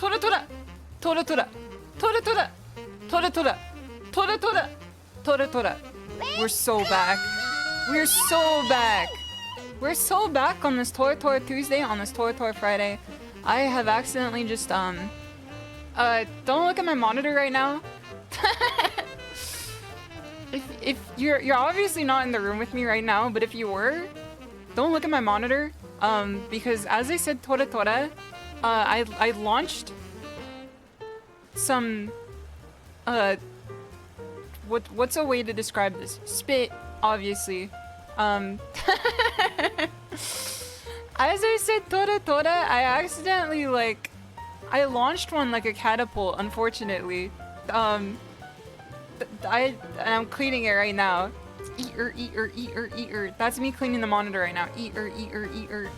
Tora tora, tora tora, tora tora, tora tora, tora tora, tora tora. We're so back. We're so back. We're so back on this Tora Tora Tuesday, on this Tora Tora Friday. I have accidentally just don't look at my monitor right now. if you're obviously not in the room with me right now, but if you were, don't look at my monitor. Because as I said, Tora Tora, I launched some what's a way to describe this? Spit, obviously. As I said Tora Tora, I accidentally I launched one like a catapult, unfortunately. I'm cleaning it right now. Eater, eater, eater, eater. That's me cleaning the monitor right now. Eater, eater, eater.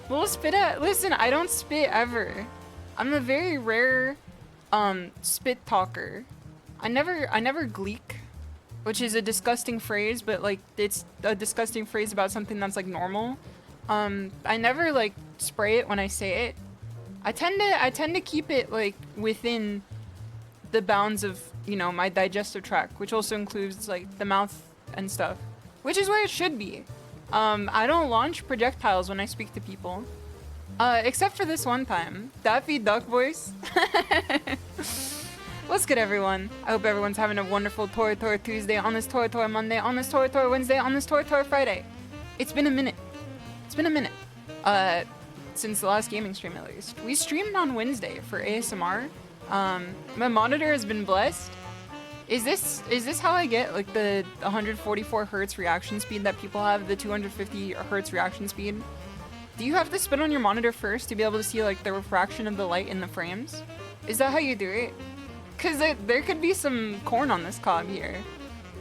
We'll spit at. Listen, I don't spit ever. I'm a very rare spit talker. I never gleek, which is a disgusting phrase, but like it's a disgusting phrase about something that's like normal. I never like spray it when I say it. I tend to keep it like within the bounds of, you know, my digestive tract, which also includes like the mouth and stuff, which is where it should be. I don't launch projectiles when I speak to people, except for this one time. Daffy Duck voice. What's good, everyone? I hope everyone's having a wonderful Tora Tora Tuesday, on this Tora Tora Monday, on this Tora Tora Wednesday, on this Tora Tora Friday. It's been a minute. It's been a minute. Since the last gaming stream, at least. We streamed on Wednesday for ASMR. My monitor has been blessed. Is this how I get like the 144 hertz reaction speed that people have, the 250 hertz reaction speed? Do you have to spin on your monitor first to be able to see like the refraction of the light in the frames? Is that how you do it? Cause there could be some corn on this cob here.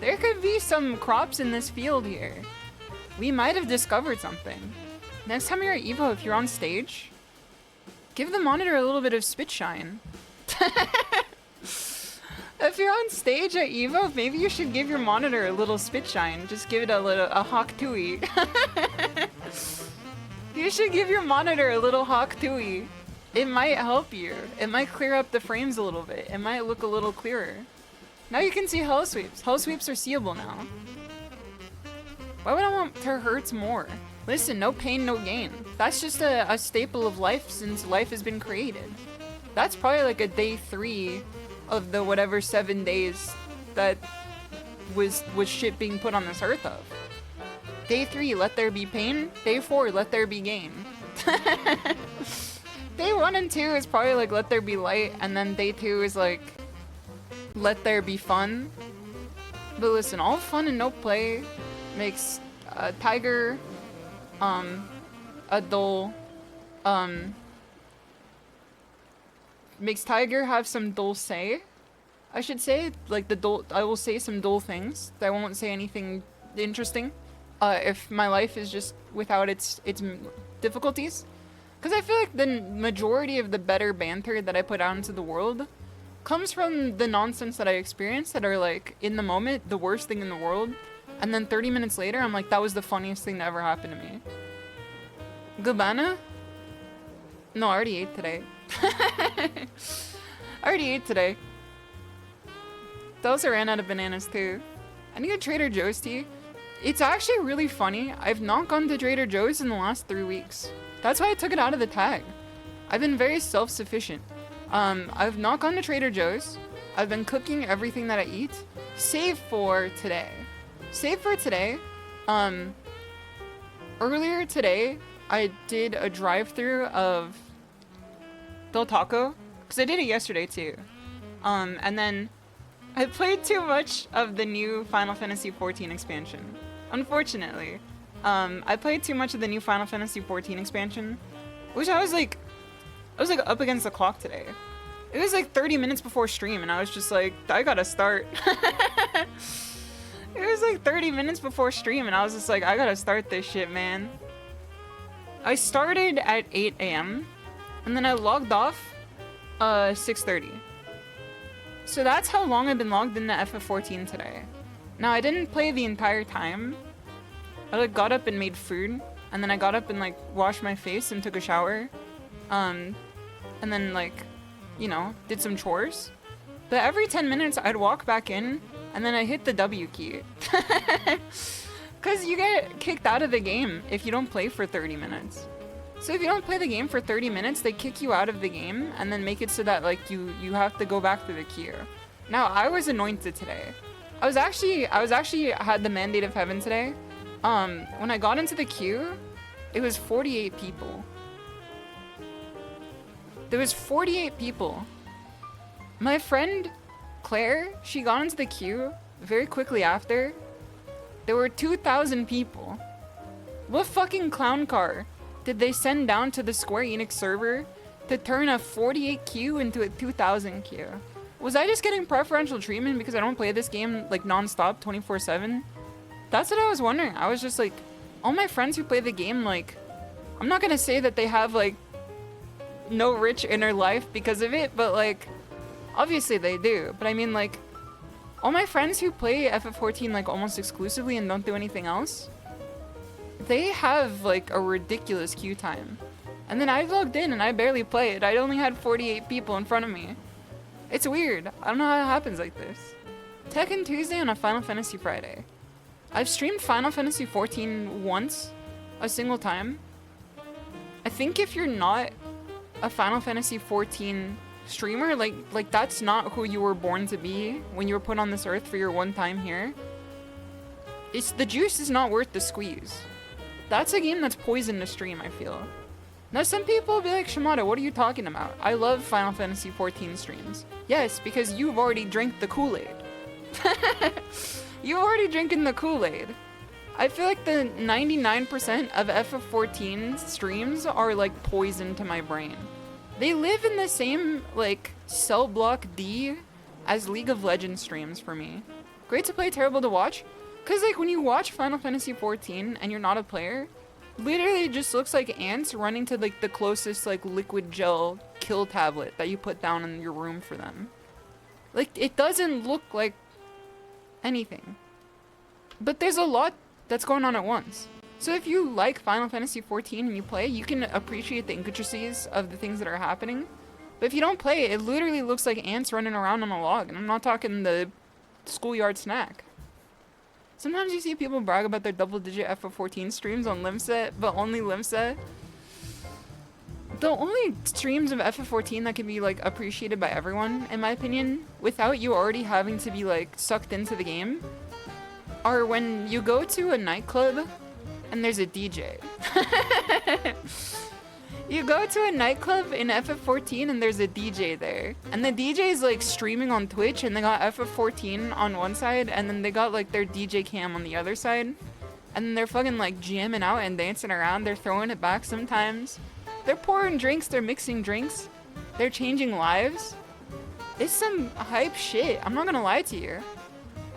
There could be some crops in this field here. We might have discovered something. Next time you're at Evo, if you're on stage, give the monitor a little bit of spit shine. If you're on stage at Evo, maybe you should give your monitor a little spit shine. Just give it a hawk tui. You should give your monitor a little hawk tui. It might help you. It might clear up the frames a little bit. It might look a little clearer. Now you can see hell sweeps. Hell sweeps are seeable now. Why would I want to hurt more? Listen, no pain, no gain. That's just a staple of life since life has been created. That's probably like a day 3 of the whatever 7 days that was shit being put on this earth of. Day 3, let there be pain. Day 4, let there be gain. Day 1 and 2 is probably like let there be light, and then day 2 is like let there be fun. But listen, all fun and no play makes a tiger a dull makes tiger have some dull say. I should say, like the dull. I will say some dull things. I won't say anything interesting. If my life is just without its difficulties, because I feel like the majority of the better banter that I put out into the world comes from the nonsense that I experience that are like in the moment the worst thing in the world, and then 30 minutes later I'm like, that was the funniest thing that ever happened to me. Gabana? No, I already ate today. I already ate today. I also ran out of bananas too. I need a Trader Joe's tea. It's actually really funny. I've not gone to Trader Joe's in the last 3 weeks. That's why I took it out of the tag. I've been very self-sufficient. I've not gone to Trader Joe's. I've been cooking everything that I eat, save for today. Save for today, earlier today, I did a drive-through of Del Taco, because I did it yesterday too. And then I played too much of the new Final Fantasy XIV expansion. Unfortunately. I played too much of the new Final Fantasy XIV expansion, which I was like up against the clock today. It was like 30 minutes before stream, and I was just like, I gotta start. It was like 30 minutes before stream, and I was just like, I gotta start this shit, man. I started at 8 a.m., and then I logged off 6:30. So that's how long I've been logged into FF14 today. Now, I didn't play the entire time. I like got up and made food, and then I got up and like washed my face and took a shower. And then like, you know, did some chores. But every 10 minutes I'd walk back in, and then I hit the W key. Cause you get kicked out of the game if you don't play for 30 minutes. So if you don't play the game for 30 minutes, they kick you out of the game and then make it so that like you have to go back to the queue. Now, I was anointed today. I was actually had the Mandate of Heaven today. When I got into the queue, it was 48 people. There was 48 people. My friend Claire, she got into the queue very quickly after. There were 2,000 people. What fucking clown car did they send down to the Square Enix server to turn a 48 queue into a 2,000 queue? Was I just getting preferential treatment because I don't play this game like non-stop 24/7? That's what I was wondering. I was just like, all my friends who play the game, like, I'm not gonna say that they have like no rich inner life because of it, but like, obviously they do. But I mean, like, all my friends who play FF14 like almost exclusively and don't do anything else, they have like a ridiculous queue time. And then I logged in and I barely played. I only had 48 people in front of me. It's weird. I don't know how it happens like this. Tekken Tuesday on a Final Fantasy Friday. I've streamed Final Fantasy XIV once, a single time. I think if you're not a Final Fantasy XIV streamer, like that's not who you were born to be when you were put on this earth for your one time here. The juice is not worth the squeeze. That's a game that's poison to stream, I feel. Now some people will be like, Shimada, what are you talking about? I love Final Fantasy XIV streams. Yes, because you've already drank the Kool-Aid. You've already drinking the Kool-Aid. I feel like the 99% of FF14 streams are like poison to my brain. They live in the same like cell block D as League of Legends streams for me. Great to play, terrible to watch. Cause like when you watch Final Fantasy XIV and you're not a player, literally it just looks like ants running to like the closest like liquid gel kill tablet that you put down in your room for them. Like it doesn't look like anything. But there's a lot that's going on at once. So if you like Final Fantasy XIV and you play, you can appreciate the intricacies of the things that are happening. But if you don't play, it literally looks like ants running around on a log. And I'm not talking the schoolyard snack. Sometimes you see people brag about their double-digit FF14 streams on Limset, but only Limset. The only streams of FF14 that can be like appreciated by everyone, in my opinion, without you already having to be like sucked into the game, are when you go to a nightclub and there's a DJ. You go to a nightclub in FF14 and there's a DJ there. And the DJ is like streaming on Twitch and they got FF14 on one side and then they got like their DJ cam on the other side. And then they're fucking like jamming out and dancing around. They're throwing it back sometimes. They're pouring drinks, they're mixing drinks. They're changing lives. It's some hype shit, I'm not gonna lie to you.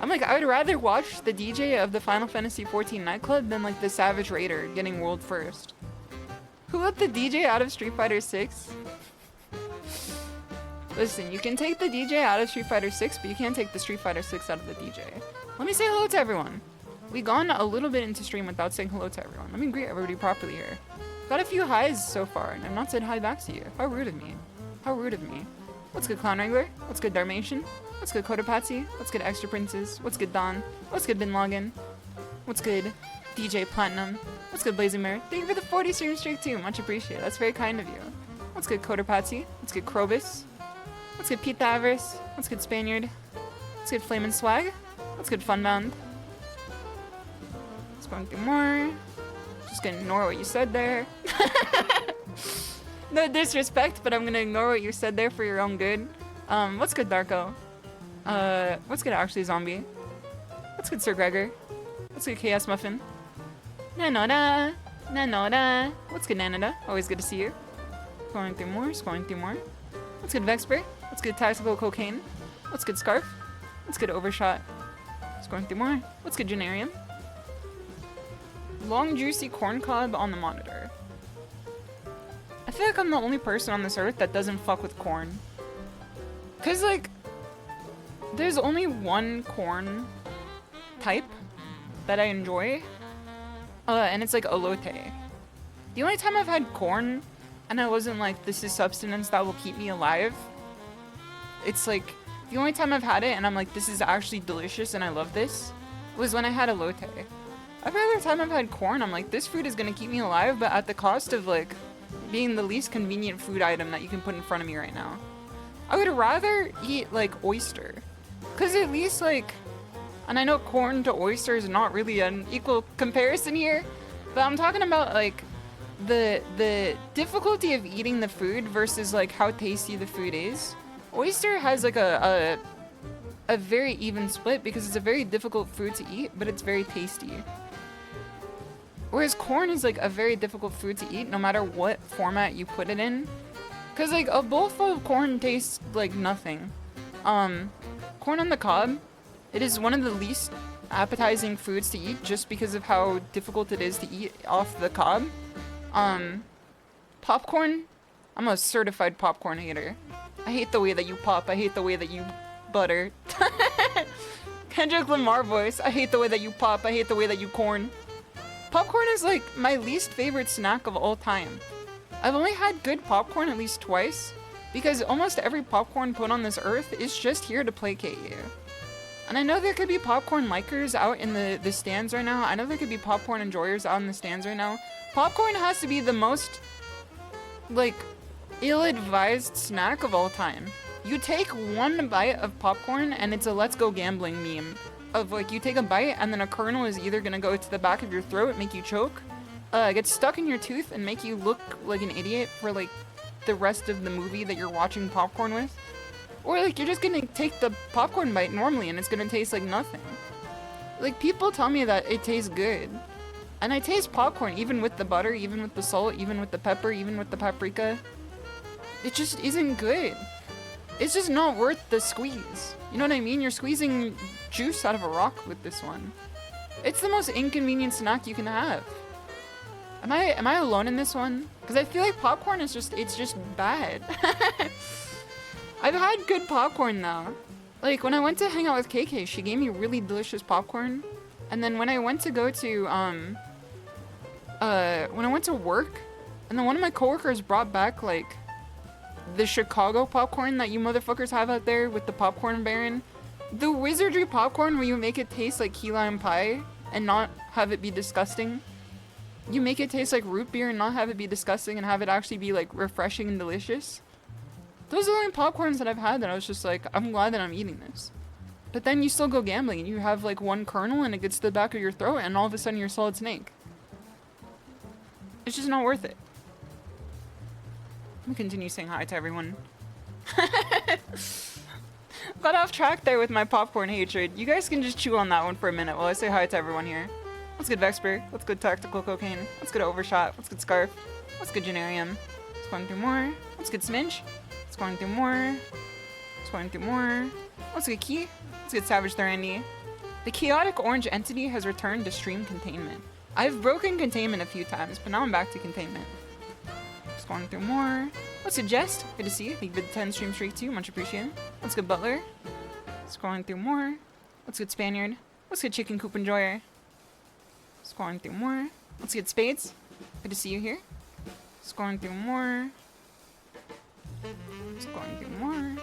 I'm like, I would rather watch the DJ of the Final Fantasy XIV nightclub than like the Savage Raider getting world first. Who let the DJ out of Street Fighter 6? Listen, you can take the DJ out of Street Fighter 6, but you can't take the Street Fighter 6 out of the DJ. Let me say hello to everyone. We've gone a little bit into stream without saying hello to everyone. Let me greet everybody properly here. Got a few highs so far, and I've not said hi back to you. How rude of me. How rude of me. What's good, Clown Wrangler? What's good, Dalmatian? What's good, Kotopatsy? What's good, Extra Princess? What's good, Don? What's good, Bin Login? What's good, DJ Platinum? What's good, Blazing Mirror? Thank you for the 40 stream streak too. Much appreciated. That's very kind of you. What's good, Kotopatsy? What's good, Krobus? What's good, Pete the Avarice? What's good, Spaniard? What's good, Flamin' Swag? What's good, Funbound? Let's go through more. Just gonna ignore what you said there. No disrespect, but I'm gonna ignore what you said there for your own good. What's good, Darko? What's good, Actually Zombie? What's good, Sir Gregor? What's good, KS Muffin? NECO. NECO. What's good, NikkeiNata? Always good to see you. Scrolling through more, scrolling through more. What's good, Vexper? What's good, Tactical Cocaine? What's good, Scarf? What's good, Overshot? Scrolling through more. What's good, Genarium? Long, juicy corn cob on the monitor. I feel like I'm the only person on this earth that doesn't fuck with corn. Cause, like, there's only one corn type that I enjoy, and it's like elote. The only time I've had corn and I wasn't like, this is substance that will keep me alive, it's like, the only time I've had it and I'm like, this is actually delicious and I love this, was when I had elote. Every other time I've had corn, I'm like, this food is gonna keep me alive, but at the cost of like, being the least convenient food item that you can put in front of me right now. I would rather eat like oyster, cause at least like, and I know corn to oyster is not really an equal comparison here, but I'm talking about like the difficulty of eating the food versus like how tasty the food is. Oyster has like a very even split because it's a very difficult food to eat, but it's very tasty. Whereas corn is like a very difficult food to eat no matter what format you put it in. Cause like a bowlful of corn tastes like nothing. Corn on the cob, it is one of the least appetizing foods to eat just because of how difficult it is to eat off the cob. Popcorn, I'm a certified popcorn hater. I hate the way that you pop, I hate the way that you butter. Kendrick Lamar voice, I hate the way that you pop, I hate the way that you corn. Popcorn is like my least favorite snack of all time. I've only had good popcorn at least twice, because almost every popcorn put on this earth is just here to placate you. And I know there could be popcorn likers out in the stands right now. I know there could be popcorn enjoyers out in the stands right now. Popcorn has to be the most, like, ill-advised snack of all time. You take one bite of popcorn and it's a let's go gambling meme. Of like, you take a bite and then a kernel is either gonna go to the back of your throat, make you choke, get stuck in your tooth and make you look like an idiot for like the rest of the movie that you're watching popcorn with. Or like, you're just gonna take the popcorn bite normally and it's gonna taste like nothing. Like, people tell me that it tastes good. And I taste popcorn even with the butter, even with the salt, even with the pepper, even with the paprika. It just isn't good. It's just not worth the squeeze. You know what I mean? You're squeezing juice out of a rock with this one. It's the most inconvenient snack you can have. Am I alone in this one? Because I feel like popcorn is just, it's just bad. I've had good popcorn though. Like, when I went to hang out with KK, she gave me really delicious popcorn. And then when I went to go to, when I went to work, and then one of my coworkers brought back, like, the Chicago popcorn that you motherfuckers have out there with the popcorn baron. The wizardry popcorn where you make it taste like key lime pie and not have it be disgusting. You make it taste like root beer and not have it be disgusting and have it actually be like refreshing and delicious. Those are the only popcorns that I've had that I was just like, I'm glad that I'm eating this. But then you still go gambling and you have like one kernel and it gets to the back of your throat and all of a sudden you're Solid Snake. It's just not worth it. I'm gonna continue saying hi to everyone. Got off track there with my popcorn hatred. You guys can just chew on that one for a minute while I say hi to everyone here. What's good, Vexper? What's good, Tactical Cocaine? What's good, Overshot? What's good, Scarf? What's good, Genarium? Let's going through more. What's good, Smidge? Let's going through more. Let's going through more. What's good, Key? What's good, Savage Thorandy? The chaotic orange entity has returned to stream containment. I've broken containment a few times, but now I'm back to containment. Just going through more. What's good, Jest? Good to see you. Thank you for the 10 stream streak too. Much appreciated. What's good, Butler? Scrolling through more. What's good, Spaniard? What's good, Chicken Coop Enjoyer? Scrolling through more. What's good, Spades? Good to see you here. Scrolling through more. Scrolling through more.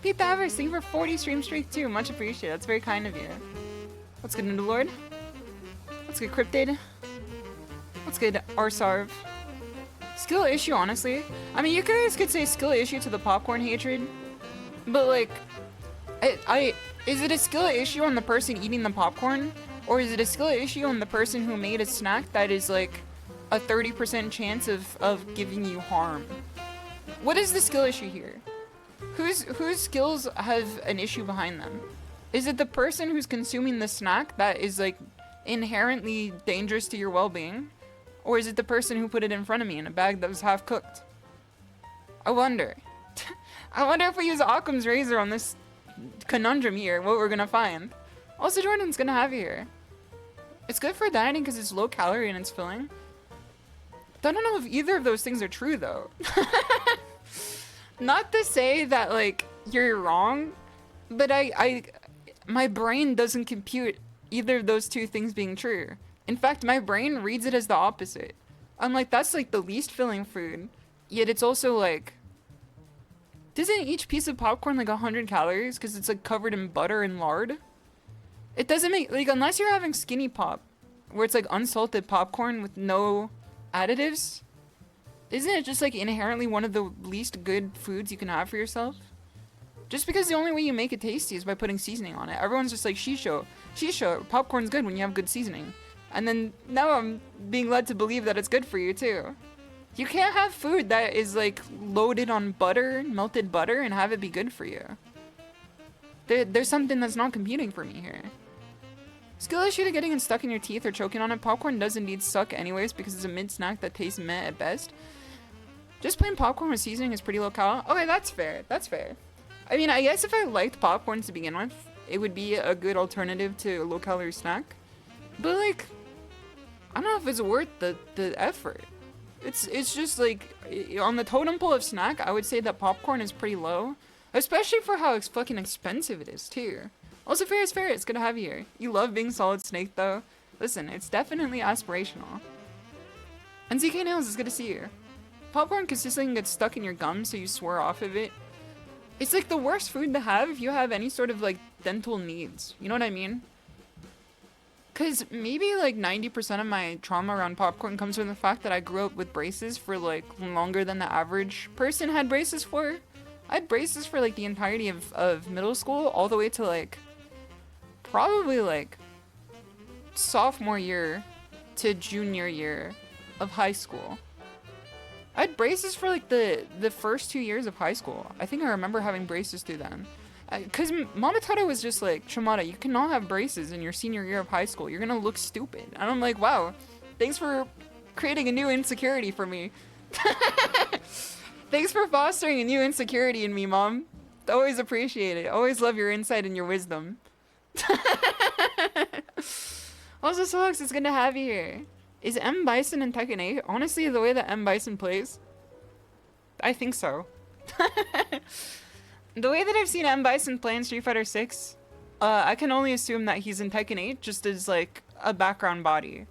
Pete the Avarice, thank you for 40 stream streak too. Much appreciated. That's very kind of you. What's good, Noodlelord? What's good, Cryptid? What's good, Arsarv? Skill issue, honestly. I mean, you guys could say skill issue to the popcorn hatred, but like, is it a skill issue on the person eating the popcorn, or is it a skill issue on the person who made a snack that is like a 30% chance of giving you harm? What is the skill issue here? Whose skills have an issue behind them? Is it the person who's consuming the snack that is like inherently dangerous to your well-being? Or is it the person who put it in front of me in a bag that was half cooked? I wonder. I wonder if we use Occam's razor on this conundrum here, what we're gonna find. Also, Jordan's gonna have here. It's good for dieting because it's low calorie and it's filling. I don't know if either of those things are true though. Not to say that like you're wrong, but my brain doesn't compute either of those two things being true. In fact, my brain reads it as the opposite. I'm like, that's like the least filling food, yet it's also like, doesn't each piece of popcorn like 100 calories because it's like covered in butter and lard? It doesn't make, like, unless you're having skinny pop, where it's like unsalted popcorn with no additives, isn't it just like inherently one of the least good foods you can have for yourself? Just because the only way you make it tasty is by putting seasoning on it. Everyone's just like, SHISHOU, popcorn's good when you have good seasoning. And then now I'm being led to believe that it's good for you too. You can't have food that is like loaded on butter, melted butter, and have it be good for you. There's something that's not computing for me here. Skill issue to getting it stuck in your teeth or choking on it. Popcorn does indeed suck anyways because it's a mid snack that tastes meh at best. Just plain popcorn with seasoning is pretty low cal. Okay, that's fair. That's fair. I mean, I guess if I liked popcorn to begin with, it would be a good alternative to a low calorie snack. But like, I don't know if it's worth the effort. It's just like, on the totem pole of snack, I would say that popcorn is pretty low. Especially for how fucking expensive it is too. Also, fair is fair, it's good to have you here. You love being Solid Snake though. Listen, it's definitely aspirational. And ZK Nails, it's good to see you. Popcorn consistently gets stuck in your gums so you swear off of it. It's like the worst food to have if you have any sort of like dental needs. You know what I mean? Cause maybe like 90% of my trauma around popcorn comes from the fact that I grew up with braces for like longer than the average person had braces for. I had braces for like the entirety of middle school all the way to like probably like sophomore year to junior year of high school. I had braces for like the first 2 years of high school. I think I remember having braces through then. Because Momotada was just like, Shimada, you cannot have braces in your senior year of high school. You're gonna look stupid. And I'm like, wow, thanks for creating a new insecurity for me. Thanks for fostering a new insecurity in me, Mom. Always appreciate it. Always love your insight and your wisdom. Also, Solux, it's good to have you here. Is M. Bison in Tekken 8? Honestly, the way that M. Bison plays, I think so. The way that I've seen M. Bison play in Street Fighter 6, I can only assume that he's in Tekken 8 just as like a background body.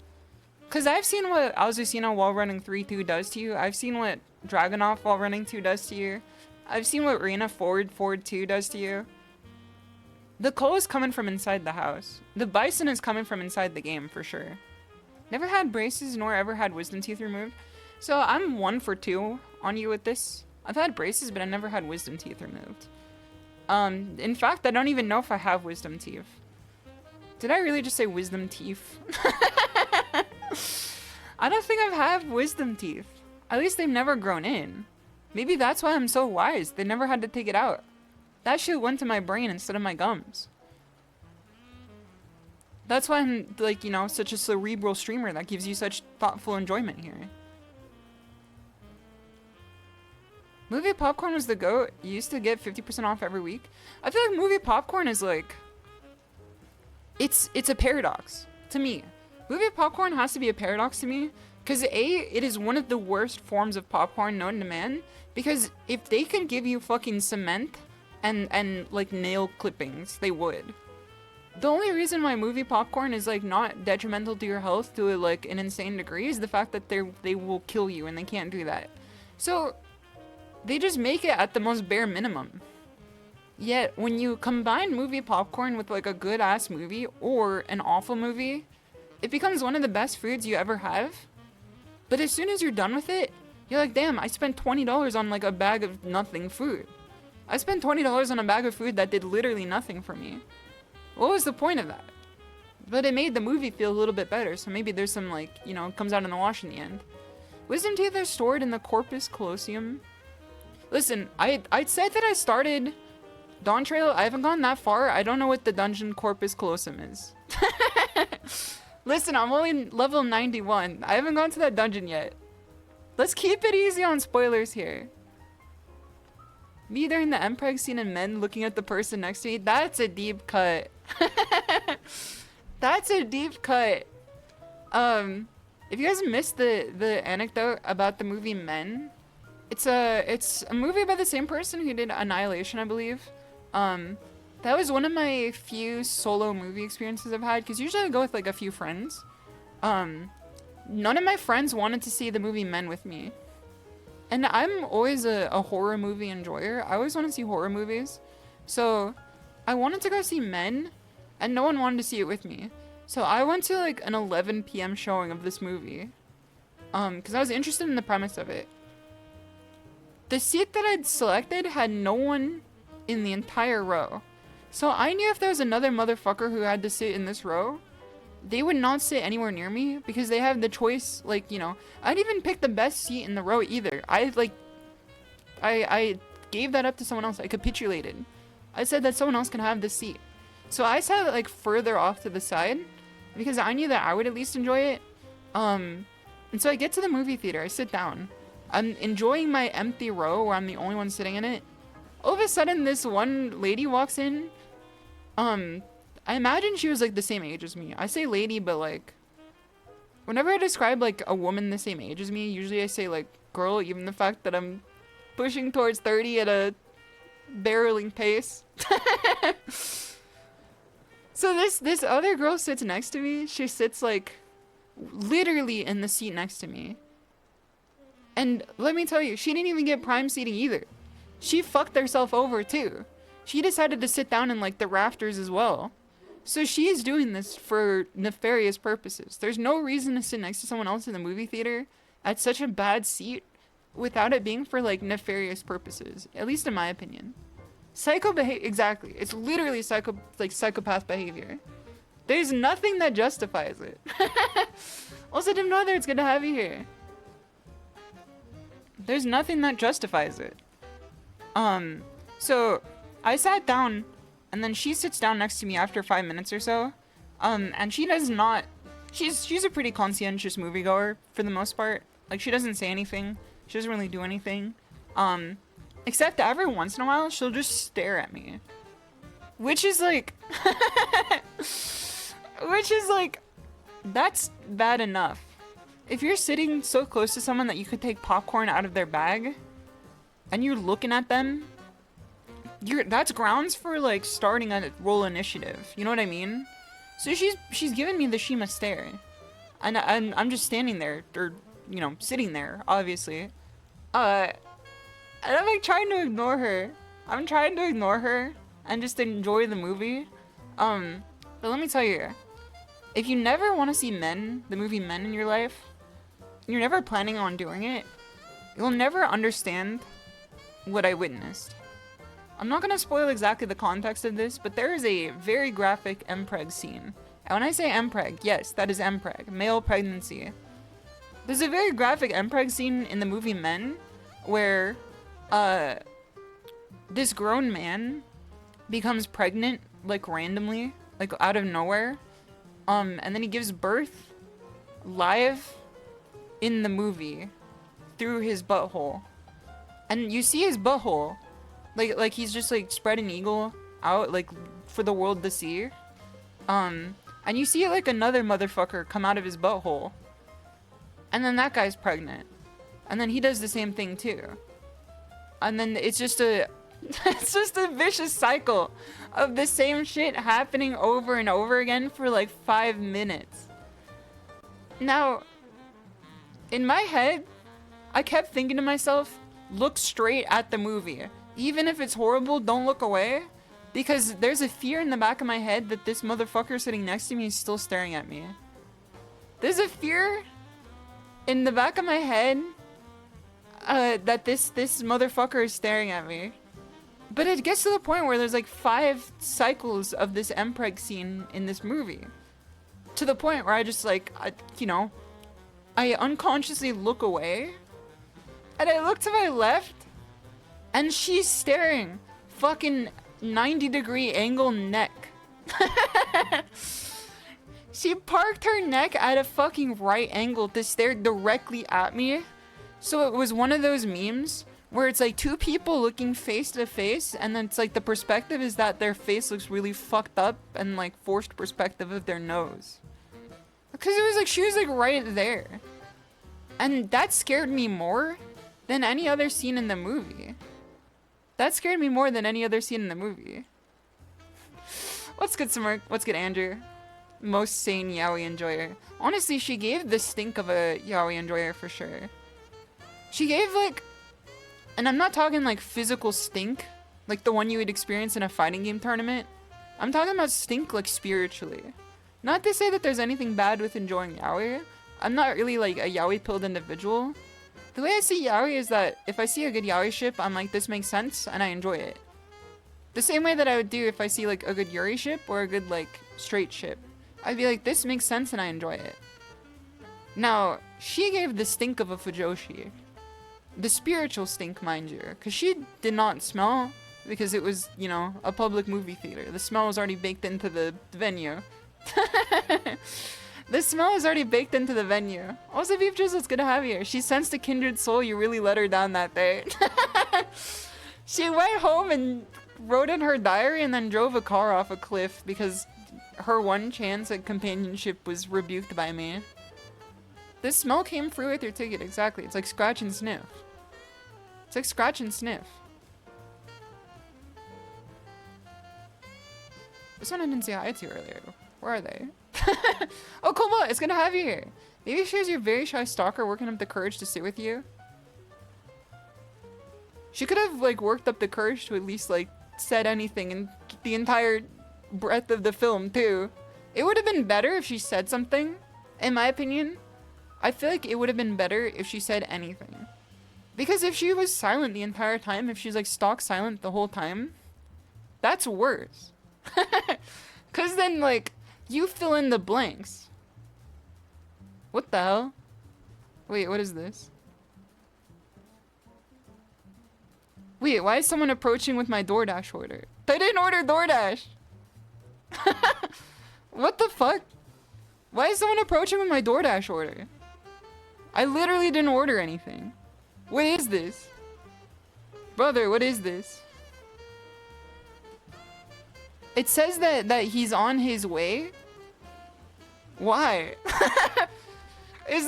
Cause I've seen what Azucena while running 3-2 does to you. I've seen what Dragunov while running 2 does to you. I've seen what Rina forward 2 does to you. The coal is coming from inside the house. The Bison is coming from inside the game for sure. Never had braces nor ever had wisdom teeth removed. So I'm 1 for 2 on you with this. I've had braces, but I never had wisdom teeth removed. In fact, I don't even know if I have wisdom teeth. Did I really just say wisdom teeth? I don't think I've had wisdom teeth. At least they've never grown in. Maybe that's why I'm so wise. They never had to take it out. That shit went to my brain instead of my gums. That's why I'm, like, you know, such a cerebral streamer that gives you such thoughtful enjoyment here. Movie popcorn was the GOAT. You used to get 50% off every week. I feel like movie popcorn is like... It's a paradox to me. Movie popcorn has to be a paradox to me. Because A, it is one of the worst forms of popcorn known to man. Because if they could give you fucking cement and like nail clippings, they would. The only reason why movie popcorn is like not detrimental to your health to like an insane degree is the fact that they will kill you and they can't do that. So they just make it at the most bare minimum. Yet when you combine movie popcorn with like a good ass movie or an awful movie, it becomes one of the best foods you ever have. But as soon as you're done with it, You're like, damn, I spent $20 on like a bag of nothing food. I spent $20 on a bag of food that did literally nothing for me. What was the point of that? But it made the movie feel a little bit better, so maybe there's some, like, you know, it comes out in the wash in the end. Wisdom teeth are stored in the corpus callosum. Listen, I said that I started Dawn Trail. I haven't gone that far. I don't know what the dungeon corpus callosum is. Listen, I'm only level 91. I haven't gone to that dungeon yet. Let's keep it easy on spoilers here. Me during the Mpreg scene and men looking at the person next to me. That's a deep cut. That's a deep cut. If you guys missed the anecdote about the movie Men, it's a movie by the same person who did Annihilation, I believe. That was one of my few solo movie experiences I've had, because usually I go with like a few friends. None of my friends wanted to see the movie Men with me. And I'm always a horror movie enjoyer. I always want to see horror movies. So I wanted to go see Men, and no one wanted to see it with me. So I went to like an 11 p.m. showing of this movie. Because I was interested in the premise of it. The seat that I'd selected had no one in the entire row. So I knew if there was another motherfucker who had to sit in this row, they would not sit anywhere near me because they have the choice, like, you know, I'd even pick the best seat in the row either. I gave that up to someone else. I capitulated. I said that someone else can have this seat. So I sat like further off to the side because I knew that I would at least enjoy it. And so I get to the movie theater, I sit down. I'm enjoying my empty row where I'm the only one sitting in it. All of a sudden this one lady walks in. I imagine she was like the same age as me. I say lady, but like, whenever I describe like a woman the same age as me, usually I say like girl, even the fact that I'm pushing towards 30 at a barreling pace. So this other girl sits next to me. She sits like literally in the seat next to me. And let me tell you, she didn't even get prime seating either. She fucked herself over too. She decided to sit down in like the rafters as well. So she is doing this for nefarious purposes. There's no reason to sit next to someone else in the movie theater at such a bad seat without it being for like nefarious purposes, at least in my opinion. Exactly. It's literally psychopath behavior. There's nothing that justifies it. Also, Dim Norther, it's good to have you here. There's nothing that justifies it. So I sat down, and then she sits down next to me after 5 minutes or so. And she does not. She's a pretty conscientious moviegoer for the most part. Like, she doesn't say anything. She doesn't really do anything. Except every once in a while, she'll just stare at me. Which is like... that's bad enough. If you're sitting so close to someone that you could take popcorn out of their bag, and you're looking at them, that's grounds for, like, starting a roll initiative. You know what I mean? So she's giving me the Shima stare. And I'm just standing there, or, you know, sitting there, obviously. And I'm like trying to ignore her. I'm trying to ignore her and just enjoy the movie. But let me tell you, if you never want to see Men, the movie Men in your life, you're never planning on doing it, you'll never understand what I witnessed. I'm not gonna spoil exactly the context of this, but there is a very graphic Mpreg scene. And when I say Mpreg, yes, that is Mpreg, male pregnancy. There's a very graphic Mpreg scene in the movie Men where this grown man becomes pregnant, like, randomly, like, out of nowhere. And then he gives birth live in the movie through his butthole. And you see his butthole, like he's just, like, spread an eagle out, like, for the world to see. And you see, like, another motherfucker come out of his butthole. And then that guy's pregnant. And then he does the same thing, too. And then it's just a vicious cycle of the same shit happening over and over again for like 5 minutes. Now, in my head, I kept thinking to myself, look straight at the movie. Even if it's horrible, don't look away. Because there's a fear in the back of my head that this motherfucker sitting next to me is still staring at me. There's a fear in the back of my head that this motherfucker is staring at me. But it gets to the point where there's like 5 cycles of this MPreg scene in this movie. To the point where I just like, you know, I unconsciously look away. And I look to my left. And she's staring. Fucking 90-degree angle neck. She parked her neck at a fucking right angle to stare directly at me. So it was one of those memes where it's like 2 people looking face to face, and then it's like the perspective is that their face looks really fucked up and like forced perspective of their nose. Because it was like, she was like right there. And that scared me more than any other scene in the movie. That scared me more than any other scene in the movie. What's good, Smirk? What's good, Andrew? Most sane yaoi enjoyer. Honestly, she gave the stink of a yaoi enjoyer for sure. She gave like, and I'm not talking like physical stink, like the one you would experience in a fighting game tournament. I'm talking about stink like spiritually. Not to say that there's anything bad with enjoying yaoi. I'm not really like a yaoi-pilled individual. The way I see yaoi is that if I see a good yaoi ship, I'm like, this makes sense, and I enjoy it. The same way that I would do if I see like a good yuri ship or a good like straight ship. I'd be like, this makes sense and I enjoy it. Now, she gave the stink of a fujoshi. The spiritual stink, mind you, because she did not smell, because it was, you know, a public movie theater. The smell was already baked into the venue. The smell is already baked into the venue. Also, Beef Drizzle, it's good to have you here. She sensed a kindred soul. You really let her down that day. She went home and wrote in her diary and then drove a car off a cliff because her one chance at companionship was rebuked by me. This smell came through with your ticket, exactly. It's like scratch and sniff. It's like scratch and sniff. This one I didn't say hi to earlier. Where are they? Oh, Koma, it's good to have you here. Maybe she's your very shy stalker working up the courage to sit with you. She could have, like, worked up the courage to at least, like, said anything in the entire breadth of the film, too. It would have been better if she said something, in my opinion. I feel like it would have been better if she said anything. Because if she was silent the entire time, if she's, like, stock silent the whole time, that's worse. Because then, like, you fill in the blanks. What the hell? Wait, what is this? Wait, why is someone approaching with my DoorDash order? I didn't order DoorDash! What the fuck? Why is someone approaching with my DoorDash order? I literally didn't order anything. What is this? Brother, what is this? It says that he's on his way? Why? Is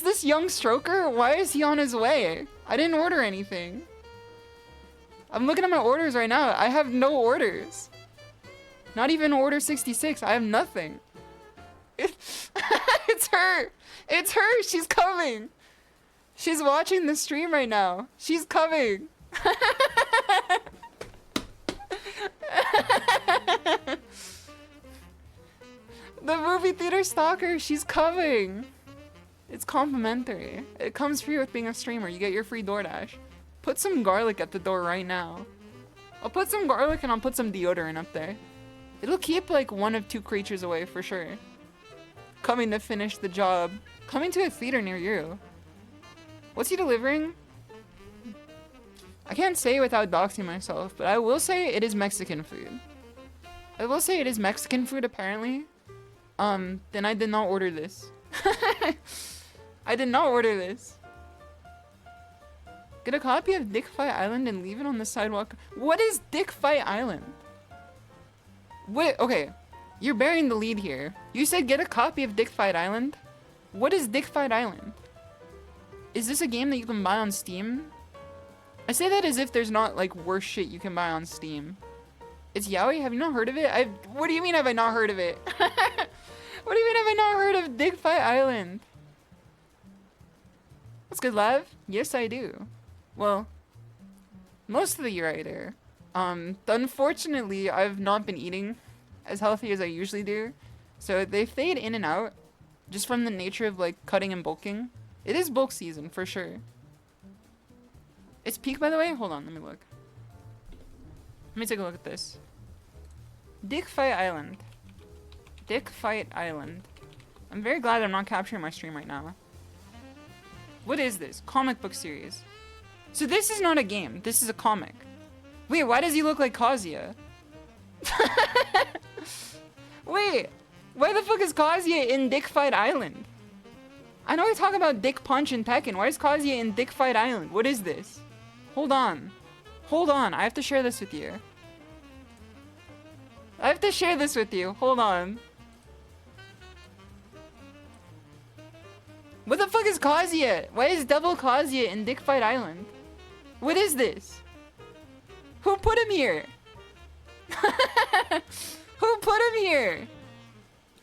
this young stroker? Why is he on his way? I didn't order anything. I'm looking at my orders right now. I have no orders. Not even order 66. I have nothing. It's her. It's her. She's coming. She's watching the stream right now. She's coming. The movie theater stalker. She's coming. It's complimentary. It comes free with being a streamer. You get your free DoorDash. Put some garlic at the door right now. I'll put some garlic and I'll put some deodorant up there. It'll keep like one of 2 creatures away for sure. Coming to finish the job. Coming to a theater near you. What's he delivering? I can't say without doxing myself, but I will say it is Mexican food. I will say it is Mexican food apparently. Then I did not order this. I did not order this. Get a copy of Dick Fight Island and leave it on the sidewalk. What is Dick Fight Island? Wait, okay. You're bearing the lead here. You said get a copy of Dick Fight Island? What is Dick Fight Island? Is this a game that you can buy on Steam? I say that as if there's not like worse shit you can buy on Steam. It's yaoi? Have you not heard of it? What do you mean have I not heard of it? What do you mean have I not heard of Dick Fight Island? What's good, Lav? Yes, I do. Well, most of the year I do. Unfortunately, I've not been eating as healthy as I usually do. So they fade in and out just from the nature of like cutting and bulking. It is bulk season for sure. It's peak, by the way? Hold on, let me look. Let me take a look at this. Dick Fight Island. Dick Fight Island. I'm very glad I'm not capturing my stream right now. What is this? Comic book series. So this is not a game. This is a comic. Wait, why does he look like Kazuya? Wait, why the fuck is Kazuya in Dick Fight Island? I know we talk about Dick Punch and Tekken. Why is Kazuya in Dick Fight Island? What is this? Hold on. Hold on. I have to share this with you. I have to share this with you. Hold on. What the fuck is Kazuya? Why is Double Kazuya in Dick Fight Island? What is this? Who put him here? Who put him here?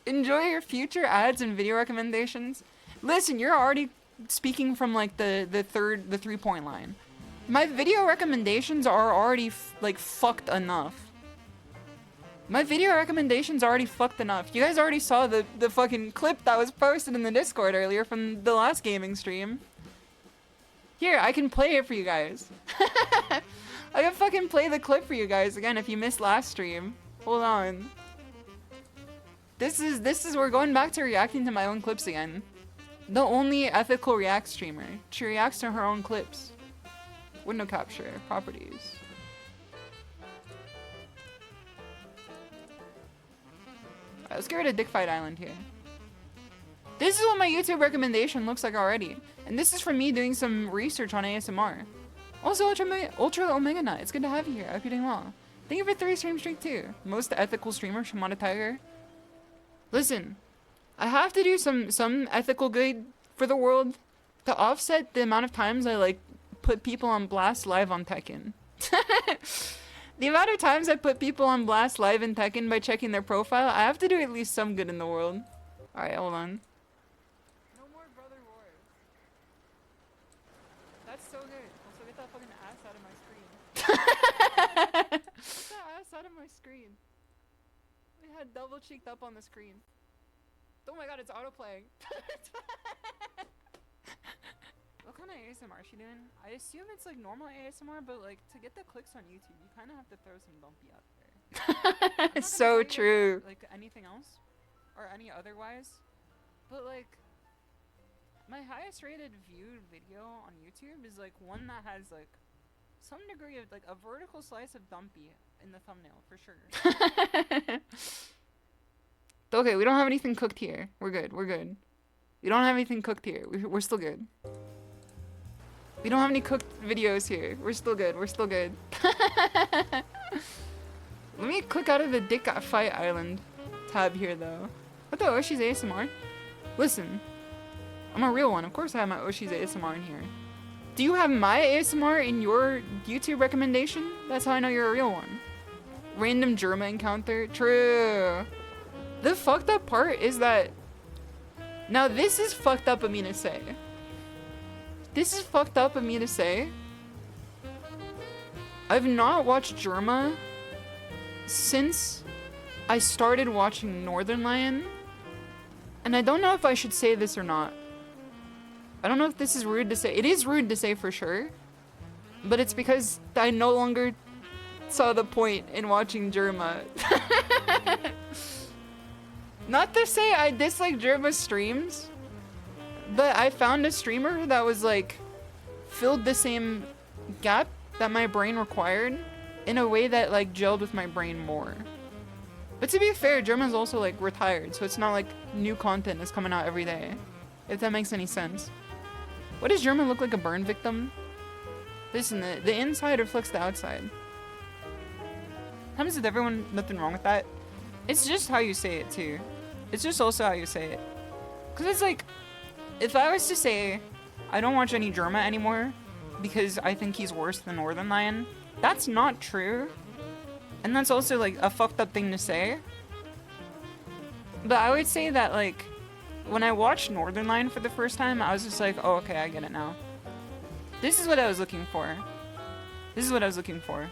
Enjoy your future ads and video recommendations. Listen, you're already speaking from like the 3-point line. My video recommendations are already like fucked enough. My video recommendations are already fucked enough. You guys already saw the fucking clip that was posted in the Discord earlier from the last gaming stream. Here, I can play it for you guys. I can fucking play the clip for you guys again if you missed last stream. Hold on. This is we're going back to reacting to my own clips again. The only ethical React streamer. She reacts to her own clips. Window capture, properties. Alright, let's get rid of Dick Fight Island here. This is what my YouTube recommendation looks like already. And this is from me doing some research on ASMR. Also, Ultra Omega Nut, it's good to have you here. I hope you're doing well. Thank you for 3 stream streak too. Most ethical streamer, shimadatiger. Listen, I have to do some ethical good for the world to offset the amount of times I like put people on blast live on Tekken. The amount of times I put people on blast live in Tekken by checking their profile, I have to do at least some good in the world. Alright, hold on. No more brother wars. That's so good. Also, get that fucking ass out of my screen. Get that ass out of my screen. We had double cheeked up on the screen. Oh my god, it's autoplaying. What kind of ASMR is she doing? I assume it's like normal ASMR, but like to get the clicks on YouTube, you kind of have to throw some dumpy out there. It's so true. Like anything else, or any otherwise, but like my highest rated viewed video on YouTube is like one that has like some degree of like a vertical slice of dumpy in the thumbnail for sure. Okay, we don't have anything cooked here. We're good. We're good. We don't have anything cooked here. We're still good. We don't have any cooked videos here. We're still good. We're still good. Let me click out of the Dick Fight Island tab here, though. What the Oshi's ASMR? Listen, I'm a real one. Of course I have my Oshi's ASMR in here. Do you have my ASMR in your YouTube recommendation? That's how I know you're a real one. Random Germa encounter? True. The fucked up part is that... Now this is fucked up of me to say. This is fucked up of me to say. I've not watched Germa since I started watching Northern Lion. And I don't know if I should say this or not. I don't know if this is rude to say. It is rude to say for sure. But it's because I no longer saw the point in watching Germa. Not to say I dislike Germa's streams, but I found a streamer that was like filled the same gap that my brain required in a way that like gelled with my brain more. But to be fair, Germa's also like retired, so it's not like new content is coming out every day, if that makes any sense. What does Germa look like, a burn victim? Listen, the inside reflects the outside. Happens with everyone, nothing wrong with that. It's just how you say it too. It's just also how you say it. Cause it's like, if I was to say, I don't watch any Germa anymore because I think he's worse than Northern Lion, that's not true. And that's also like a fucked up thing to say. But I would say that like, when I watched Northern Lion for the first time, I was just like, oh, okay, I get it now. This is what I was looking for. This is what I was looking for.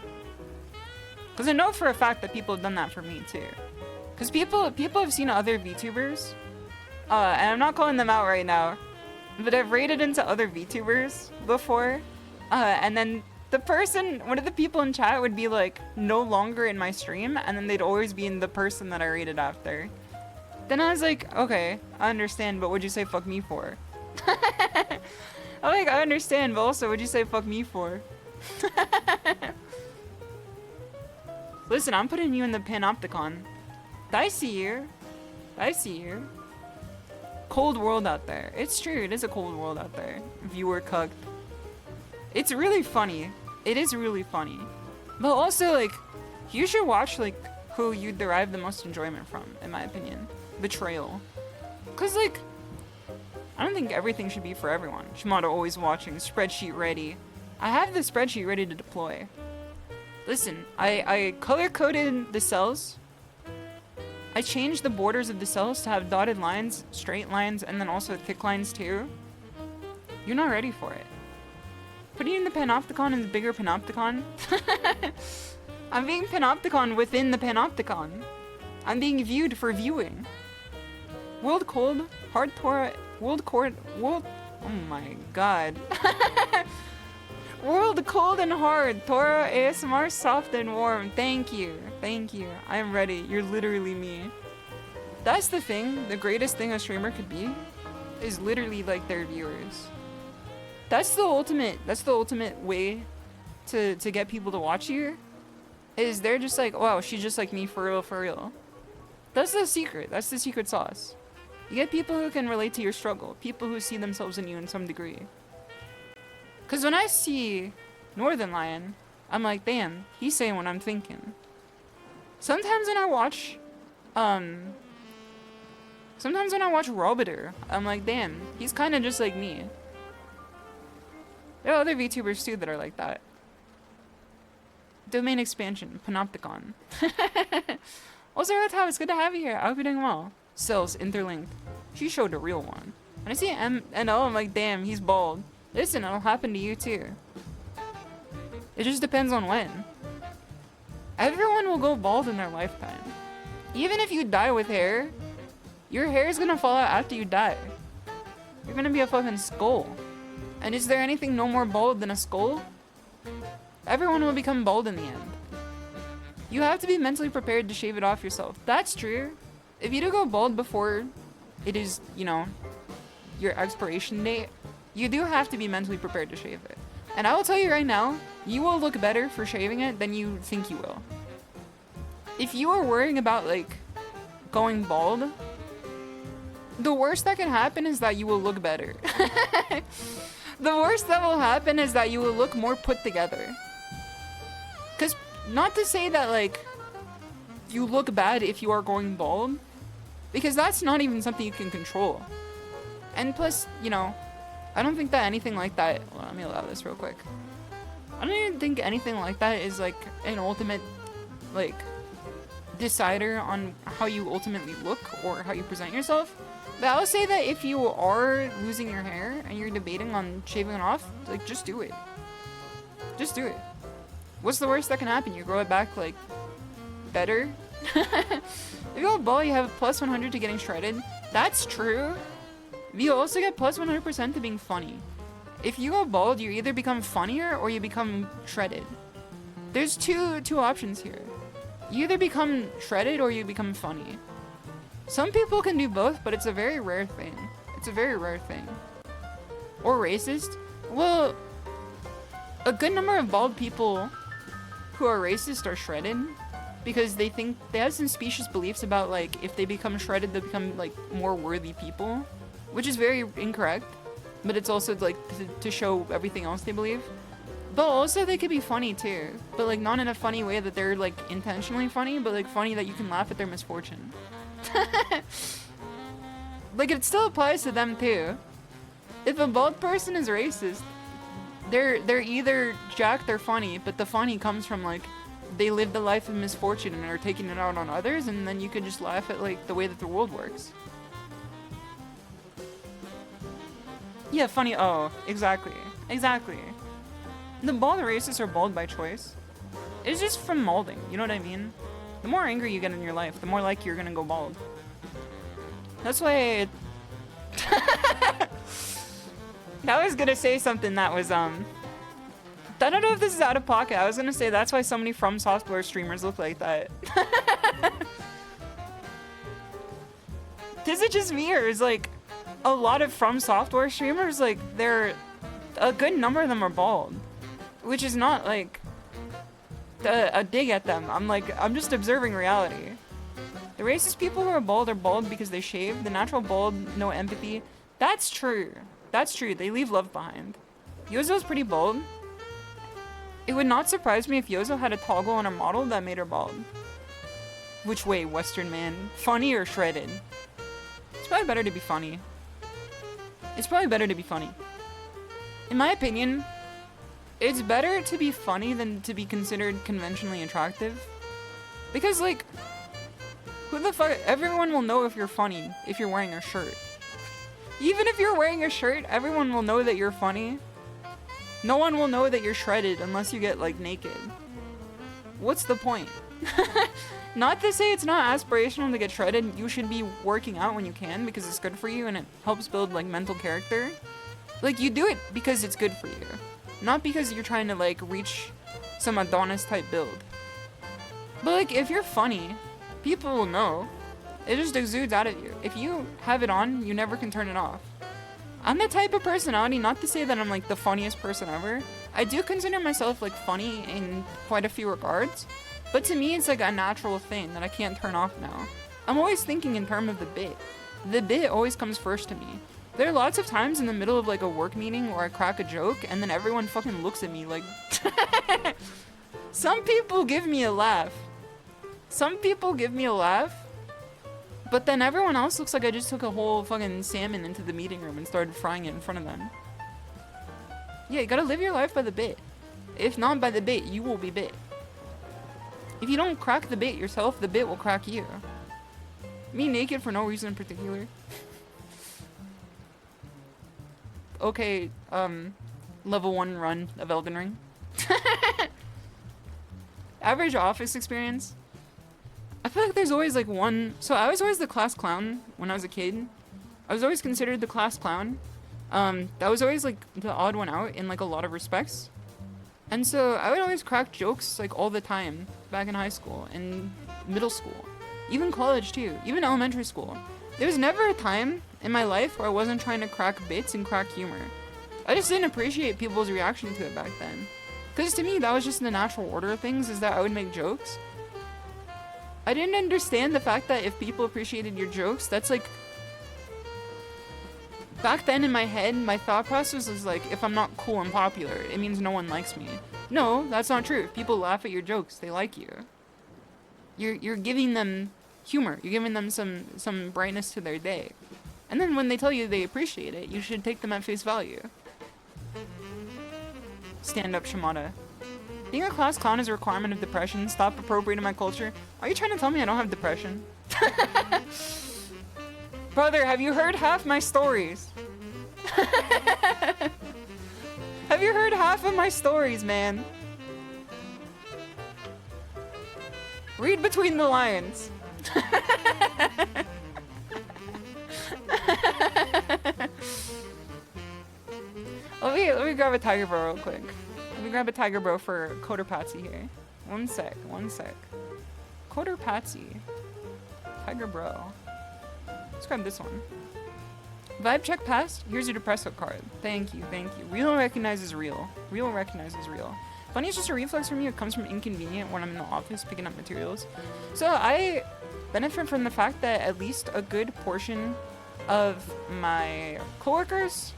Because I know for a fact that people have done that for me too. Because people have seen other VTubers, and I'm not calling them out right now, but I've raided into other VTubers before, And then the person, one of the people in chat would be like, no longer in my stream, and then they'd always be in the person that I rated after. Then I was like, okay, I understand, but what'd you say fuck me for? I'm like, I understand, but also what'd you say fuck me for? Listen, I'm putting you in the panopticon. I see you. I see you. Cold world out there. It's true, it is a cold world out there. Viewer cucked. It's really funny. It is really funny. But also, like, you should watch, like, who you derive the most enjoyment from, in my opinion. Betrayal. Cause, like, I don't think everything should be for everyone. Shimada always watching, spreadsheet ready. I have the spreadsheet ready to deploy. Listen, I color-coded the cells. I changed the borders of the cells to have dotted lines, straight lines, and then also thick lines too. You're not ready for it. Putting you in the panopticon in the bigger panopticon. I'm being panopticon within the panopticon. I'm being viewed for viewing. World cold, hard Torah, world cold, world. Oh my god. World cold and hard, Torah ASMR soft and warm. Thank you, thank you. I am ready. You're literally me. That's the thing. The greatest thing a streamer could be is literally like their viewers. That's the ultimate way to get people to watch you. Is they're just like, wow, she's just like me for real, for real. That's the secret. That's the secret sauce. You get people who can relate to your struggle. People who see themselves in you in some degree. Because when I see Northern Lion, I'm like, damn, he's saying what I'm thinking. Sometimes when I watch, Robiter, I'm like, damn, he's kind of just like me. There are other VTubers too that are like that. Domain expansion, Panopticon. Also, Rothau, it's good to have you here. I hope you're doing well. Cells interlinked. She showed a real one. When I see MNO, I'm like, damn, he's bald. Listen, it'll happen to you too. It just depends on when. Everyone will go bald in their lifetime. Even if you die with hair, your hair is gonna fall out after you die. You're gonna be a fucking skull. And is there anything no more bald than a skull? Everyone will become bald in the end. You have to be mentally prepared to shave it off yourself. That's true. If you do go bald before it is, you know, your expiration date, you do have to be mentally prepared to shave it. And I will tell you right now, you will look better for shaving it than you think you will. If you are worrying about, like, going bald, the worst that can happen is that you will look better. The worst that will happen is that you will look more put together. Because, not to say that, like, you look bad if you are going bald, because that's not even something you can control. And plus, you know, I don't think that anything like that, well, let me allow this real quick. I don't even think anything like that is like an ultimate, like, decider on how you ultimately look or how you present yourself. But I'll say that if you are losing your hair and you're debating on shaving it off, like, just do it. Just do it. What's the worst that can happen? You grow it back, like, better? If you go bald, you have plus 100 to getting shredded. That's true. You also get plus 100% to being funny. If you go bald, you either become funnier or you become shredded. There's two options here. You either become shredded or you become funny. Some people can do both, but it's a very rare thing. It's a very rare thing. Or racist. Well, a good number of bald people who are racist are shredded because they think they have some specious beliefs about, like, if they become shredded, they become, like, more worthy people. Which is very incorrect, but it's also, like, to show everything else they believe. But also they could be funny too, but, like, not in a funny way that they're, like, intentionally funny, but, like, funny that you can laugh at their misfortune. Like, it still applies to them too. If a bald person is racist, they're either jacked or funny, but the funny comes from, like, they lived a life of misfortune and are taking it out on others, and then you can just laugh at, like, the way that the world works. Yeah, funny. Oh, exactly. Exactly. The bald racists are bald by choice. It's just from molding, you know what I mean? The more angry you get in your life, the more likely you're gonna go bald. That's why I was gonna say something that was, I don't know if this is out of pocket. I was gonna say that's why so many From Software streamers look like that. Is it just me, or is like a lot of From Software streamers, like a good number of them are bald, which is not like a dig at them. I'm just observing reality. The racist people who are bald because they shave. The natural bald, no empathy. That's true. That's true. They leave love behind. Yozo's pretty bald. It would not surprise me if Yozo had a toggle on a model that made her bald. Which way, Western man? Funny or shredded? It's probably better to be funny. It's probably better to be funny. In my opinion, it's better to be funny than to be considered conventionally attractive. Because, like, who the fuck? Everyone will know if you're funny if you're wearing a shirt. Even if you're wearing a shirt, everyone will know that you're funny. No one will know that you're shredded unless you get, like, naked. What's the point? Not to say it's not aspirational to get shredded. You should be working out when you can because it's good for you and it helps build, like, mental character. Like, you do it because it's good for you. Not because you're trying to, like, reach some Adonis type build. But, like, if you're funny, people will know. It just exudes out of you. If you have it on, you never can turn it off. I'm the type of personality, not to say that I'm, like, the funniest person ever. I do consider myself, like, funny in quite a few regards. But to me, it's, like, a natural thing that I can't turn off now. I'm always thinking in terms of the bit. The bit always comes first to me. There are lots of times in the middle of, like, a work meeting where I crack a joke and then everyone fucking looks at me like... Some people give me a laugh. Some people give me a laugh. But then everyone else looks like I just took a whole fucking salmon into the meeting room and started frying it in front of them. Yeah, you gotta live your life by the bit. If not by the bit, you will be bit. If you don't crack the bit yourself, the bit will crack you. Me naked for no reason in particular. Okay, level 1 run of Elden Ring. Average office experience. I feel like there's always like one. So I was always the class clown when I was a kid. I was always considered the class clown. That was always like the odd one out in like a lot of respects. And so I would always crack jokes like all the time back in high school and middle school, even college too, even elementary school. There was never a time in my life where I wasn't trying to crack bits and crack humor. I just didn't appreciate people's reaction to it back then. Because to me, that was just the natural order of things, is that I would make jokes. I didn't understand the fact that if people appreciated your jokes, that's like... Back then in my head, my thought process was like, if I'm not cool and popular, it means no one likes me. No, that's not true. If people laugh at your jokes, they like you. You're giving them humor. You're giving them some brightness to their day. And then when they tell you they appreciate it, you should take them at face value. Stand up, Shimada. Being a class clown is a requirement of depression. Stop appropriating my culture. Are you trying to tell me I don't have depression? Brother, have you heard half my stories? Have you heard half of my stories, man? Read between the lines. Let me grab a tiger bro real quick. Let me grab a tiger bro for Coder Patsy here. One sec. Coder Patsy. Tiger bro. Let's grab this one. Vibe check passed. Here's your depresso card. Thank you. Real recognizes real. Real recognizes real. Funny is just a reflex for me. It comes from inconvenient when I'm in the office picking up materials. So I benefit from the fact that at least a good portion of my coworkers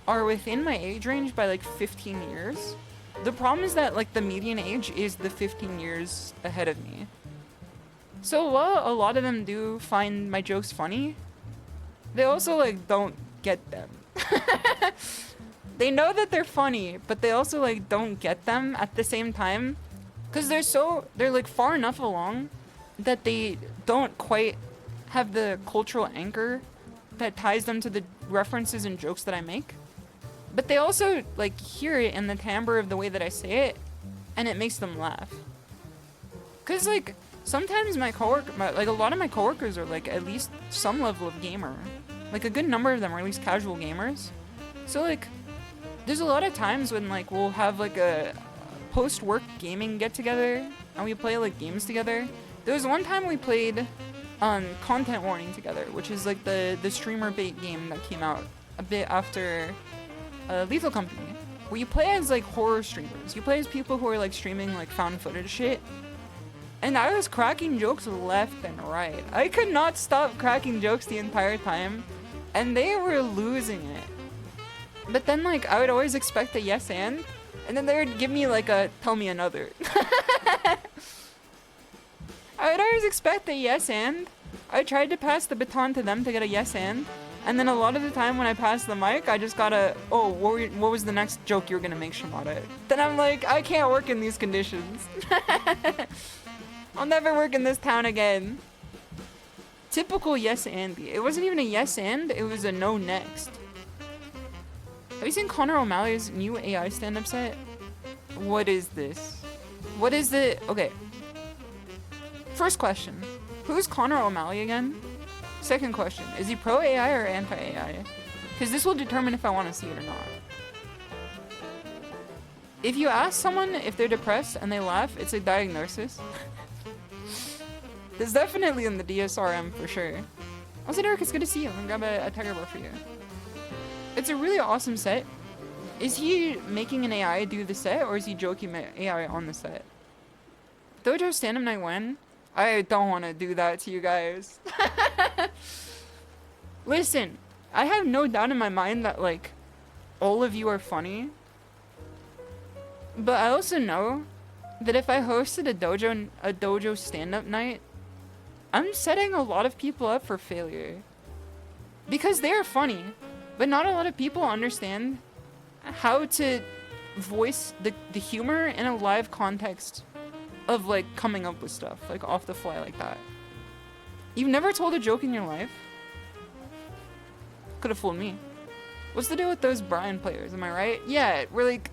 are within my age range by like 15 years. The problem is that like the median age is the 15 years ahead of me. So while a lot of them do find my jokes funny, they also like don't get them. They know that they're funny, but they also like don't get them at the same time. Cause they're like far enough along that they don't quite have the cultural anchor that ties them to the references and jokes that I make. But they also like hear it in the timbre of the way that I say it, and it makes them laugh. Cause like sometimes like a lot of my coworkers are like at least some level of gamer. Like a good number of them are at least casual gamers. So like there's a lot of times when like we'll have like a post-work gaming get-together and we play like games together. There was one time we played Content Warning together, which is like the streamer bait game that came out a bit after Lethal Company, where you play as like horror streamers. You play as people who are like streaming like found footage shit. And I was cracking jokes left and right. I could not stop cracking jokes the entire time, and they were losing it. But then like I would always expect a yes and then they would give me like a tell me another. I would always expect a yes and. I tried to pass the baton to them to get a yes and then a lot of the time when I passed the mic, I just got a, oh, what was the next joke you were gonna make, Shimada? Then I'm like, I can't work in these conditions. I'll never work in this town again. Typical yes Andy. It wasn't even a yes and, it was a no next. Have you seen Connor O'Malley's new AI stand-up set? What is this? What is the... Okay. First question. Who's Connor O'Malley again? Second question. Is he pro-AI or anti-AI? Because this will determine if I want to see it or not. If you ask someone if they're depressed and they laugh, it's a diagnosis. It's definitely in the DSRM for sure. Also, Derek, it's good to see you. I'm gonna grab a tiger bar for you. It's a really awesome set. Is he making an AI do the set, or is he joking AI on the set? Dojo stand-up night when? I don't want to do that to you guys. Listen, I have no doubt in my mind that, like, all of you are funny. But I also know that if I hosted a dojo stand-up night, I'm setting a lot of people up for failure. Because they are funny, but not a lot of people understand how to voice the humor in a live context of like coming up with stuff, like off the fly like that. You've never told a joke in your life? Could have fooled me. What's the deal with those Brian players, am I right? Yeah, we're like...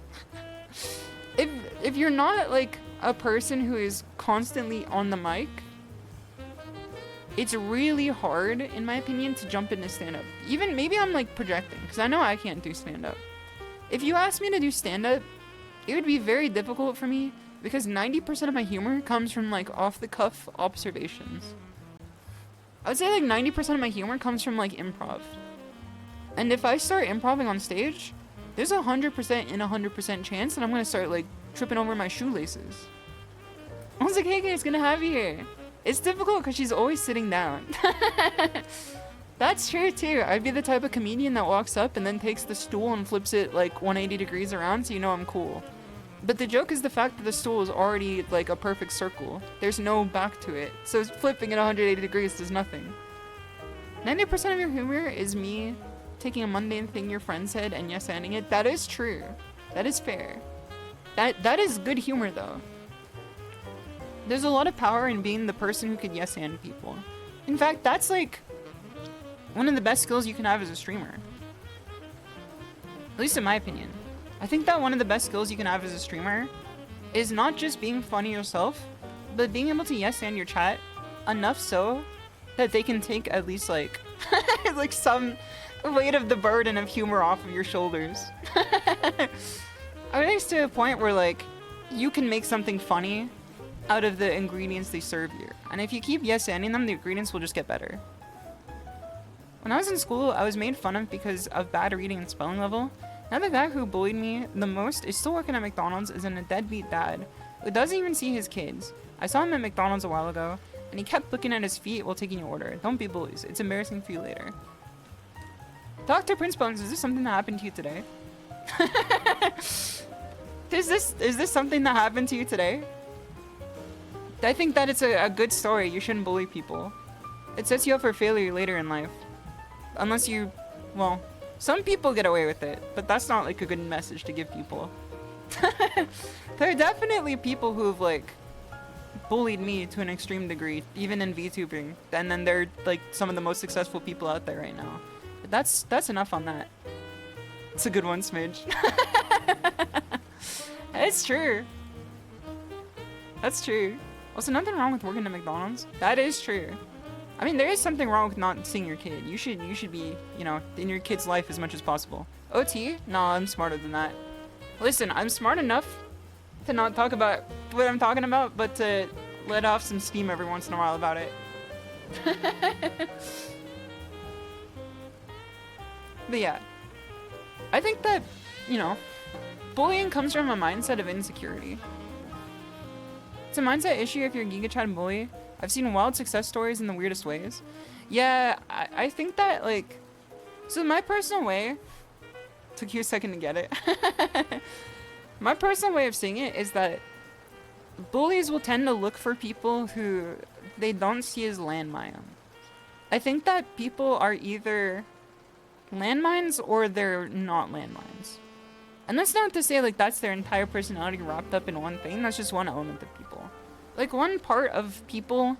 if you're not like a person who is constantly on the mic, it's really hard, in my opinion, to jump into stand-up. Even, maybe I'm like projecting, because I know I can't do stand-up. If you asked me to do stand-up, it would be very difficult for me, because 90% of my humor comes from like off-the-cuff observations. I would say like 90% of my humor comes from like improv. And if I start improving on stage, there's 100% and 100% chance that I'm gonna start like tripping over my shoelaces. I was like, hey guys, gonna have you here. It's difficult because she's always sitting down. That's true too. I'd be the type of comedian that walks up and then takes the stool and flips it like 180 degrees around so you know I'm cool. But the joke is the fact that the stool is already like a perfect circle. There's no back to it. So flipping it 180 degrees does nothing. 90% of your humor is me taking a mundane thing your friend said and yes-anding it. That is true. That is fair. That is good humor though. There's a lot of power in being the person who could yes-and people. In fact, that's like one of the best skills you can have as a streamer. At least in my opinion. I think that one of the best skills you can have as a streamer is not just being funny yourself, but being able to yes-and your chat enough so that they can take at least like like some weight of the burden of humor off of your shoulders. I think to a point where like you can make something funny out of the ingredients they serve you. And if you keep yes-anding them, the ingredients will just get better. When I was in school, I was made fun of because of bad reading and spelling level. Now the guy who bullied me the most is still working at McDonald's as in a deadbeat dad who doesn't even see his kids. I saw him at McDonald's a while ago, and he kept looking at his feet while taking your order. Don't be bullies. It's embarrassing for you later. Dr. Prince Bones, is this something that happened to you today? Is this something that happened to you today? I think that it's a good story. You shouldn't bully people. It sets you up for failure later in life. Unless you, well, some people get away with it, but that's not like a good message to give people. There are definitely people who've like bullied me to an extreme degree, even in VTubing, and then they're like some of the most successful people out there right now. But that's enough on that. It's a good one, Smidge. It's true. That's true. Also, nothing wrong with working at McDonald's. That is true. I mean, there is something wrong with not seeing your kid. You should be, you know, in your kid's life as much as possible. OT? No, I'm smarter than that. Listen, I'm smart enough to not talk about what I'm talking about, but to let off some steam every once in a while about it. But yeah, I think that, you know, bullying comes from a mindset of insecurity. It's a mindset issue if you're a Giga Chad bully. I've seen wild success stories in the weirdest ways. Yeah, I think that, like, so my personal way, took you a second to get it. My personal way of seeing it is that bullies will tend to look for people who they don't see as landmines. I think that people are either landmines or they're not landmines. And that's not to say like that's their entire personality wrapped up in one thing. That's just one element of people. Like one part of people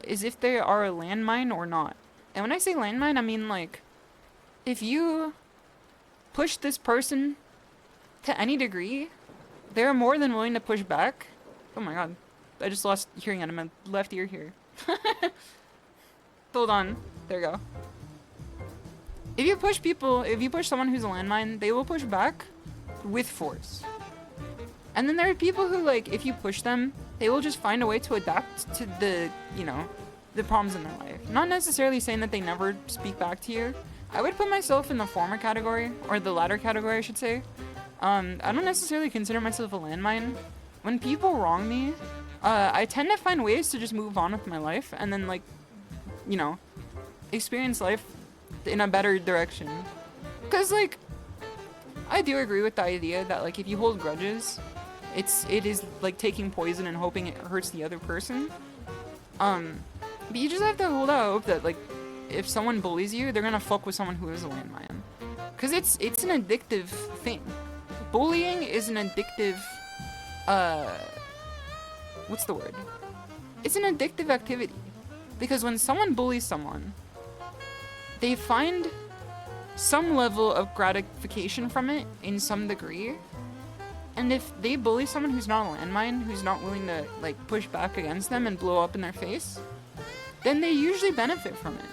is if they are a landmine or not. And when I say landmine, I mean like if you push this person to any degree, they're more than willing to push back. Oh my god. I just lost hearing out of my left ear here. Hold on. There you go. If you push people, if you push someone who's a landmine, they will push back with force. And then there are people who, like, if you push them, they will just find a way to adapt to the, you know, the problems in their life. Not necessarily saying that they never speak back to you. I would put myself in the former category, or the latter category, I should say. I don't necessarily consider myself a landmine. When people wrong me, I tend to find ways to just move on with my life and then, like, you know, experience life in a better direction. Because, like, I do agree with the idea that, like, if you hold grudges, it is like taking poison and hoping it hurts the other person. But you just have to hold out hope that, like, if someone bullies you, they're gonna fuck with someone who is a landmine. Because it's an addictive thing. Bullying is an addictive, what's the word? It's an addictive activity. Because when someone bullies someone, they find some level of gratification from it in some degree. And if they bully someone who's not a landmine, who's not willing to, like, push back against them and blow up in their face, then they usually benefit from it.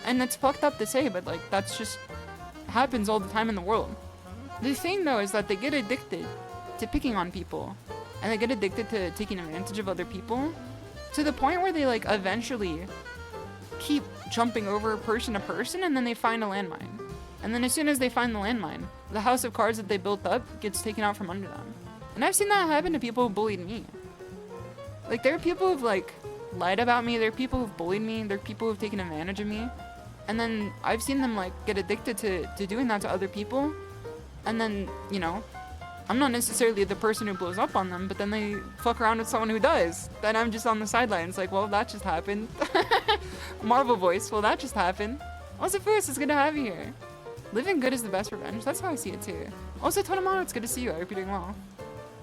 And that's fucked up to say, but, like, that's just happens all the time in the world. The thing, though, is that they get addicted to picking on people. And they get addicted to taking advantage of other people. To the point where they, like, eventually keep jumping over person to person, and then they find a landmine. And then as soon as they find the landmine, the house of cards that they built up gets taken out from under them. And I've seen that happen to people who bullied me. Like, there are people who've, like, lied about me, there are people who've bullied me, there are people who've taken advantage of me. And then I've seen them, like, get addicted to doing that to other people. And then, you know, I'm not necessarily the person who blows up on them, but then they fuck around with someone who does. Then I'm just on the sidelines, like, well, that just happened. Marvel voice, well, that just happened. Also, first, it's good to have you here. Living good is the best revenge. That's how I see it, too. Also, Tonemano, it's good to see you. I hope you're doing well.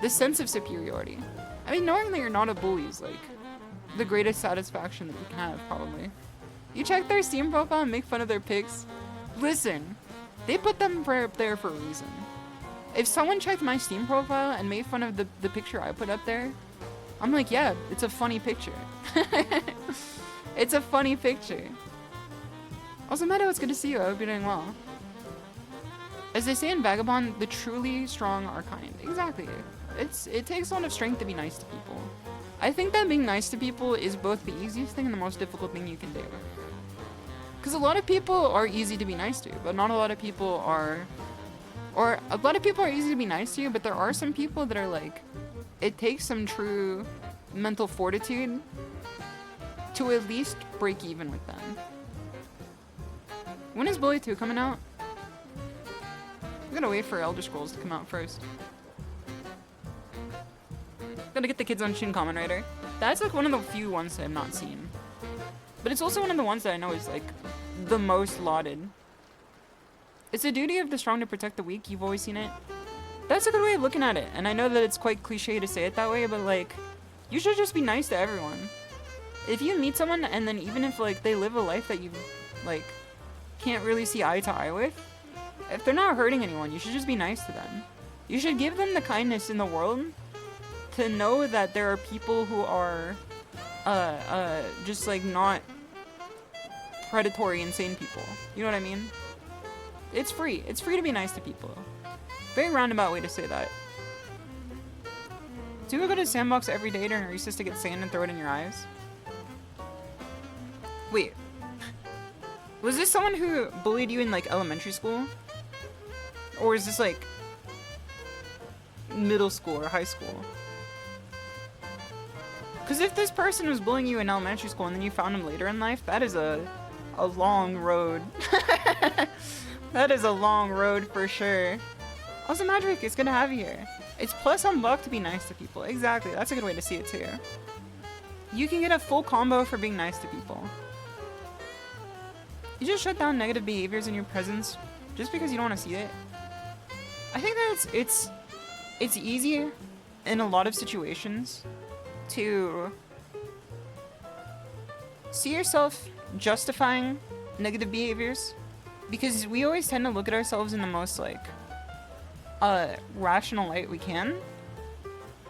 This sense of superiority. I mean, knowing that you're not a bully is, like, the greatest satisfaction that you can have, probably. You check their Steam profile and make fun of their pics. Listen, they put them there for a reason. If someone checked my Steam profile and made fun of the picture I put up there, I'm like, yeah, it's a funny picture. It's a funny picture. Also, Meadow, it's good to see you. I hope you're doing well. As they say in Vagabond, the truly strong are kind. Exactly. It takes a lot of strength to be nice to people. I think that being nice to people is both the easiest thing and the most difficult thing you can do. Because a lot of people are easy to be nice to, but not a lot of people are... Or, a lot of people are easy to be nice to you, but there are some people that are like... It takes some true mental fortitude to at least break even with them. When is Bully 2 coming out? I'm gonna wait for Elder Scrolls to come out first. Gotta get the kids on Shin Kamen Rider. That's like one of the few ones that I've not seen. But it's also one of the ones that I know is like the most lauded. It's the duty of the strong to protect the weak. You've always seen it. That's a good way of looking at it. And I know that it's quite cliche to say it that way, but like, you should just be nice to everyone. If you meet someone and then even if like they live a life that you like can't really see eye to eye with, if they're not hurting anyone, you should just be nice to them. You should give them the kindness in the world to know that there are people who are just like not predatory, insane people. You know what I mean? It's free. It's free to be nice to people. Very roundabout way to say that. Do you go to sandbox every day during recess to get sand and throw it in your eyes? Wait. Was this someone who bullied you in like elementary school? Or is this like middle school or high school? Because if this person was bullying you in elementary school and then you found him later in life, that is a long road. That is a long road for sure. Also, Magic, it's good to have you here. It's plus on luck to be nice to people. Exactly, that's a good way to see it too. You can get a full combo for being nice to people. You just shut down negative behaviors in your presence just because you don't want to see it. I think that it's easy in a lot of situations to see yourself justifying negative behaviors because we always tend to look at ourselves in the most like rational light we can.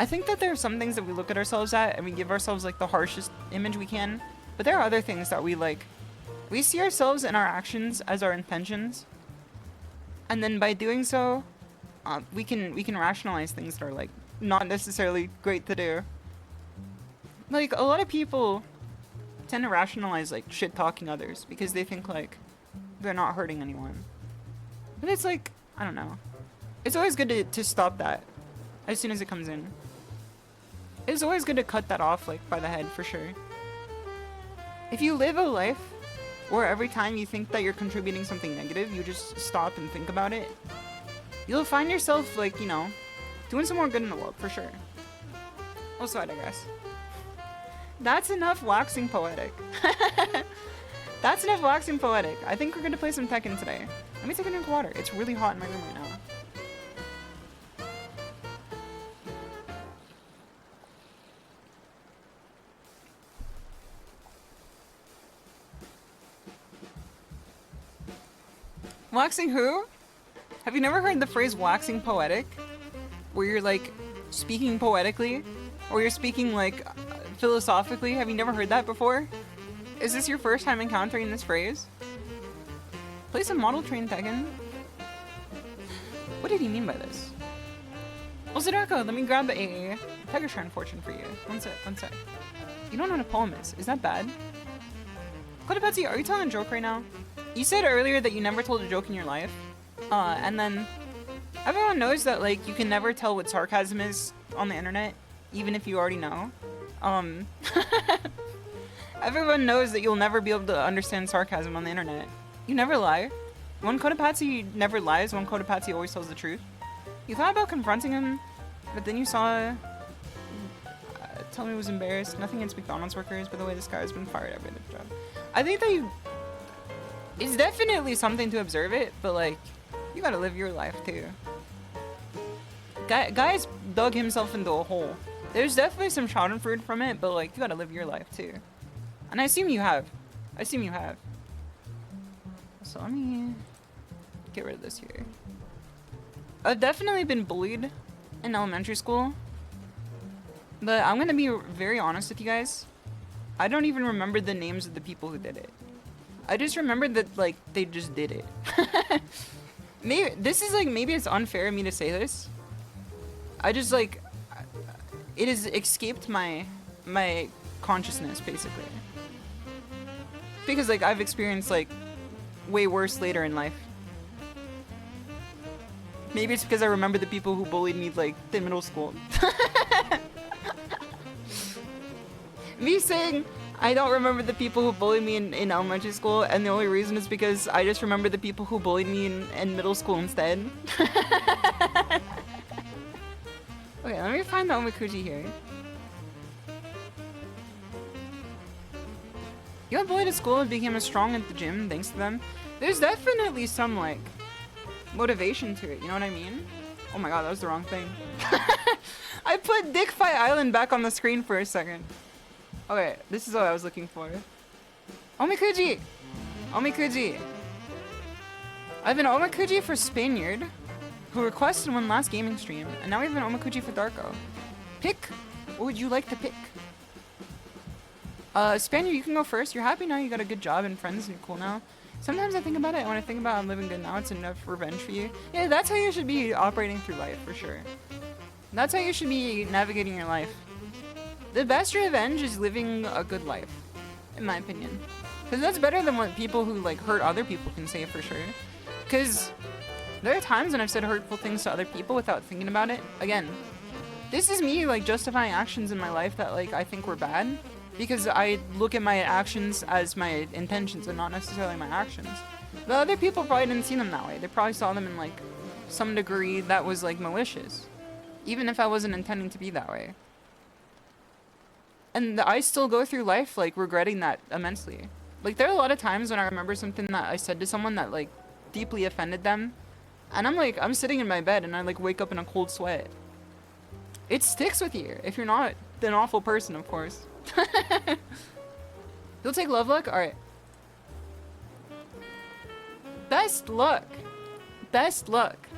I think that there are some things that we look at ourselves at and we give ourselves like the harshest image we can, but there are other things that we like. We see ourselves and our actions as our intentions, and then by doing so, we can rationalize things that are like not necessarily great to do. Like a lot of people tend to rationalize like shit talking others because they think like they're not hurting anyone, but it's like I don't know. It's always good to stop that as soon as it comes in. It's always good to cut that off like by the head for sure. If you live a life where every time you think that you're contributing something negative, you just stop and think about it, you'll find yourself like, you know, doing some more good in the world for sure. Also, I digress. That's enough waxing poetic. That's enough waxing poetic. I think we're gonna play some Tekken today. Let me take a drink of water. It's really hot in my room right now. Waxing who? Have you never heard the phrase waxing poetic? Where you're like speaking poetically? Or you're speaking like philosophically? Have you never heard that before? Is this your first time encountering this phrase? Play some model train Tekken. What did he mean by this? Well, Sadako, let me grab a Tiger Shrine Fortune for you. One sec. You don't know what a poem is. Is that bad? Kodabetsy, are you telling a joke right now? You said earlier that you never told a joke in your life. And then everyone knows that like you can never tell what sarcasm is on the internet, even if you already know. Everyone knows that you'll never be able to understand sarcasm on the internet. You never lie. One Kodapatsy never lies, one Kodapatsy always tells the truth. You thought about confronting him, but then you saw... tell me he was embarrassed. Nothing against McDonald's workers, by the way, this guy has been fired every other job. I think that you... It's definitely something to observe it, but like, you gotta live your life too. Guy's dug himself into a hole. There's definitely some schadenfreude from it, but like, you gotta live your life too. And I assume you have. So let me get rid of this here. I've definitely been bullied in elementary school, but I'm gonna be very honest with you guys. I don't even remember the names of the people who did it. I just remember that like they just did it. Maybe it's unfair of me to say this. I just like it has escaped my consciousness basically. Because like I've experienced like way worse later in life. Maybe it's because I remember the people who bullied me like in middle school. Me saying I don't remember the people who bullied me in elementary school, and the only reason is because I just remember the people who bullied me in middle school instead. Okay, let me find the Omikuji here. You got bullied at school and became as strong at the gym thanks to them. There's definitely some like motivation to it, you know what I mean? Oh my god, that was the wrong thing. I put Dick Fight Island back on the screen for a second. Okay, this is what I was looking for. Omikuji! Omikuji! I have an Omikuji for Spaniard, who requested one last gaming stream, and now we have an Omikuji for Darko. Pick! What would you like to pick? Spaniard, you can go first. You're happy now, you got a good job and friends, and you're cool now. Sometimes I think about it, and when I think about I'm living good now, it's enough revenge for you. Yeah, that's how you should be operating through life, for sure. That's how you should be navigating your life. The best revenge is living a good life, in my opinion. Because that's better than what people who, like, hurt other people can say, for sure. Because there are times when I've said hurtful things to other people without thinking about it. Again, this is me, like, justifying actions in my life that, like, I think were bad. Because I look at my actions as my intentions and not necessarily my actions. The other people probably didn't see them that way. They probably saw them in, like, some degree that was, like, malicious. Even if I wasn't intending to be that way. And I still go through life, like, regretting that immensely. Like, there are a lot of times when I remember something that I said to someone that, like, deeply offended them. And I'm, like, I'm sitting in my bed and I, like, wake up in a cold sweat. It sticks with you if you're not an awful person, of course. You'll take love luck? Alright. Best luck. Best luck.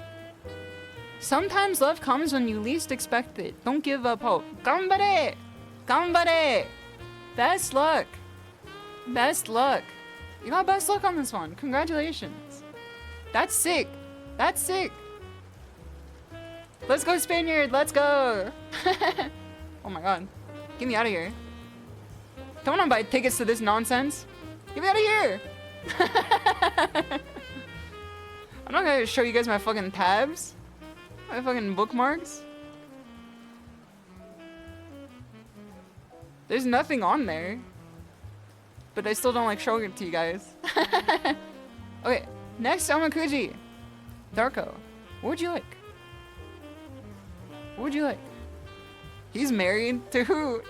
Sometimes love comes when you least expect it. Don't give up hope. Ganbare! Ganbare! Best luck. Best luck. You got best luck on this one. Congratulations. That's sick. That's sick. Let's go, Spaniard. Let's go. Oh my god. Get me out of here. Don't want to buy tickets to this nonsense. Get me out of here. I'm not gonna show you guys my fucking tabs. My fucking bookmarks. There's nothing on there. But I still don't like showing it to you guys. Okay, next Amakuji. Darko. What would you like? What would you like? He's married to who?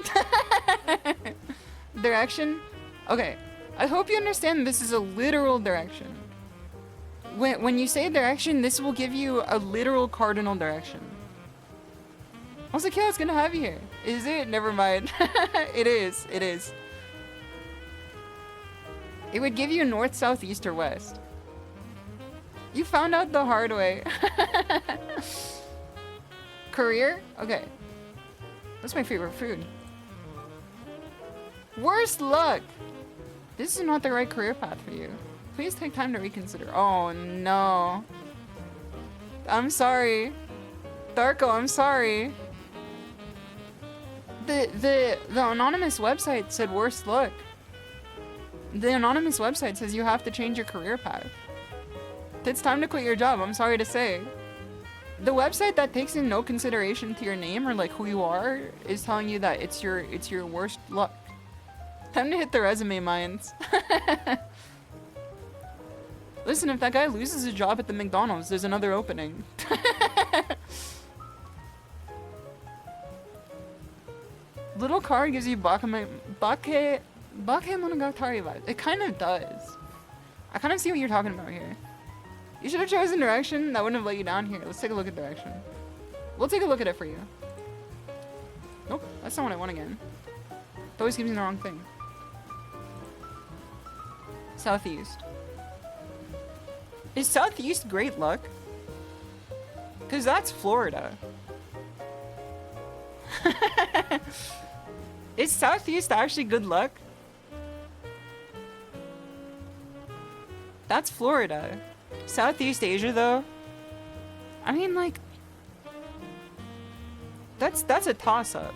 Direction? Okay, I hope you understand this is a literal direction. When you say direction, this will give you a literal cardinal direction. I was like, yeah, it's gonna have you here. Is it? Never mind. It is. It is. It would give you north, south, east, or west. You found out the hard way. Career? Okay. That's my favorite food. Worst luck! This is not the right career path for you. Please take time to reconsider. Oh no. I'm sorry. Darko, I'm sorry. The anonymous website said worst luck. The anonymous website says you have to change your career path. It's time to quit your job, I'm sorry to say. The website that takes in no consideration to your name or like who you are is telling you that it's your worst luck. Time to hit the resume mines. Listen, if that guy loses his job at the McDonald's, there's another opening. Little car gives you Bakemonogatari vibes. It kind of does. I kind of see what you're talking about here. You should have chosen direction. That wouldn't have let you down here. Let's take a look at direction. We'll take a look at it for you. Nope, that's not what I want again. It always gives me the wrong thing. Southeast. Is southeast great luck? Because that's Florida. Is southeast actually good luck? That's Florida. Southeast Asia, though? I mean, like... That's a toss-up.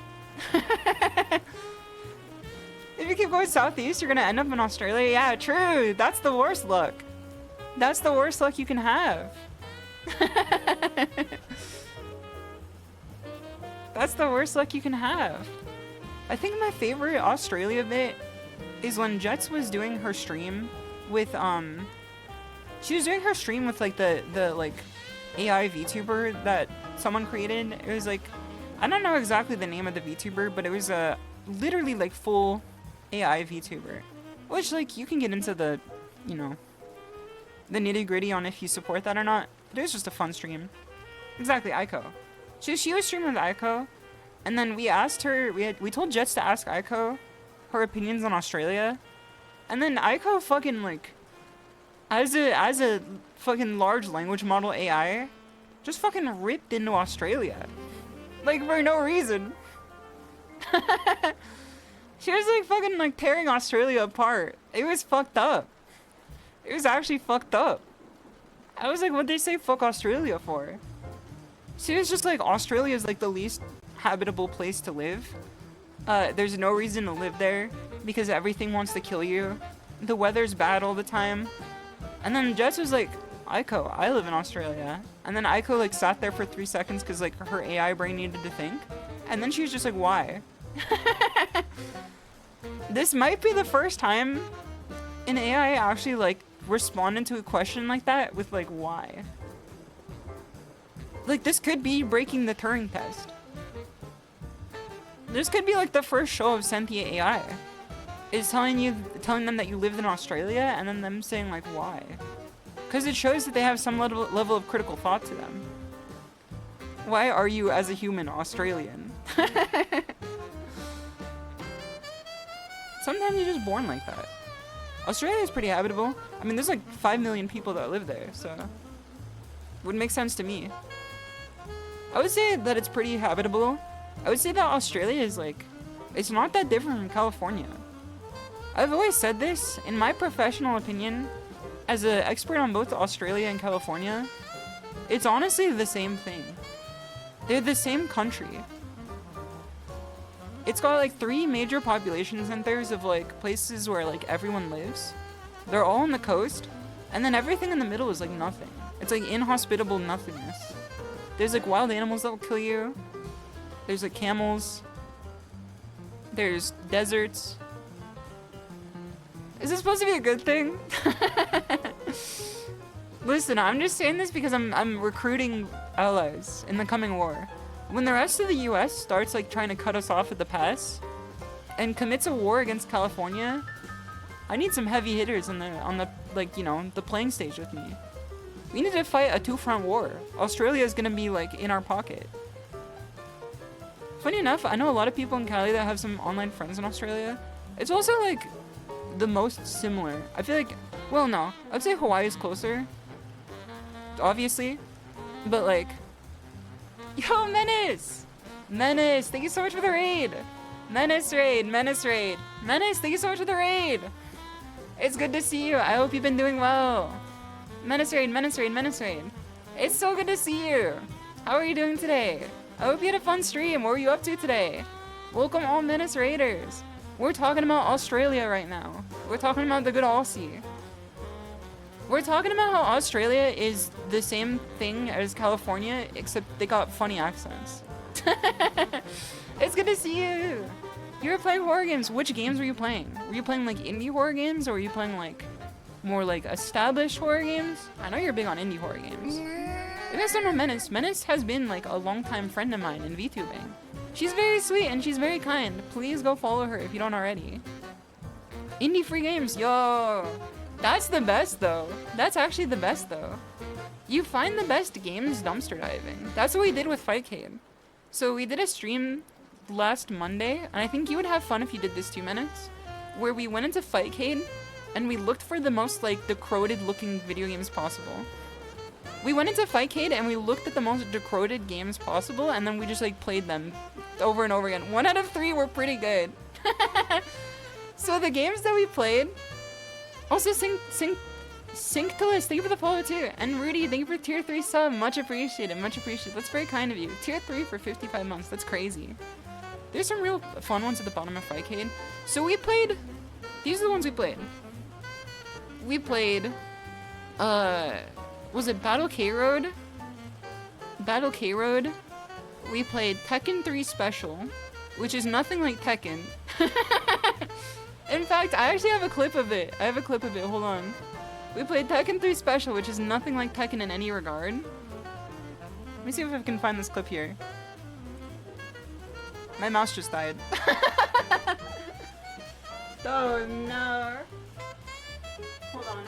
If you keep going southeast, you're gonna end up in Australia. Yeah, true. That's the worst luck. That's the worst luck you can have. That's the worst luck you can have. I think my favorite Australia bit is when Jets was doing her stream with, she was doing her stream with, like, the like, AI VTuber that someone created. It was, like, I don't know exactly the name of the VTuber, but it was a literally, like, full AI VTuber. Which, like, you can get into the, you know, the nitty-gritty on if you support that or not. But it was just a fun stream. Exactly, Aiko. She was streaming with Aiko, and then we asked her, we told Jets to ask Aiko her opinions on Australia, and then Aiko fucking, like, as a fucking large language model AI, just fucking ripped into Australia. Like, for no reason. She was, like, fucking, like, tearing Australia apart. It was fucked up. It was actually fucked up. I was like, what'd they say fuck Australia for? She was just like, Australia is like the least habitable place to live. There's no reason to live there because everything wants to kill you. The weather's bad all the time. And then Jess was like, Aiko, I live in Australia. And then Aiko like sat there for 3 seconds because like her AI brain needed to think. And then she was just like, why? This might be the first time an AI actually like responded to a question like that with like, why? Like, this could be breaking the Turing test. This could be like the first show of sentient AI. Is telling them that you lived in Australia and then them saying like, why? Because it shows that they have some level of critical thought to them. Why are you as a human Australian? Sometimes you're just born like that. Australia is pretty habitable. I mean, there's like 5 million people that live there, so would make sense to me. I would say that it's pretty habitable. I would say that Australia is like, it's not that different from California. I've always said this, in my professional opinion, as an expert on both Australia and California, it's honestly the same thing. They're the same country. It's got like 3 major population centers of like places where like everyone lives. They're all on the coast, and then everything in the middle is like nothing. It's like inhospitable nothingness. There's like wild animals that will kill you. There's like camels. There's deserts. Is this supposed to be a good thing? Listen, I'm just saying this because I'm recruiting allies in the coming war. When the rest of the US starts like trying to cut us off at the pass and commits a war against California, I need some heavy hitters on the like, you know, the playing stage with me. We need to fight a 2-front war. Australia is gonna be like in our pocket. Funny enough, I know a lot of people in Cali that have some online friends in Australia. It's also like the most similar. I feel like, well, no, I'd say Hawaii is closer, obviously, but like, yo, Menace! Menace, thank you so much for the raid! Menace raid, Menace raid. Menace, thank you so much for the raid! It's good to see you, I hope you've been doing well. Menace raid, Menace raid, Menace raid. It's so good to see you! How are you doing today? I hope you had a fun stream, what were you up to today? Welcome all Menace raiders! We're talking about Australia right now. We're talking about the good Aussie. We're talking about how Australia is the same thing as California, except they got funny accents. It's good to see you. You were playing horror games. Which games were you playing? Were you playing like indie horror games, or were you playing like more like established horror games? I know you're big on indie horror games. If you guys don't know Menace, Menace has been like a longtime friend of mine in VTubing. She's very sweet and she's very kind. Please go follow her if you don't already. Indie free games, yo! That's the best though. That's actually the best though. You find the best games dumpster diving. That's what we did with Fightcade. So we did a stream last Monday, and I think you would have fun if you did this 2 minutes, where we went into Fightcade and we looked for the most like decroded looking video games possible. We went into Fightcade and we looked at the most decroded games possible, and then we just like played them over and over again. 1 out of 3 were pretty good. So the games that we played. Also, Synctilus, thank you for the follow too. And Rudy, thank you for tier 3 sub. Much appreciated, much appreciated. That's very kind of you. Tier 3 for 55 months. That's crazy. There's some real fun ones at the bottom of Fightcade. So we played. These are the ones we played. We played. Was it Battle K Road? Battle K Road. We played Tekken 3 Special, which is nothing like Tekken. In fact, I actually have a clip of it. Hold on. We played Tekken 3 Special, which is nothing like Tekken in any regard. Let me see if I can find this clip here. My mouse just died. Oh no. Hold on.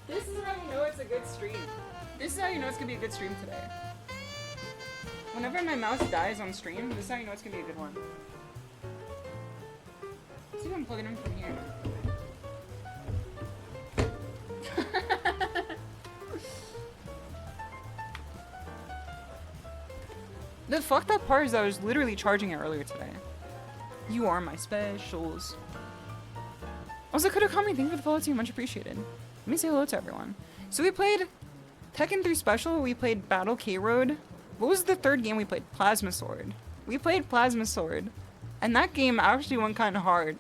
This is how you know it's a good stream. This is how you know it's gonna be a good stream today. Whenever my mouse dies on stream, this is how you know it's gonna be a good one. Let's see if I'm plugging in from here. The fucked up part is I was literally charging it earlier today. You are my specials. Also, Kodokami, thank you for the follow too, much appreciated. Let me say hello to everyone. So we played Tekken 3 Special, we played Battle K-Road. What was the third game we played? Plasma Sword. We played Plasma Sword. And that game actually went kind of hard.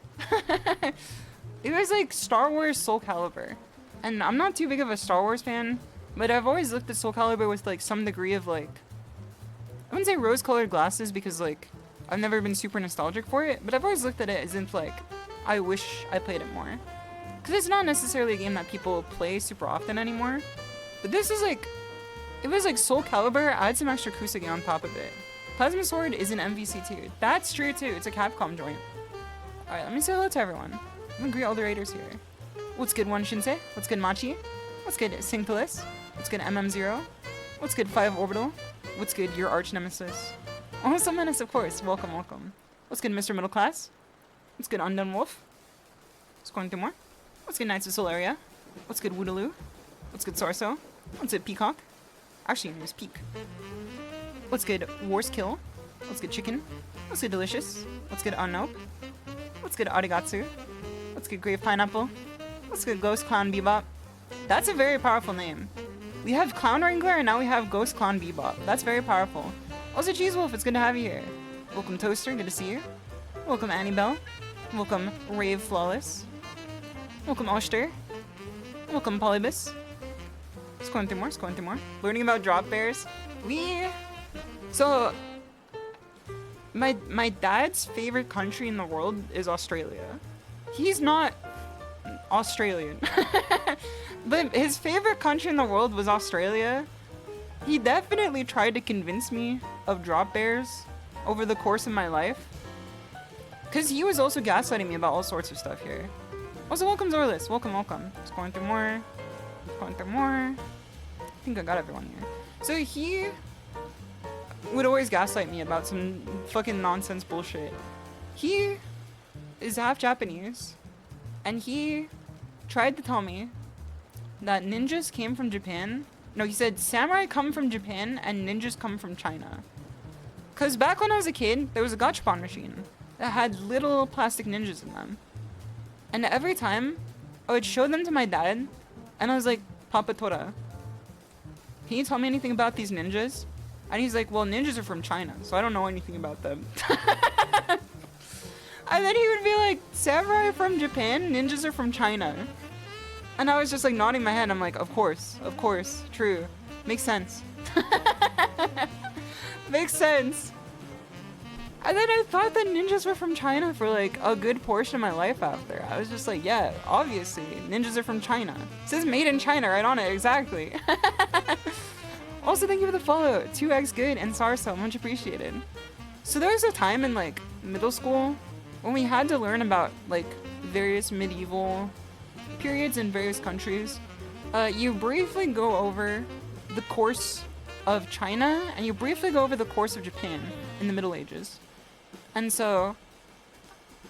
It was like Star Wars Soul Calibur. And I'm not too big of a Star Wars fan, but I've always looked at Soul Calibur with like some degree of like, I wouldn't say rose-colored glasses because like, I've never been super nostalgic for it, but I've always looked at it as if like, I wish I played it more. Because it's not necessarily a game that people play super often anymore. But this is like, it was like Soul Calibur, add some extra Kusage on top of it. Plasma Sword is an MVC too. That's true too, it's a Capcom joint. Alright, let me say hello to everyone. I'm gonna greet all the raiders here. What's good, One Shinsei? What's good, Machi? What's good, Synctilis? What's good, MM0? What's good, 5 Orbital? What's good, your arch nemesis? Also Menace, of course. Welcome, welcome. What's good, Mr. Middle Class? What's good, Undone Wolf? What's going through more? What's good, Knights of Solaria? What's good, Woodaloo? What's good, Sarso? What's good, Peacock? Actually, it was Peak. What's good, Wars Kill? What's good, Chicken? What's good, Delicious? What's good, Unnope? What's good, Arigatsu? What's good, Grave Pineapple? What's good, Ghost Clown Bebop? That's a very powerful name. We have Clown Wrangler and now we have Ghost Clown Bebop. That's very powerful. Also, Cheese Wolf, it's good to have you here. Welcome, Toaster, good to see you. Welcome, Annie Bell. Welcome, Rave Flawless. Welcome, Oster. Welcome, Polybus. Scrolling through more, scrolling through more. Learning about drop bears. So, my dad's favorite country in the world is Australia. He's not Australian. But his favorite country in the world was Australia. He definitely tried to convince me of drop bears over the course of my life. Because he was also gaslighting me about all sorts of stuff here. Also, welcome Zorless. Welcome, welcome. Just going through more. Going through more. I think I got everyone here. So he would always gaslight me about some fucking nonsense bullshit. He is half Japanese. And he tried to tell me that ninjas came from Japan. No, he said samurai come from Japan and ninjas come from China. Because back when I was a kid, there was a gachapon machine that had little plastic ninjas in them. And every time, I would show them to my dad, and I was like, Papa Tora, can you tell me anything about these ninjas? And he's like, well, ninjas are from China, so I don't know anything about them. And then he would be like, samurai are from Japan, ninjas are from China. And I was just like nodding my head. I'm like, of course, true. Makes sense. Makes sense. And then I thought that ninjas were from China for like a good portion of my life after. I was just like, yeah, obviously, ninjas are from China. It says made in China right on it, exactly. Also, thank you for the follow. 2x good and Sarso, much appreciated. So there was a time in like middle school when we had to learn about like various medieval periods in various countries. You briefly go over the course of China and you briefly go over the course of Japan in the Middle Ages. And so,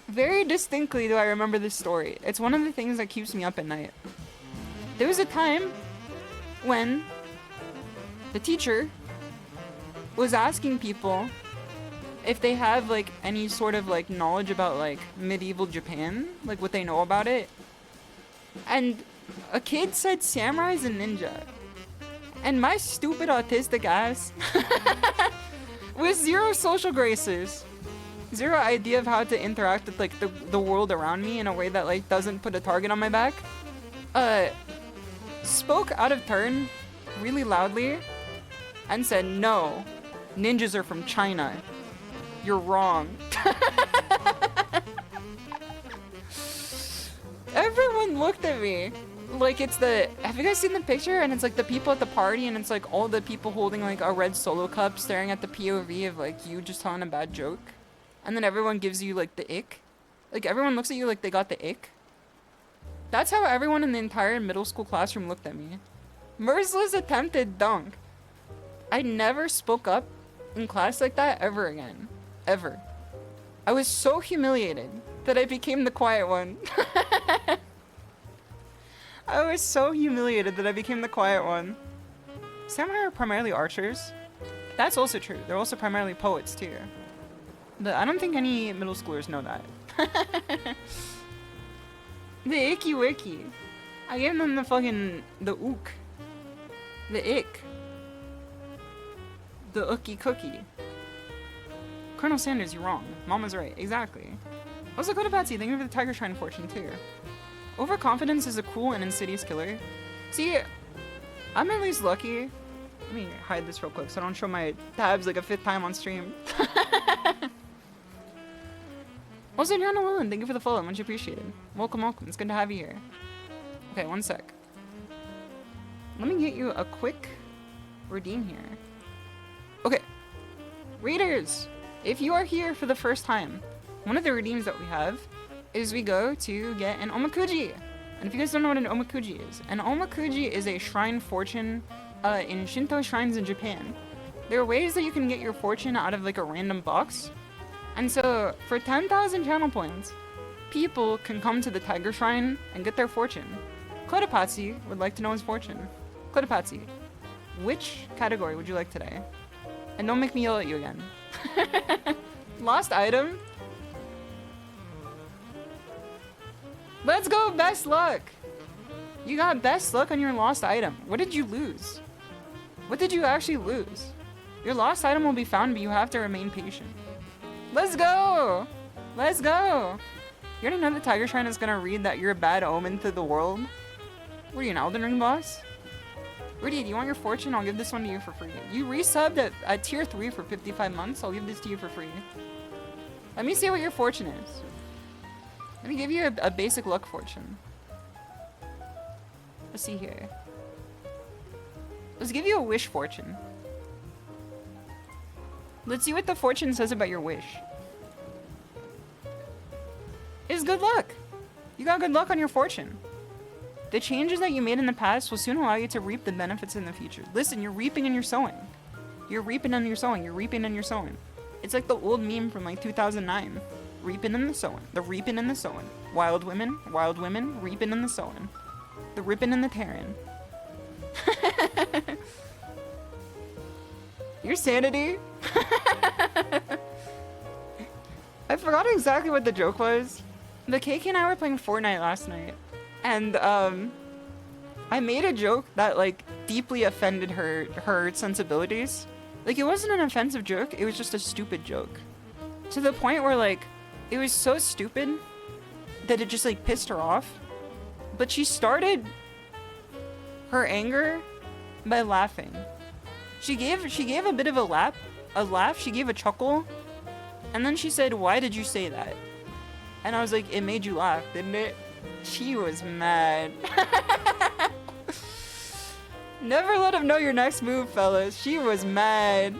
very distinctly do I remember this story. It's one of the things that keeps me up at night. There was a time when the teacher was asking people if they have like any sort of like knowledge about like medieval Japan, like what they know about it. And a kid said samurai's a ninja. And my stupid autistic ass with zero social graces, zero idea of how to interact with like the world around me in a way that like doesn't put a target on my back, spoke out of turn really loudly and said, no, ninjas are from China. You're wrong. Everyone looked at me like it's the, have you guys seen the picture? And it's like the people at the party and it's like all the people holding like a red Solo cup staring at the POV of like you just telling a bad joke. And then everyone gives you like the ick. Like everyone looks at you like they got the ick. That's how everyone in the entire middle school classroom looked at me. Merciless attempted dunk. I never spoke up in class like that ever again. Ever. I was so humiliated that I became the quiet one. I was so humiliated that I became the quiet one. Samurai are primarily archers. That's also true. They're also primarily poets too. But I don't think any middle schoolers know that. The icky wicky. I gave them the fucking, the ook. The ick. The ookie cookie. Colonel Sanders, you're wrong. Mama's right. Exactly. Also, go to Patsy. Thank you for the Tiger Shrine fortune, too. Overconfidence is a cruel and insidious killer. See, I'm at least lucky. Let me hide this real quick so I don't show my tabs like a 5th time on stream. Also, Joanna Willen, thank you for the follow. Much appreciated. Welcome, welcome. It's good to have you here. Okay, one sec. Let me get you a quick redeem here. Okay. Readers, if you are here for the first time, one of the redeems that we have is we go to get an omakuji. And if you guys don't know what an omakuji is a shrine fortune in Shinto shrines in Japan. There are ways that you can get your fortune out of like a random box. And so for 10,000 channel points, people can come to the Tiger Shrine and get their fortune. Clementine would like to know his fortune. Clementine, which category would you like today? And don't make me yell at you again. Lost item? Let's go, best luck! You got best luck on your lost item. What did you lose? What did you actually lose? Your lost item will be found, but you have to remain patient. Let's go! Let's go! You already know the Tiger Shrine is gonna read that you're a bad omen to the world? What are you, an Elden Ring boss? Rudy, do you want your fortune? I'll give this one to you for free. You resubbed at tier 3 for 55 months. I'll give this to you for free. Let me see what your fortune is. Let me give you a basic luck fortune. Let's see here. Let's give you a wish fortune. Let's see what the fortune says about your wish. It's good luck. You got good luck on your fortune. The changes that you made in the past will soon allow you to reap the benefits in the future. Listen, you're reaping and you're sowing. You're reaping and you're sowing. You're reaping and you're sowing. It's like the old meme from like 2009. Reaping and the sowing. The reaping and the sowing. Wild women, reaping and the sowing. The ripping and the tearing. Your sanity? I forgot exactly what the joke was. The KK and I were playing Fortnite last night. And, I made a joke that, like, deeply offended her sensibilities. Like, it wasn't an offensive joke, it was just a stupid joke. To the point where, like, it was so stupid that it just, like, pissed her off. But she started her anger by laughing. She gave a bit of a laugh, she gave a chuckle, and then she said, "Why did you say that?" And I was like, "It made you laugh, didn't it?" She was mad. Never let him know your next move, fellas. She was mad.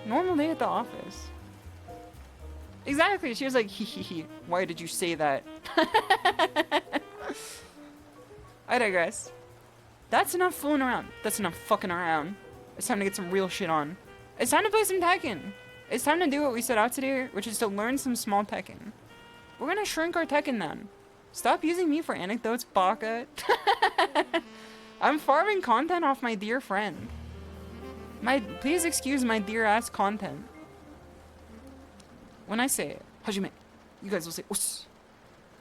Normal day at the office. Exactly. She was like, hee hee hee. Why did you say that? I digress. That's enough fooling around. That's enough fucking around. It's time to get some real shit on. It's time to play some Tekken. It's time to do what we set out to do, which is to learn some small Tekken. We're gonna shrink our Tekken then. Stop using me for anecdotes, Baka. I'm farming content off my dear friend. Please excuse my dear ass content. When I say it, Hajime, you guys will say, Uss.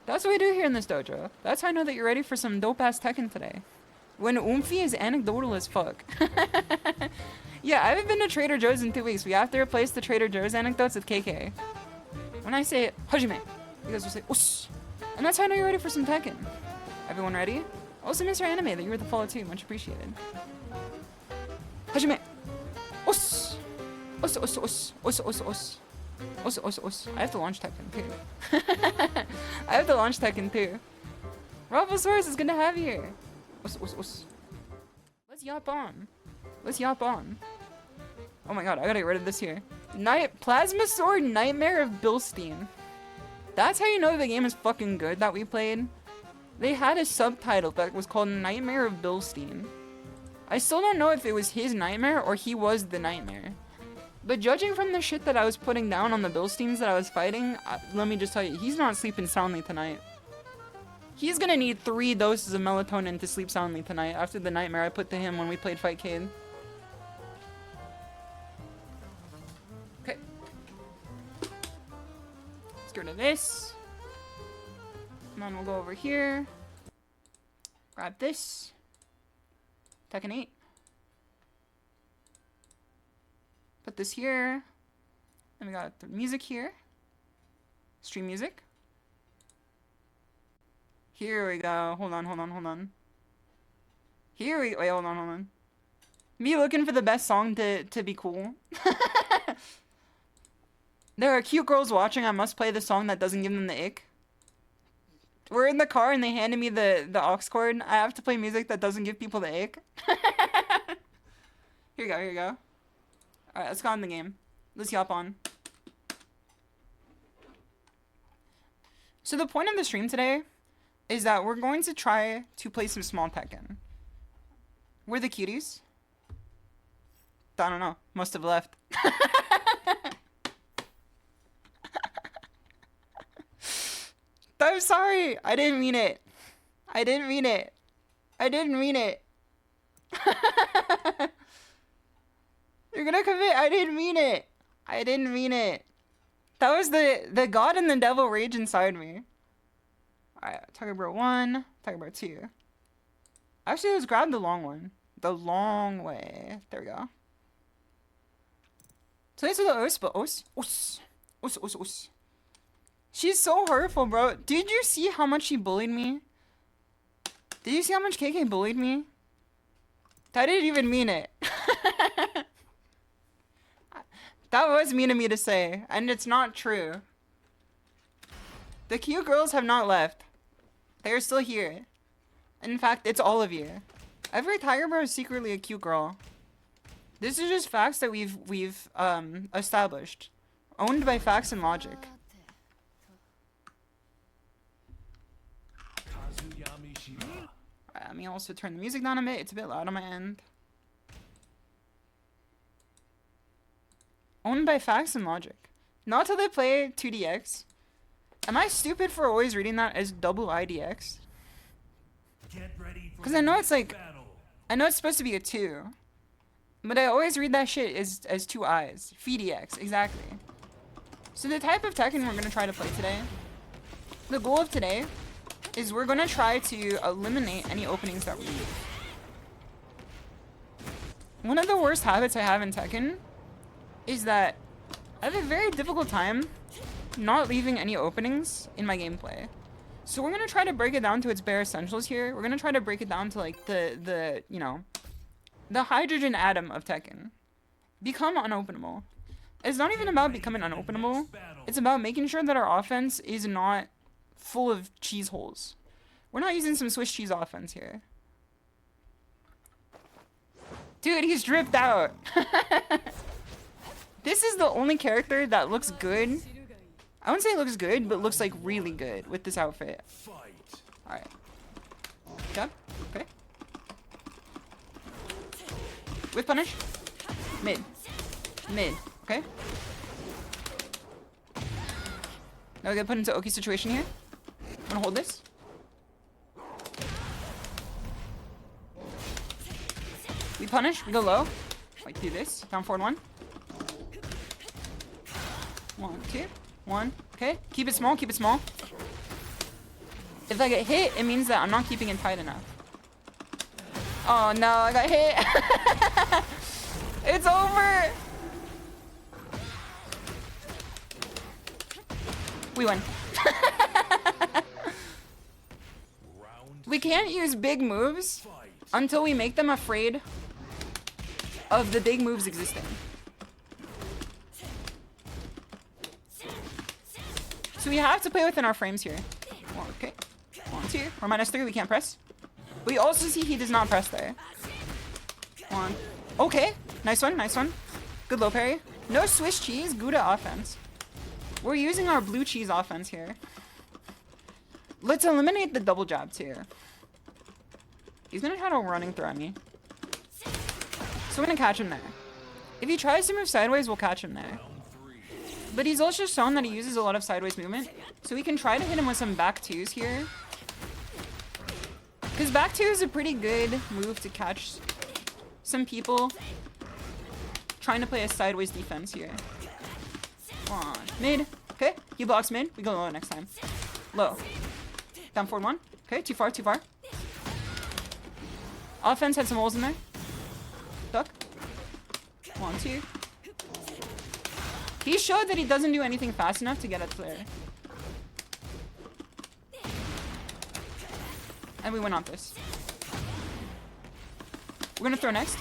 That's what we do here in this dojo. That's how I know that you're ready for some dope ass Tekken today. When Oomphy is anecdotal as fuck. Yeah, I haven't been to Trader Joe's in 2 weeks. We have to replace the Trader Joe's anecdotes with KK. When I say Hajime, you guys will say Uss. And that's how I know you're ready for some Tekken. Everyone ready? Also, Mr. Anime, that you were the follow too. Much appreciated. Hajime. Uss. Uss, uss, uss. Uss, uss, uss. Uss, uss, uss. I have to launch Tekken too. I have to launch Tekken too. Robosaurus is gonna have you here. Uss, uss, uss. Let's yop on. Let's yop on. Oh my god, I gotta get rid of this here. Plasma Sword Nightmare of Bilstein. That's how you know the game is fucking good that we played. They had a subtitle that was called Nightmare of Bilstein. I still don't know if it was his nightmare or he was the nightmare. But judging from the shit that I was putting down on the Bilsteins that I was fighting, let me just tell you, he's not sleeping soundly tonight. He's gonna need 3 doses of melatonin to sleep soundly tonight after the nightmare I put to him when we played Fightcade. Let's get rid of this. And then we'll go over here. Grab this. Tekken 8. Put this here. And we got the music here. Stream music. Here we go. Hold on. Here we... Wait, hold on. Me looking for the best song to be cool. There are cute girls watching. I must play the song that doesn't give them the ick. We're in the car and they handed me the aux cord. I have to play music that doesn't give people the ick. Here you go. Alright, let's go on the game. Let's hop on. So the point of the stream today is that we're going to try to play some small Tekken. Where the cuties? I don't know. Must have left. I'm sorry. I didn't mean it. You're gonna commit. I didn't mean it. That was the God and the devil rage inside me. Alright, Tiger Bro 1, Tiger Bro 2. Actually, let's grab the long one. The long way. There we go. So this is the os, but os. She's so hurtful, bro. Did you see how much she bullied me? Did you see how much KK bullied me? I didn't even mean it. That was mean of me to say, and it's not true. The cute girls have not left. They are still here. In fact, it's all of you. Every Tiger Bro is secretly a cute girl. This is just facts that we've established. Owned by facts and logic. Let me also turn the music down a bit. It's a bit loud on my end. Owned by facts and logic. Not till they play 2DX. Am I stupid for always reading that as double IDX? Because I know it's like... I know it's supposed to be a 2. But I always read that shit as 2 I's. FDX, exactly. So the type of Tekken we're going to try to play today... The goal of today is we're going to try to eliminate any openings that we leave. One of the worst habits I have in Tekken is that I have a very difficult time not leaving any openings in my gameplay. So we're going to try to break it down to its bare essentials here. We're going to try to break it down to like the you know, the hydrogen atom of Tekken. Become unopenable. It's not even about becoming unopenable. It's about making sure that our offense is not full of cheese holes. We're not using some Swiss cheese offense here. Dude, he's dripped out. This is the only character that looks good. I wouldn't say it looks good, but looks like really good with this outfit. Alright. Jab. Okay. With punish. Mid. Okay. Now we get put into Oki's situation here. I'm gonna hold this. We punish. We go low. Like do this. Down forward 1. 1, 2, 1. Okay. Keep it small. If I get hit, it means that I'm not keeping it tight enough. Oh no, I got hit. It's over. We win. We can't use big moves until we make them afraid of the big moves existing. So we have to play within our frames here. Okay. 1, 2. We're -3. We can't press. We also see he does not press there. 1. Okay. Nice one. Good low parry. No Swiss cheese. Gouda offense. We're using our blue cheese offense here. Let's eliminate the double jab too. He's gonna try to running throw at me. So we're gonna catch him there. If he tries to move sideways, we'll catch him there. But he's also shown that he uses a lot of sideways movement. So we can try to hit him with some back 2s here. Because back 2 is a pretty good move to catch some people trying to play a sideways defense here. 1. Mid. Okay, he blocks mid. We go low next time. Low. Down forward 1. Okay, too far, too far. Offense had some holes in there. Duck. 1, 2. He showed that he doesn't do anything fast enough to get us there. And we win on this. We're gonna throw next.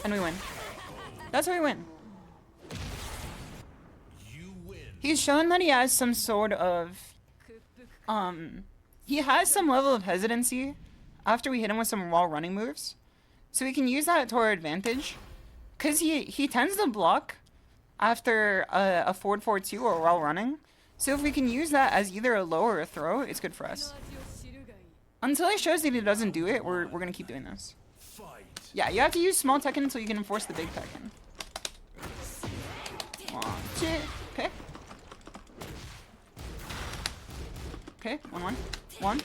And we win. That's how we win. He's shown that he has some sort of... he has some level of hesitancy after we hit him with some wall running moves. So we can use that to our advantage. Because he tends to block after a forward 4-2 or wall running. So if we can use that as either a low or a throw, it's good for us. Until he shows that he doesn't do it, we're gonna keep doing this. Yeah, you have to use small Tekken until you can enforce the big Tekken. 1, 2, okay. Okay, 1, 1, 1.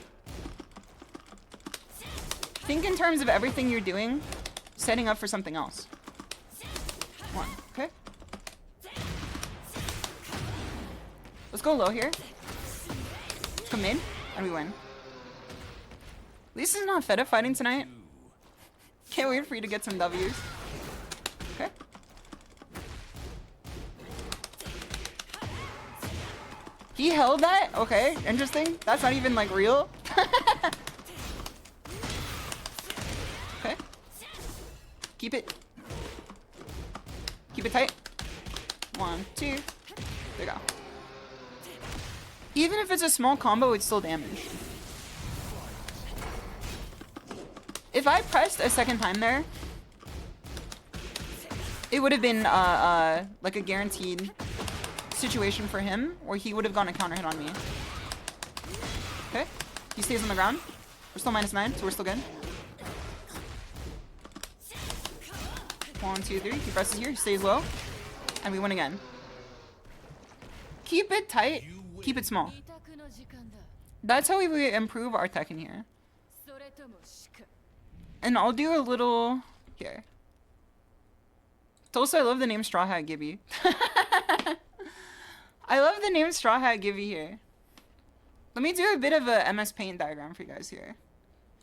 Think in terms of everything you're doing, setting up for something else. 1, okay. Let's go low here. Let's go mid, and we win. At least it's not feta fighting tonight. Can't wait for you to get some W's. Okay. He held that? Okay, interesting. That's not even like real. Okay. Keep it. Keep it tight. 1, 2. There you go. Even if it's a small combo, it's still damage. If I pressed a second time there, it would have been like a guaranteed situation for him where he would have gone a counter hit on me. Okay, he stays on the ground. We're still -9, so we're still good. 1, 2, 3. He presses here, he stays low, and we win again. Keep it tight, keep it small. That's how we improve our Tekken here. And I'll do a little here. Also, I love the name Straw Hat Gibby. I love the name Straw Hat Gibby here. Let me do a bit of a MS Paint diagram for you guys here.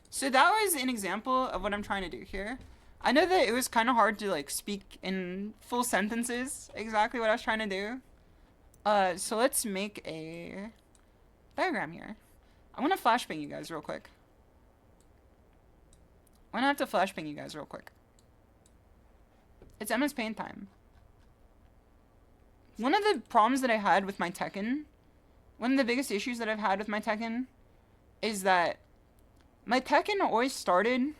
So that was an example of what I'm trying to do here. I know that it was kind of hard to like speak in full sentences exactly what I was trying to do. So let's make a diagram here. I'm gonna flashbang you guys real quick. I'm gonna have to flashbang you guys real quick. It's MS Paint time. One of the problems that I had with my Tekken, one of the biggest issues that I've had with my Tekken, is that my Tekken always started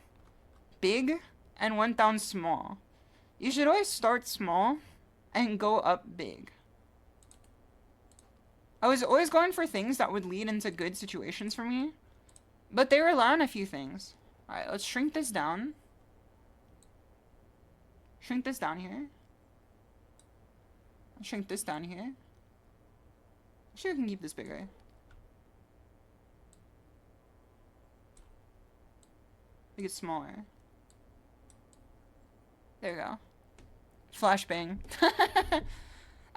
big and went down small. You should always start small and go up big. I was always going for things that would lead into good situations for me, but they rely on a few things. Alright, let's shrink this down. Shrink this down here. Shrink this down here. I'm sure we can keep this bigger. Make it smaller. There we go. Flashbang.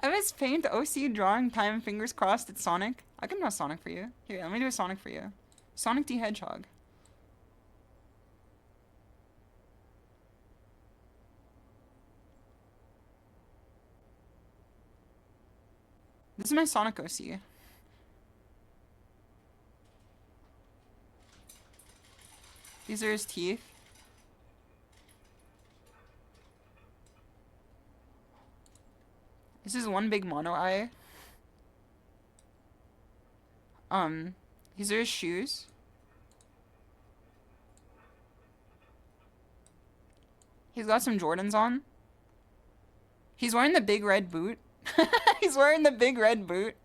MS Paint, OC, drawing time, fingers crossed, it's Sonic. I can draw Sonic for you. Here, let me do a Sonic for you. Sonic the Hedgehog. This is my Sonic OC. These are his teeth. This is one big mono eye. These are his shoes. He's got some Jordans on. He's wearing the big red boot. He's wearing the big red boot.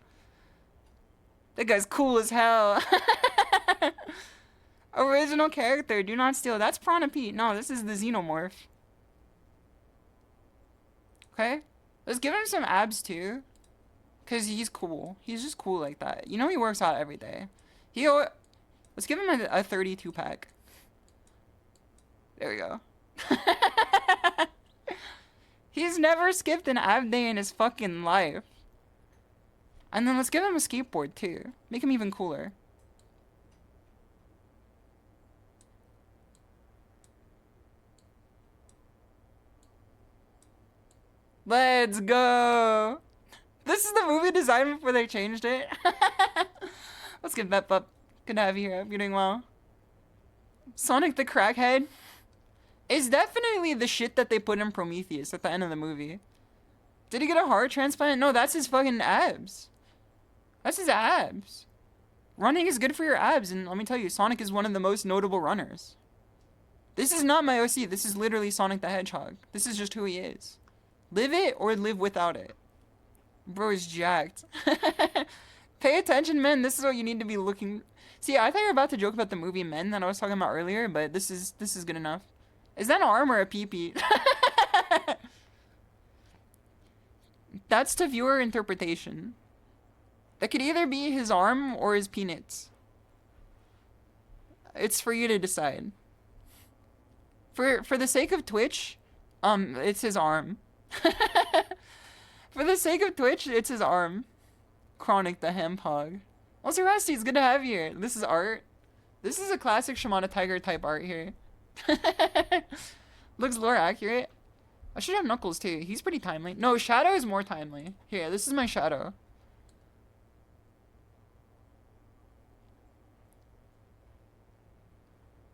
That guy's cool as hell. Original character, do not steal. That's Piranha Pete. No, this is the Xenomorph. Okay? Let's give him some abs too. Because he's cool. He's just cool like that. You know he works out every day. Let's give him a 32 pack. There we go. He's never skipped an ab day in his fucking life. And then let's give him a skateboard too. Make him even cooler. Let's go. This is the movie design before they changed it. Let's get Bep up. Good to have you here. Hope you're doing well. Sonic the Crackhead is definitely the shit that they put in Prometheus at the end of the movie. Did he get a heart transplant? No, that's his fucking abs. That's his abs. Running is good for your abs, and let me tell you, Sonic is one of the most notable runners. This is not my OC. This is literally Sonic the Hedgehog. This is just who he is. Live it or live without it. Bro is jacked. Pay attention, men. This is what you need to be looking. See, I thought you were about to joke about the movie Men that I was talking about earlier, but this is good enough. Is that an arm or a pee-pee? That's to viewer interpretation. That could either be his arm or his peanuts. It's for you to decide. For the sake of Twitch, it's his arm. For the sake of Twitch, it's his arm. Chronic the Hempog. Also, Rusty, it's good to have you here. This is art. This is a classic shimadatiger type art here. Looks lore accurate. I should have Knuckles too. He's pretty timely. No, Shadow is more timely. Here, this is my Shadow.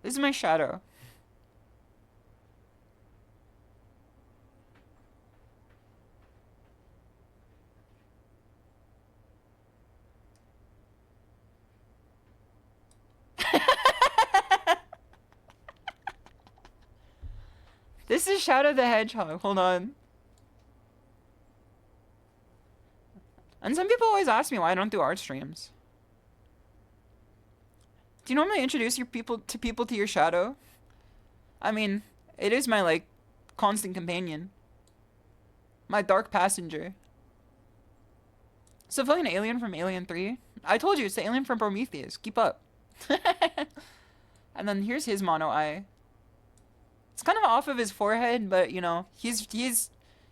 This is my Shadow. This is Shadow the Hedgehog. Hold on. And some people always ask me why I don't do art streams. Do you normally introduce your people to your Shadow? I mean, it is my, like, constant companion. My dark passenger. So fucking alien from Alien 3. I told you, it's the alien from Prometheus. Keep up. And then here's his mono eye. It's kind of off of his forehead, but you know, he's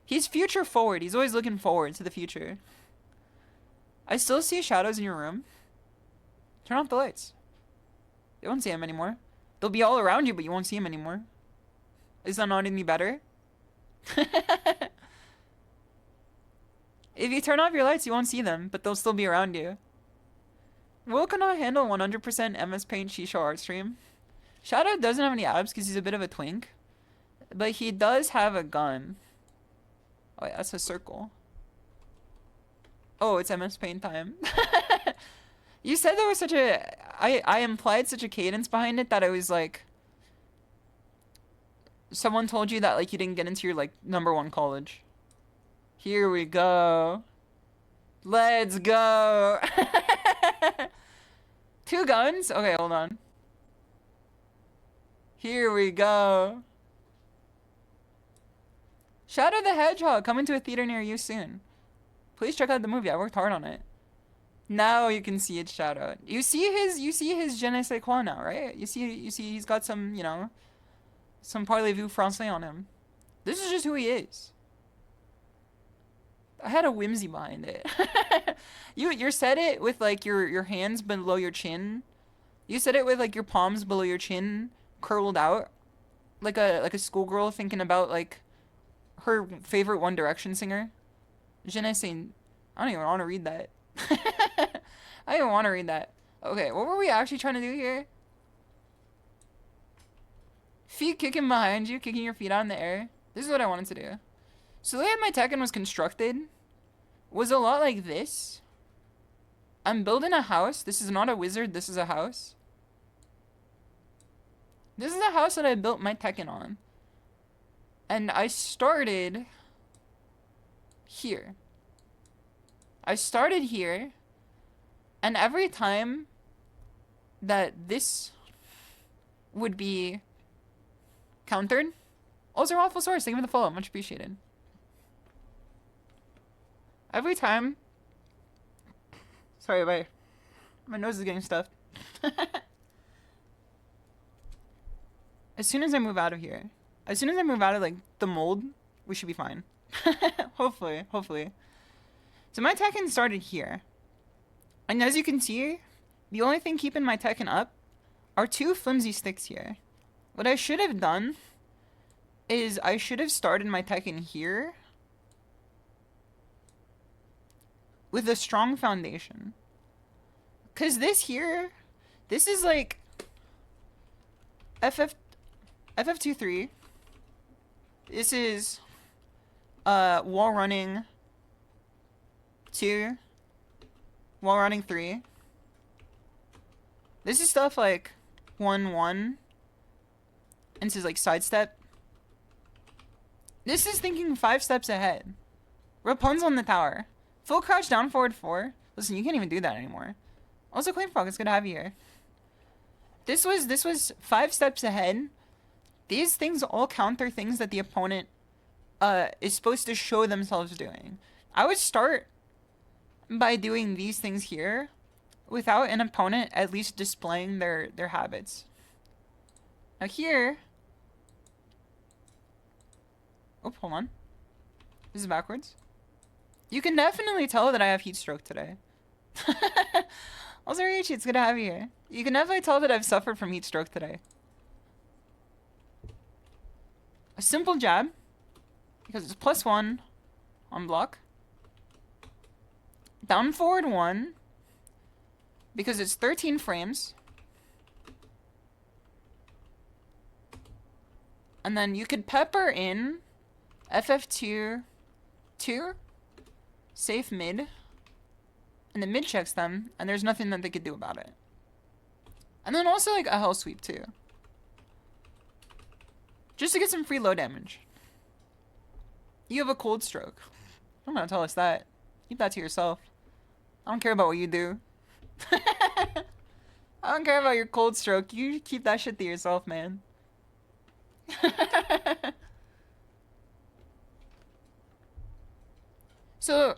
future forward. He's always looking forward to the future. I still see shadows in your room. Turn off the lights. You won't see him anymore. They'll be all around you, but you won't see him anymore. Is that not any better? If you turn off your lights, you won't see them, but they'll still be around you. Will cannot handle 100% MS Paint SHISHOU art stream. Shadow doesn't have any abs because he's a bit of a twink. But he does have a gun. Oh, yeah, that's a circle. Oh, it's MS Paint time. You said there was such a... I implied such a cadence behind it that I was like... Someone told you that, like, you didn't get into your, like, #1 college. Here we go. Let's go. 2 guns? Okay, hold on. Here we go. Shadow the Hedgehog coming to a theater near you soon. Please check out the movie. I worked hard on it. Now you can see its Shadow. You see his je ne sais quoi now, right? You see he's got some, you know, some parlez-vous français on him. This is just who he is. I had a whimsy behind it. You said it with like your hands below your chin. You said it with like your palms below your chin, curled out, like a schoolgirl thinking about like her favorite One Direction singer. Je ne sais. I don't even want to read that. I don't even want to read that. Okay, what were we actually trying to do here? Feet kicking behind you, kicking your feet out in the air. This is what I wanted to do. So the way my Tekken was constructed was a lot like this. I'm building a house. This is not a wizard. This is a house. This is a house that I built my Tekken on. And I started here. I started here. And every time that this would be countered. Also, Waffle Source, thank you for the follow. Much appreciated. Every time... Sorry, my nose is getting stuffed. As soon as I move out of here, as soon as I move out of, like, the mold, we should be fine. Hopefully. So my Tekken started here. And as you can see, the only thing keeping my Tekken up are 2 flimsy sticks here. What I should have done is I should have started my Tekken here with a strong foundation. Cause this here, this is like FF23. This is wall running 2, wall running 3. This is stuff like 1-1. And this is like sidestep. This is thinking 5 steps ahead. Rapunzel in the tower. Full crouch down forward 4. Listen, you can't even do that anymore. Also, Claim Frog, it's good to have you here. This was 5 steps ahead. These things all counter things that the opponent is supposed to show themselves doing. I would start by doing these things here without an opponent at least displaying their habits. Now here... Oh, hold on. This is backwards. You can definitely tell that I have heat stroke today. Also, Ryuichi, it's good to have you here. You can definitely tell that I've suffered from heat stroke today. A simple jab, because it's +1 on block. Down forward 1, because it's 13 frames. And then you could pepper in FF2, 2, safe mid, and the mid checks them, and there's nothing that they could do about it. And then also like a hell sweep too. Just to get some free low damage. You have a cold stroke. Don't gotta tell us that. Keep that to yourself. I don't care about what you do. I don't care about your cold stroke. You keep that shit to yourself, man. So,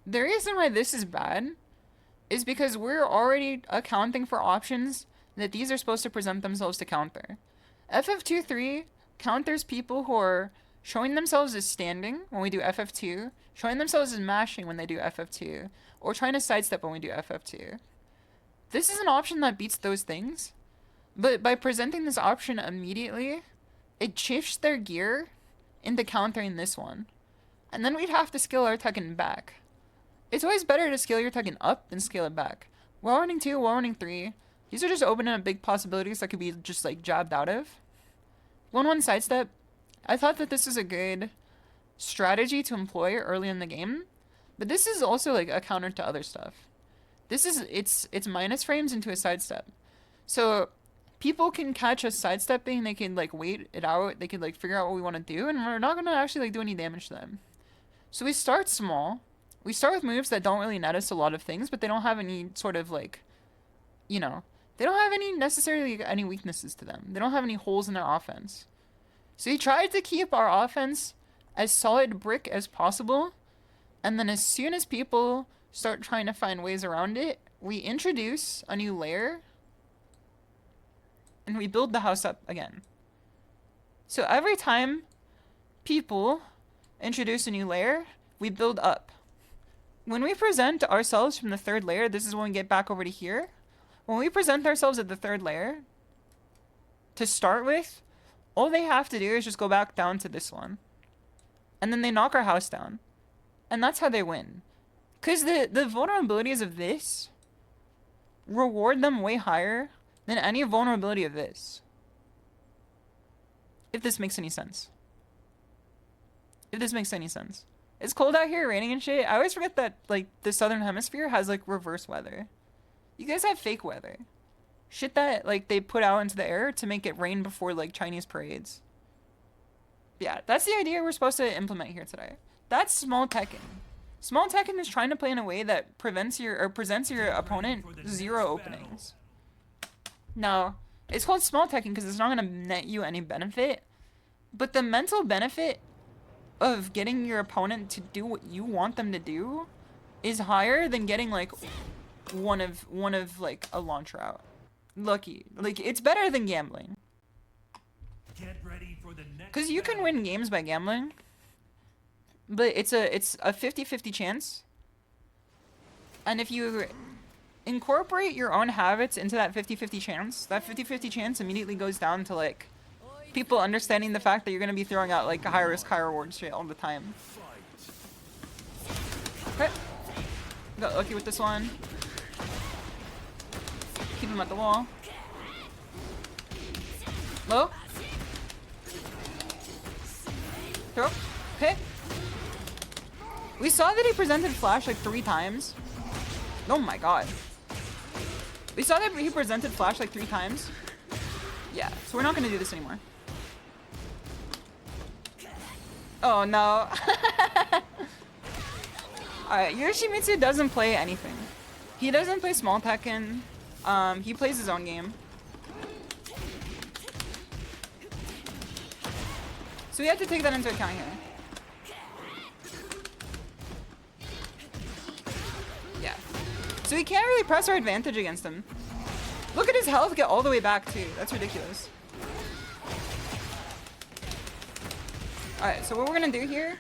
the reason why this is bad is because we're already accounting for options that these are supposed to present themselves to counter. FF23 counters people who are showing themselves as standing when we do FF2, showing themselves as mashing when they do FF2, or trying to sidestep when we do FF2. This is an option that beats those things, but by presenting this option immediately, it shifts their gear into countering this one. And then we'd have to scale our Tekken back. It's always better to scale your Tekken up than scale it back. Wall running 2, wall running 3, these are just opening up big possibilities that could be just like jabbed out of. 1-1 sidestep. I thought that this was a good strategy to employ early in the game, but this is also like a counter to other stuff. This is, it's minus frames into a sidestep. So people can catch us sidestepping, they can like wait it out, they can like figure out what we want to do, and we're not going to actually like do any damage to them. So we start small. We start with moves that don't really net us a lot of things, but they don't have any sort of like, you know, they don't have any necessarily any weaknesses to them. They don't have any holes in their offense. So we tried to keep our offense as solid brick as possible, and then as soon as people start trying to find ways around it, we introduce a new layer, and we build the house up again. So every time people introduce a new layer, we build up. When we present ourselves from the 3rd layer, this is when we get back over to here. When we present ourselves at the 3rd layer, to start with, all they have to do is just go back down to this one. And then they knock our house down. And that's how they win. Because the vulnerabilities of this reward them way higher than any vulnerability of this. If this makes any sense. If this makes any sense. It's cold out here, raining and shit. I always forget that, like, the southern hemisphere has, like, reverse weather. You guys have fake weather. Shit that, like, they put out into the air to make it rain before, like, Chinese parades. Yeah, that's the idea we're supposed to implement here today. That's small Tekken. Small Tekken is trying to play in a way that presents your opponent 0 openings. Now, it's called small Tekken because it's not going to net you any benefit. But the mental benefit of getting your opponent to do what you want them to do is higher than getting like one of like a launch route. Lucky. Like, it's better than gambling. Because you can win games by gambling, but it's a 50-50 chance. And if you incorporate your own habits into that 50-50 chance. That 50-50 chance immediately goes down to like people understanding the fact that you're gonna be throwing out like high risk, high reward shit all the time. Okay. Got lucky with this one. Keep him at the wall. Low. Throw. Okay. We saw that he presented flash like 3 times. Oh my god. We saw that he presented flash like 3 times. Yeah, so we're not gonna do this anymore. Oh no. Alright, Yoshimitsu doesn't play anything. He doesn't play small Tekken. He plays his own game. So we have to take that into account here. Yeah. So we can't really press our advantage against him. Look at his health get all the way back too. That's ridiculous. Alright, so what we're gonna do here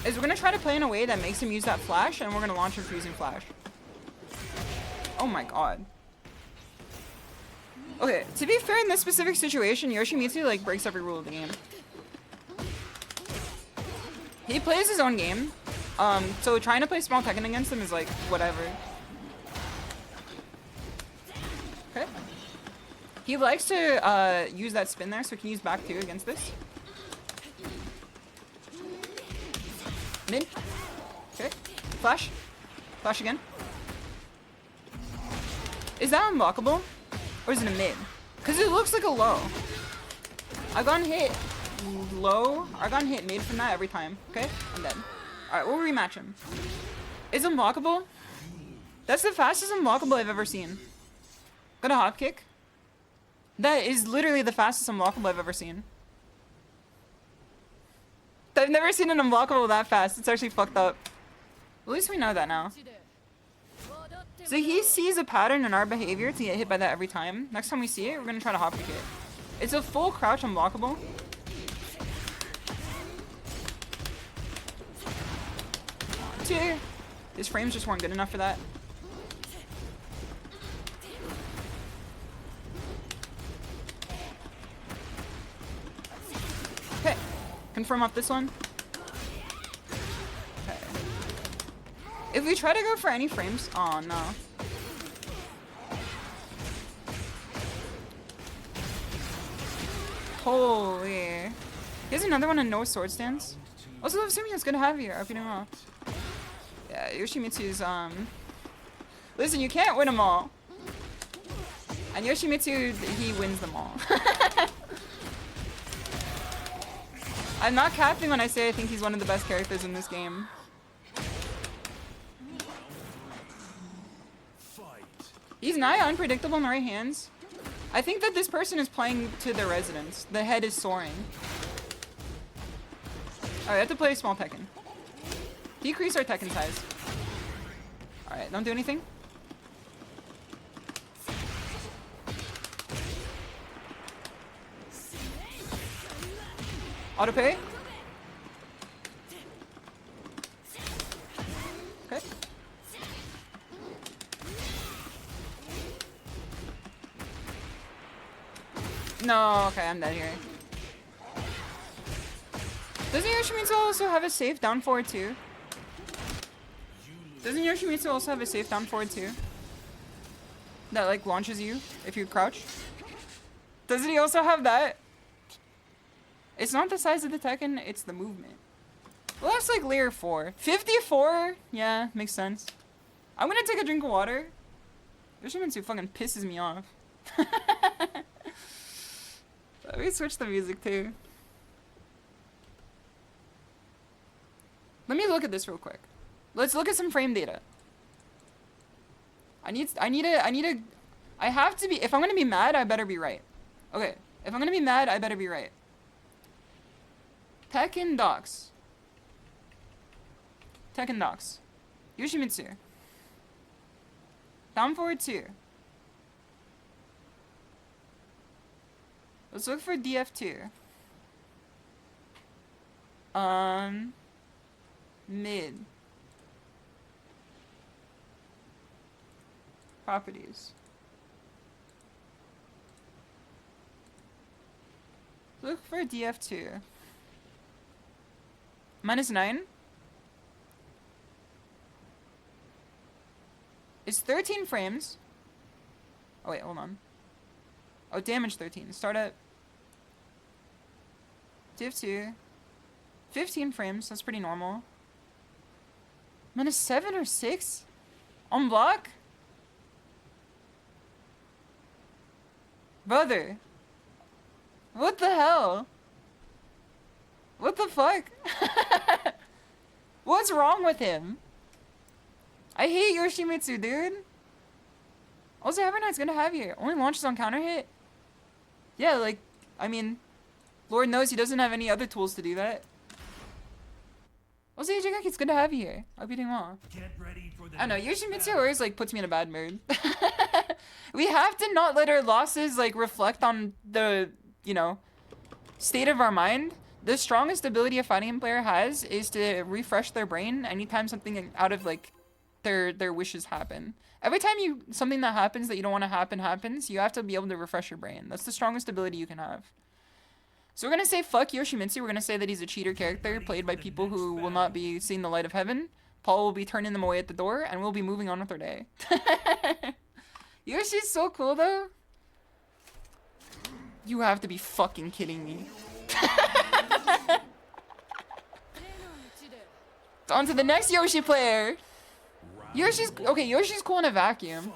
is we're gonna try to play in a way that makes him use that flash, and we're gonna launch him using flash. Oh my god. Okay, to be fair, in this specific situation, Yoshimitsu like breaks every rule of the game. He plays his own game, so trying to play small Tekken against him is like whatever. Okay. He likes to use that spin there, so he can use back 2 against this. Mid. Okay. Flash. Flash again. Is that unblockable? Or is it a mid? Because it looks like a low. I've gotten hit low. I've gotten hit mid from that every time. Okay? I'm dead. Alright, we'll rematch him. Is unblockable? That's the fastest unblockable I've ever seen. Got a hop kick. That is literally the fastest unblockable I've ever seen. I've never seen an unblockable that fast. It's actually fucked up. At least we know that now. So he sees a pattern in our behavior to get hit by that every time. Next time we see it, we're gonna try to hop kick it. It's a full crouch unblockable. Two. His frames just weren't good enough for that. Okay. Confirm off this one. Okay. If we try to go for any frames, oh no. Holy. Here's another one in no sword stance. Also, assuming it's good to have here. I don't know. Yeah, Yoshimitsu's, listen, you can't win them all. And Yoshimitsu, he wins them all. I'm not capping when I say I think he's one of the best characters in this game. He's nigh unpredictable in the right hands. I think that this person is playing to their residence. The head is soaring. Alright, I have to play small Tekken. Decrease our Tekken size. Alright, don't do anything. Auto pay. Okay. No, okay, I'm dead here. Doesn't Yoshimitsu also have a safe down forward too? Doesn't Yoshimitsu also have a safe down forward too? That like launches you if you crouch? Doesn't he also have that? It's not the size of the Tekken, it's the movement. Well, that's like layer 4. 54? Yeah, makes sense. I'm gonna take a drink of water. Yoshimitsu fucking pisses me off. Let me switch the music too. Let me look at this real quick. Let's look at some frame data. I have to be, if I'm gonna be mad, I better be right. Okay, if I'm gonna be mad, I better be right. Tekken docs. Tekken docs. Yoshimitsu. Down forward 2. Let's look for DF2. Mid. properties. Look for DF2. -9. It's 13 frames. Oh wait, hold on. Oh, damage 13. Start at DF2. 15 frames, that's pretty normal. -7 or 6? On block? Brother. What the hell? What the fuck? What's wrong with him? I hate Yoshimitsu, dude. Also, Every Knight's gonna have you. Only launches on counter hit? Yeah, like, I mean, Lord knows he doesn't have any other tools to do that. Also, Jigaki, it's good to have you here. I hope you're doing well. I don't know, Yoshimitsu always, like, puts me in a bad mood. We have to not let our losses, like, reflect on the, you know, state of our mind. The strongest ability a fighting player has is to refresh their brain anytime something out of, like, their wishes happen. Every time something that happens that you don't want to happens, you have to be able to refresh your brain. That's the strongest ability you can have. So we're gonna say fuck Yoshimitsu. We're gonna say that he's a cheater character played by people who will not be seeing the light of heaven. Paul will be turning them away at the door, and we'll be moving on with our day. Yoshi's so cool, though. You have to be fucking kidding me. On to the next Yoshi player. Yoshi's cool in a vacuum.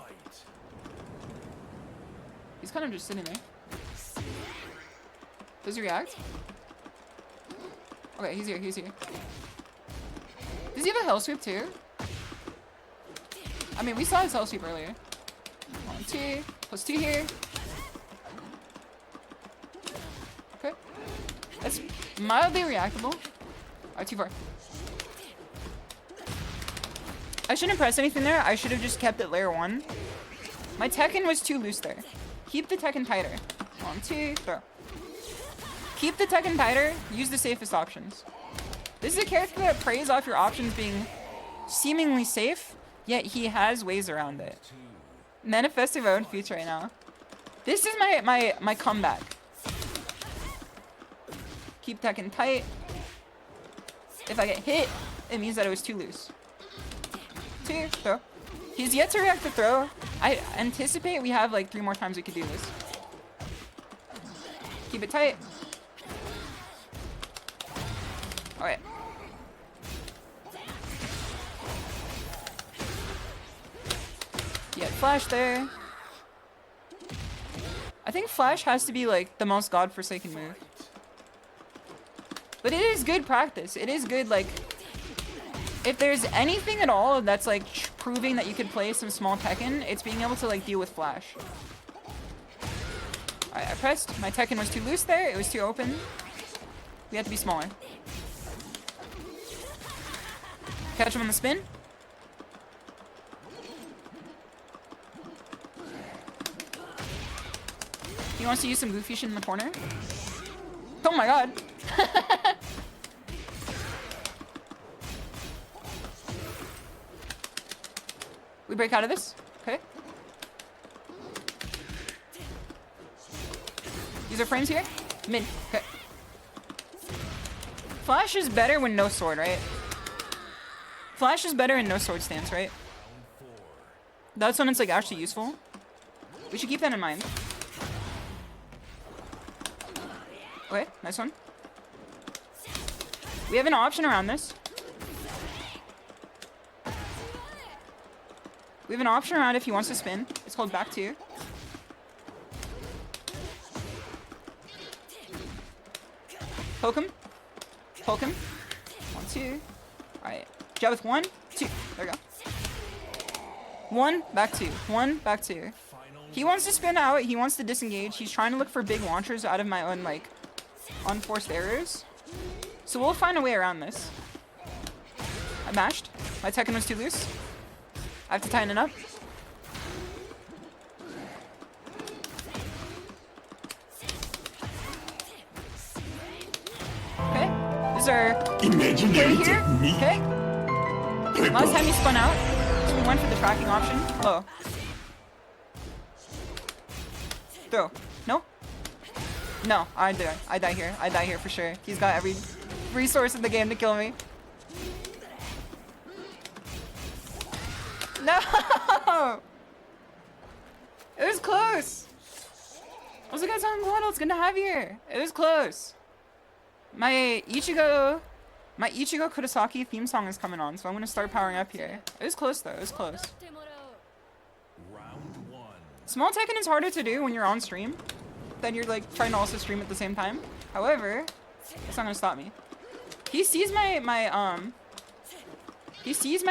He's kind of just sitting there. Does he react? Okay, he's here. Does he have a hell sweep too? I mean, we saw his hell sweep earlier. 1, 2, +2 here. Okay. That's mildly reactable. Alright, too far. I shouldn't press anything there. I should have just kept it layer 1. My Tekken was too loose there. Keep the Tekken tighter. 1, 2, throw. Keep the Tekken tighter. Use the safest options. This is a character that preys off your options being seemingly safe, yet he has ways around it. Manifesting my own future right now. This is my comeback. Keep Tekken tight. If I get hit, it means that it was too loose. 2, throw. He's yet to react to throw. I anticipate we have like 3 more times we could do this. Keep it tight. Alright. Yeah, flash there. I think flash has to be like the most godforsaken move. But it is good practice. It is good, like, if there's anything at all that's like proving that you could play some small Tekken, it's being able to like deal with flash. Alright, I pressed. My Tekken was too loose there. It was too open. We have to be smaller. Catch him on the spin. He wants to use some goofy shit in the corner. Oh my god. We break out of this. Okay. These are frames here. Mid. Okay. Flash is better when no sword, right? Flash is better in no sword stance, right? That's when it's like actually useful. We should keep that in mind. Okay, nice one. We have an option around this. We have an option around if he wants to spin. It's called back 2. Poke him. Poke him. 1, 2. Alright. Jab with 1, 2. There we go. 1, back 2. 1, back 2. He wants to spin out. He wants to disengage. He's trying to look for big launchers out of my own, like, unforced errors. So we'll find a way around this. I mashed. My Tekken was too loose. I have to tighten it up. Okay. This is our play here. Okay. Last time he spun out, so we went for the tracking option. Oh. Throw. No? No, I die. I die here. I die here for sure. He's got every resource in the game to kill me. No! It was close! What's the guy's on what else gonna have here? It was close. My Ichigo Kurosaki theme song is coming on, so I'm gonna start powering up here. It was close though, it was close. Round 1. Small Tekken is harder to do when you're on stream. Then you're like trying to also stream at the same time. However, it's not gonna stop me. He sees my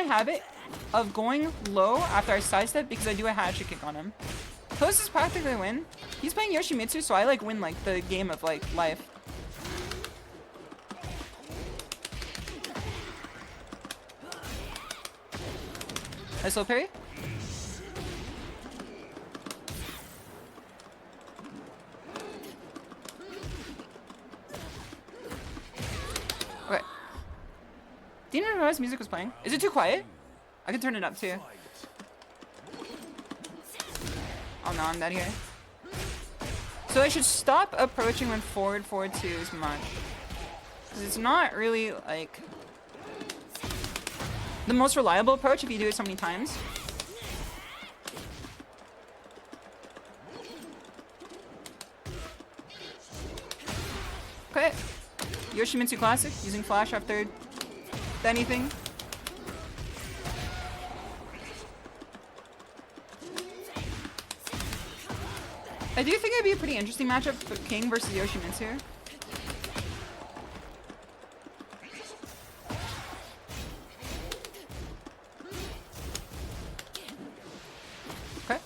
habit of going low after I sidestep because I do a hatchet kick on him. Close is practically a win. He's playing Yoshimitsu, so I like win like the game of like life. I slow parry. Okay. Didn't even realize music was playing. Is it too quiet? I can turn it up too. Oh no, I'm dead here. So I should stop approaching when forward 2 as much. Because it's not really like the most reliable approach if you do it so many times. Okay. Yoshimitsu classic, using flash after anything. I do think it'd be a pretty interesting matchup for King versus Yoshimitsu. Okay.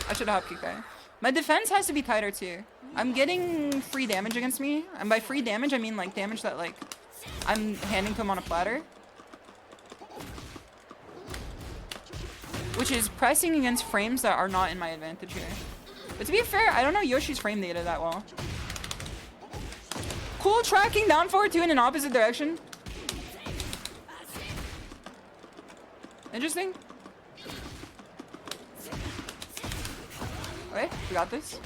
I should have hop kicked there. My defense has to be tighter too. I'm getting free damage against me, and by free damage I mean like damage that like I'm handing to him on a platter. Which is pressing against frames that are not in my advantage here. But to be fair, I don't know Yoshi's frame data that well. Cool tracking down forward 2 in an opposite direction. Interesting. Okay, we got this.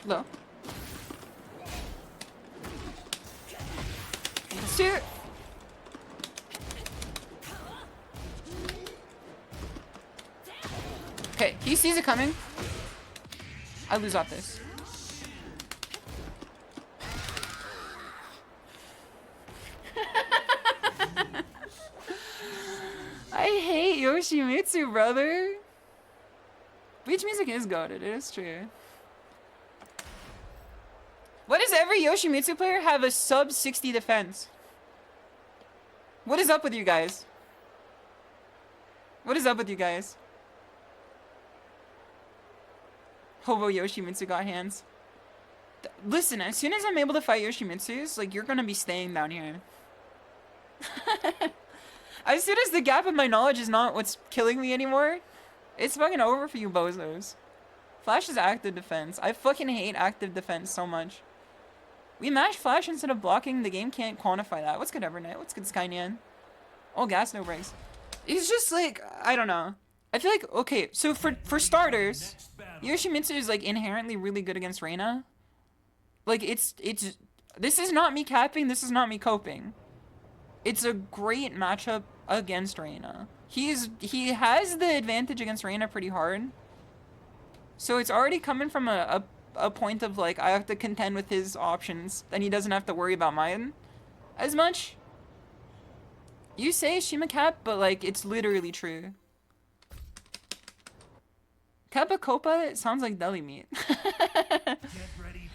Low. Let's do it. Okay, he sees it coming. I lose off this. I hate Yoshimitsu, brother. Beach music is goated, it is true. Why does every Yoshimitsu player have a sub 60 defense? What is up with you guys? What is up with you guys? Hobo Yoshimitsu got hands. Listen, as soon as I'm able to fight Yoshimitsus, like, you're gonna be staying down here. As soon as the gap in my knowledge is not what's killing me anymore, it's fucking over for you bozos. Flash is active defense. I fucking hate active defense so much. We mash Flash instead of blocking. The game can't quantify that. What's good, Evernight? What's good, Skynian? Oh, gas, no brakes. It's just like, I don't know. I feel like, okay, so for starters, Yoshimitsu is like inherently really good against Reina. Like it's this is not me capping, this is not me coping. It's a great matchup against Reina. He has the advantage against Reina pretty hard. So it's already coming from a point of like I have to contend with his options, then he doesn't have to worry about mine as much. You say Shima cap, but like it's literally true. Kappa Copa sounds like deli meat.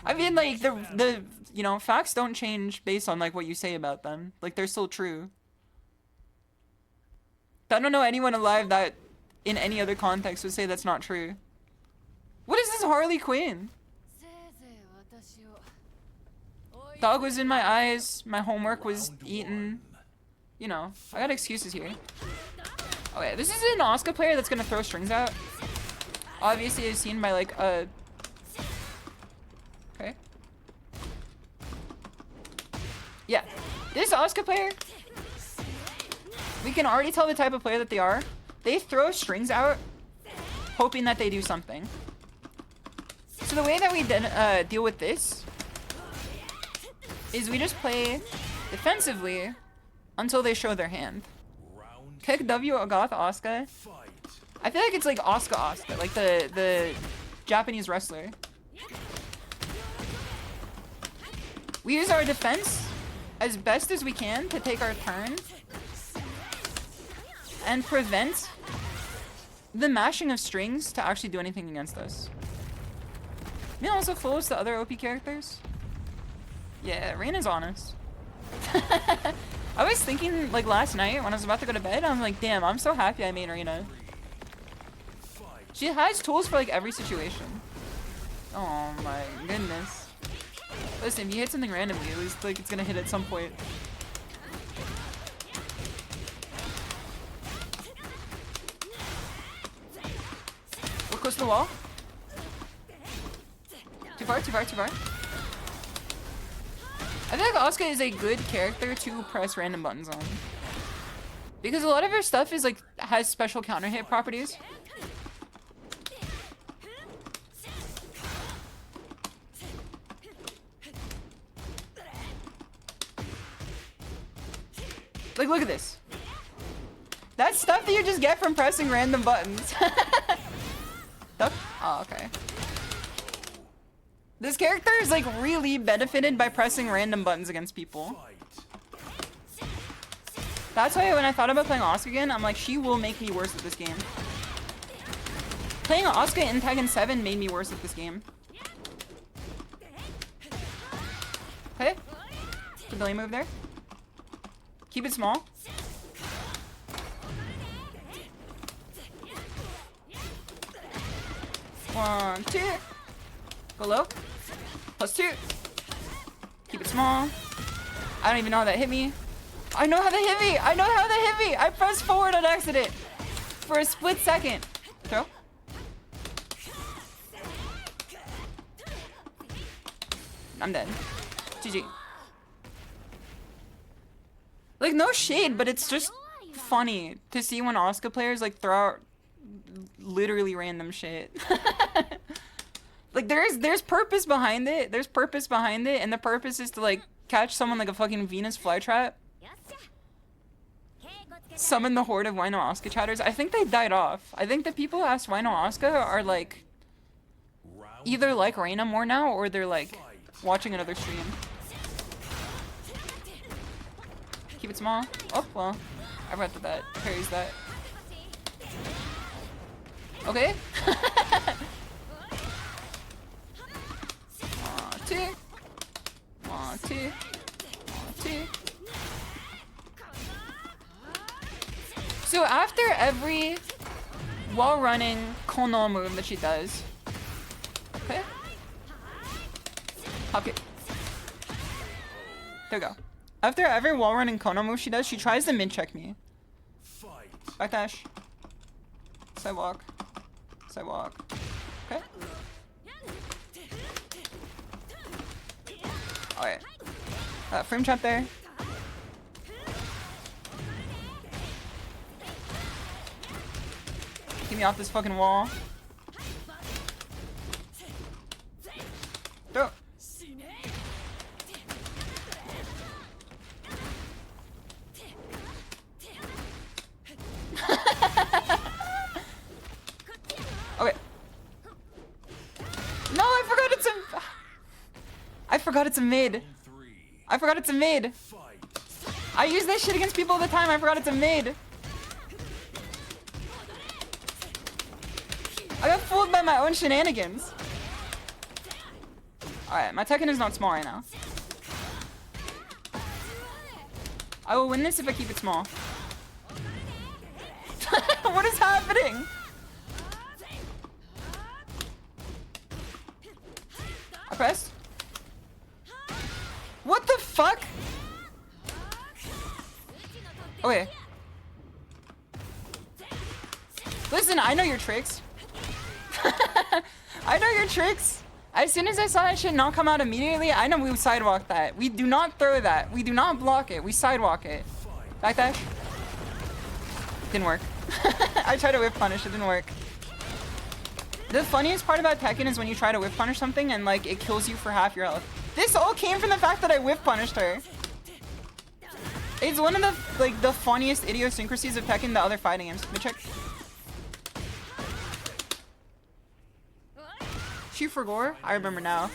I mean, like, the you know, facts don't change based on, like, what you say about them. Like, they're still true. I don't know anyone alive that, in any other context, would say that's not true. What is this Harley Quinn? Dog was in my eyes, my homework was eaten. You know, I got excuses here. Okay, this is an Asuka player that's gonna throw strings out. Obviously, as seen by like a. Okay. Yeah, this Asuka player, we can already tell the type of player that they are they throw strings out, hoping that they do something. So the way that we deal with this is we just play defensively until they show their hand. Kick W Agath Asuka. I feel like it's like Asuka, like the Japanese wrestler. We use our defense as best as we can to take our turn and prevent the mashing of strings to actually do anything against us. May also follows the other OP characters. Yeah, Reina's honest. I was thinking, like, last night when I was about to go to bed, I'm like, damn, I'm so happy I made Reina. She has tools for, like, every situation. Oh my goodness. Listen, if you hit something randomly, at least, like, it's gonna hit at some point. We're close to the wall. Too far, too far, too far. I feel like Asuka is a good character to press random buttons on. Because a lot of her stuff is like, has special counter hit properties. Like, look at this. That's stuff that you just get from pressing random buttons. Duck? Oh, okay. This character is like really benefited by pressing random buttons against people. That's why when I thought about playing Asuka again, I'm like, she will make me worse at this game. Playing Asuka in Tekken 7 made me worse at this game. Okay. The belly move there. Keep it small. One, two. Go low. +2. Keep it small. I don't even know how that hit me. I know how that hit me. I know how that hit me. I pressed forward on accident for a split second. Throw. I'm dead. GG. Like, no shade, but it's just funny to see when Asuka players like throw out literally random shit. Like, there's purpose behind it. There's purpose behind it, and the purpose is to like catch someone like a fucking Venus flytrap. Summon the horde of Wino Asuka chatters. I think they died off. I think the people who asked Wino Asuka are like either like Reina more now, or they're like watching another stream. Keep it small. Oh, well. I forgot that parries that. Okay. Two. 1, 2. 1, 2. So after every wall running Kono move that she does. Okay. Hop kick. There we go. After every wall running Kono move she does, she tries to mid check me. Backdash. Sidewalk. Sidewalk. Okay. Alright. Frame trap there. Get me off this fucking wall. Throw. Okay. No, I forgot it's a... I forgot it's a mid. I forgot it's a mid. I use that shit against people all the time. I forgot it's a mid. I got fooled by my own shenanigans. Alright, my Tekken is not small right now. I will win this if I keep it small. What is happening? I pressed. What the fuck? Okay. Listen, I know your tricks. I know your tricks. As soon as I saw that shit not come out immediately, I know we sidewalk that. We do not throw that. We do not block it. We sidewalk it. Backdash. Didn't work. I tried to whip punish, it didn't work. The funniest part about Tekken is when you try to whip punish something and like it kills you for half your health. This all came from the fact that I whip punished her. It's one of the funniest idiosyncrasies of Tekken, the other fighting games. Let me check. Shoot for gore? I remember now.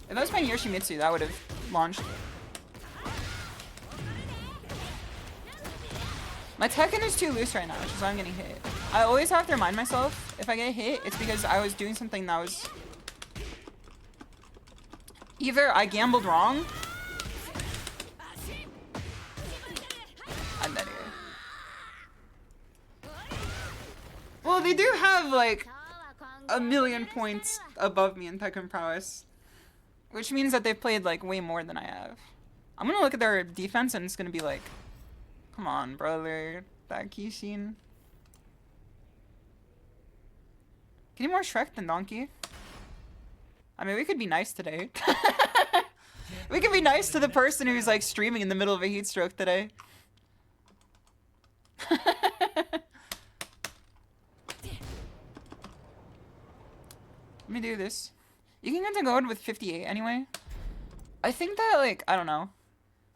If I was playing Yoshimitsu, that would have launched. My Tekken is too loose right now, which is why I'm getting hit. I always have to remind myself, if I get hit, it's because I was doing something that was... Either I gambled wrong... I'm dead here. Well, they do have, like, 1,000,000 points above me in Tekken prowess. Which means that they've played, like, way more than I have. I'm gonna look at their defense and it's gonna be like... Come on, brother. That Kishin. Getting more Shrek than Donkey. I mean, we could be nice today. We could be nice to the person who's, like, streaming in the middle of a heat stroke today. Let me do this. You can get to go with 58 anyway. I think that, like, I don't know.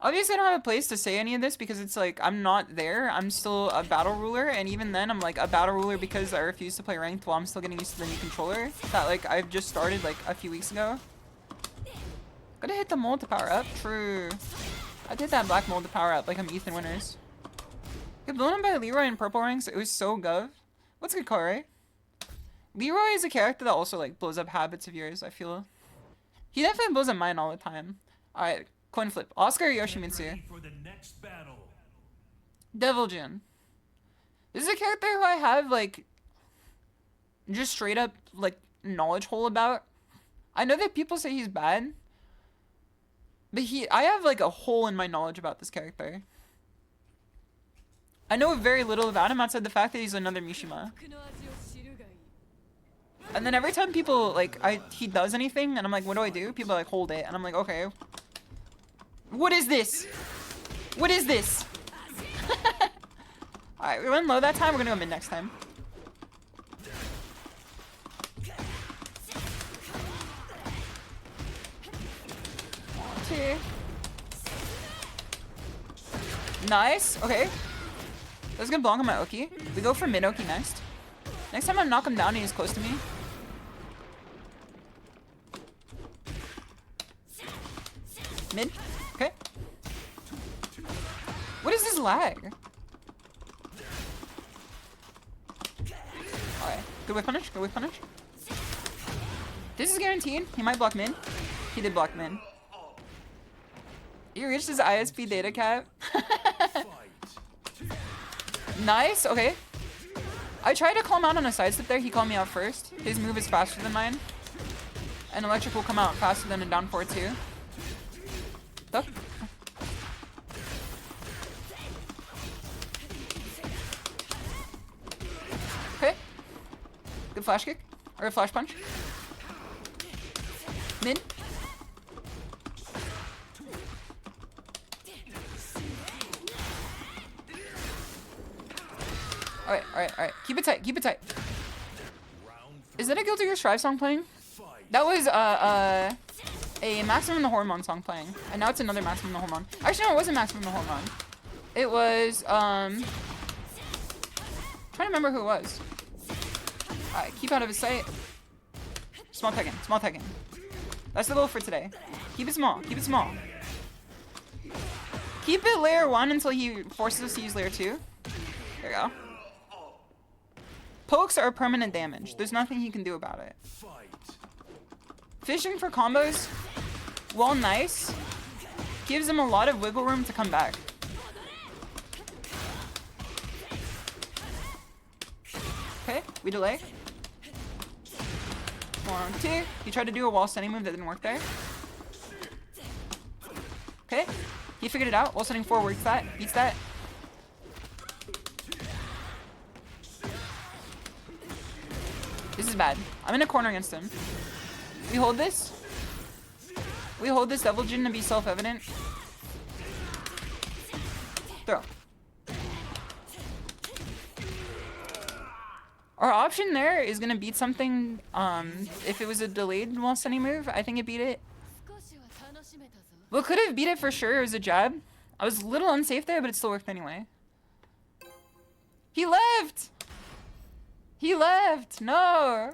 Obviously, I don't have a place to say any of this because it's like, I'm not there. I'm still a battle ruler, and even then, I'm like a battle ruler because I refuse to play ranked while I'm still getting used to the new controller that, like, I've just started, like, a few weeks ago. Gotta hit the mold to power up. True. I did that black mold to power up like I'm Ethan Winters. Get blown up by Leroy in purple ranks. It was so gov. What's good call, right? Leroy is a character that also, like, blows up habits of yours, I feel. He definitely blows up mine all the time. Alright. Coin flip. Oscar or Yoshimitsu? Devil Jin. This is a character who I have, like, just straight up, like, knowledge hole about. I know that people say he's bad. But I have, like, a hole in my knowledge about this character. I know very little about him outside the fact that he's another Mishima. And then every time people, like, he does anything, and I'm like, what do I do? People are like, hold it. And I'm like, okay. What is this? What is this? Alright, we went low that time. We're gonna go mid next time. Okay. Nice. Okay. Let's get Blanc on my Oki. We go for mid Oki next. Next time I knock him down and he's close to me. Mid. Okay. What is this lag? Alright. Good whip punish. Good whip punish. This is guaranteed. He might block mid. He did block mid. He reached his ISP data cap. Nice. Okay. I tried to call him out on a sidestep there. He called me out first. His move is faster than mine. And electric will come out faster than a down 4-2. Duck. Okay. Good flash kick. Or a flash punch. Mid. Alright, alright, alright. Keep it tight, keep it tight. Is that a Guilty Gear Strive song playing? That was, a Maximum the Hormone song playing. And now it's another Maximum the Hormone. Actually, no, it wasn't Maximum the Hormone. It was, trying to remember who it was. Alright, keep out of his sight. Small Tekken, small Tekken. That's the goal for today. Keep it small, keep it small. Keep it layer 1 until he forces us to use layer 2. There we go. Pokes are permanent damage. There's nothing he can do about it. Fishing for combos, while nice, gives him a lot of wiggle room to come back. Okay, we delay. 1, 2. He tried to do a wall setting move that didn't work there. Okay, he figured it out. Wall setting 4 works that, beats that. This is bad. I'm in a corner against him. We hold this. We hold this Devil Jin to be self-evident. Throw. Our option there is gonna beat something, if it was a delayed while sending move, I think it beat it. What could have beat it for sure, it was a jab. I was a little unsafe there, but it still worked anyway. He left! He left! No!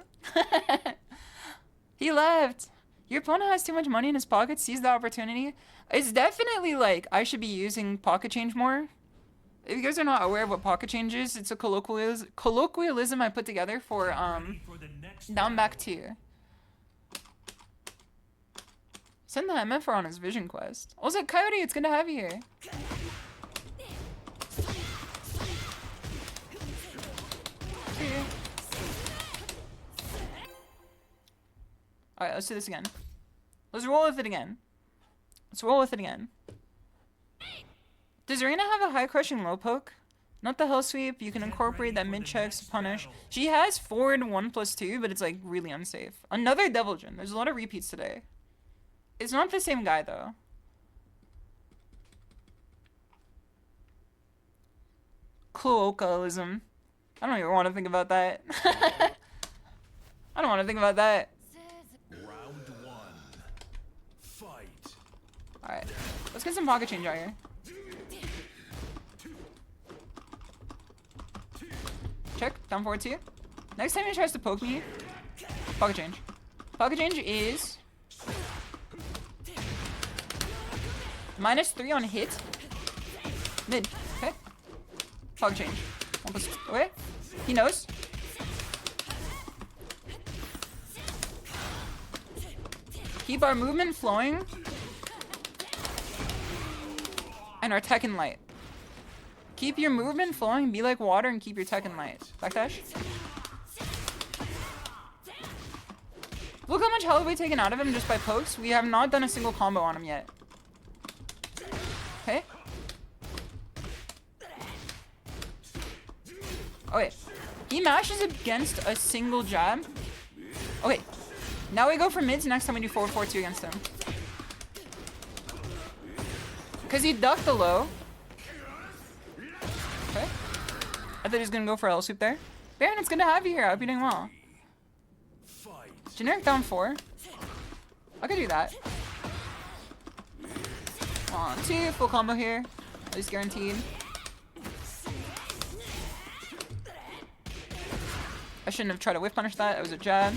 He left! Your opponent has too much money in his pocket, seize the opportunity. It's definitely like, I should be using pocket change more. If you guys are not aware of what pocket change is, it's a colloquialism I put together for, down back 2. Send the MF on his vision quest. Also, Coyote, it's good to have you here. Alright, let's do this again. Let's roll with it again. Let's roll with it again. Does Arena have a high crushing low poke? Not the hell sweep. You can incorporate that mid checks to punish. She has forward 1+2, but it's like really unsafe. Another Devil Jin. There's a lot of repeats today. It's not the same guy though. Cloacalism. I don't even want to think about that. I don't want to think about that. Round 1. Fight. Alright. Let's get some pocket change out here. Check. Down forward 2. Next time he tries to poke me, pocket change. Pocket change is -3 on hit. Mid. Okay. Pocket change. 1+. Okay. He knows. Keep our movement flowing. And our tech in light. Keep your movement flowing, be like water, and keep your tech in light. Backdash. Look how much health we've taken out of him just by pokes. We have not done a single combo on him yet. Okay. Oh wait. He mashes against a single jab. Okay. Now we go for mids next time we do forward 4-2 against him. Because he ducked the low. Okay. I thought he was going to go for L sweep there. Baron, it's good to have you here. I hope you're doing well. Generic down 4. I could do that. 1, 2. Full combo here. At least guaranteed. I shouldn't have tried to whiff punish that. It was a jab.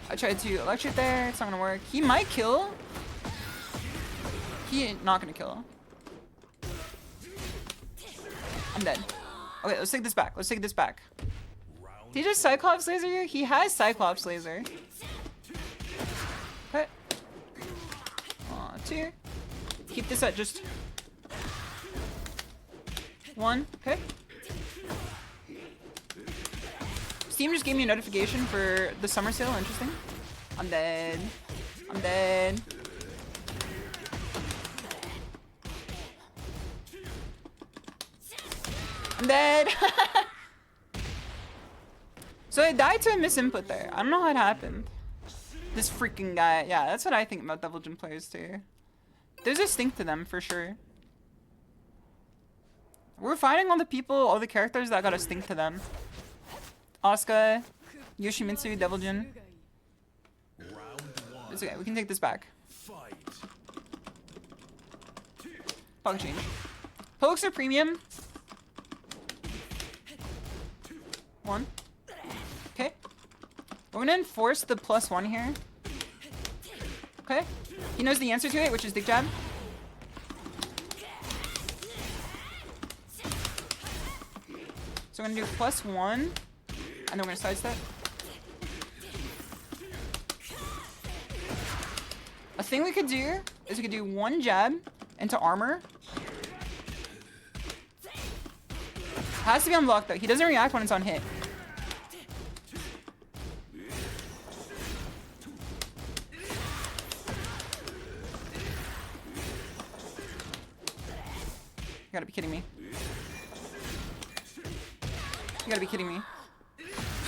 I tried to electric there. It's not gonna work. He might kill. He ain't not gonna kill. I'm dead. Okay, let's take this back. Let's take this back. Did he just Cyclops laser you? He has Cyclops laser. Okay. 1, 2. Keep this at just 1. Okay. Steam just gave me a notification for the summer sale. Interesting. I'm dead. I'm dead. I'm dead. So I died to a misinput there. I don't know how it happened. This freaking guy. Yeah, that's what I think about Devil Jin players too. There's a stink to them for sure. We're fighting all the people, all the characters that got a stink to them. Asuka, Yoshimitsu, Devil Jin. It's okay, we can take this back. Pocket change. Pokes are premium. 1. Okay. We're gonna enforce the +1 here. Okay. He knows the answer to it, which is Dick Jab. So we're gonna do +1. And then we're gonna sidestep. A thing we could do is we could do 1 jab into armor. Has to be unblocked though. He doesn't react when it's on hit. You gotta be kidding me. You gotta be kidding me.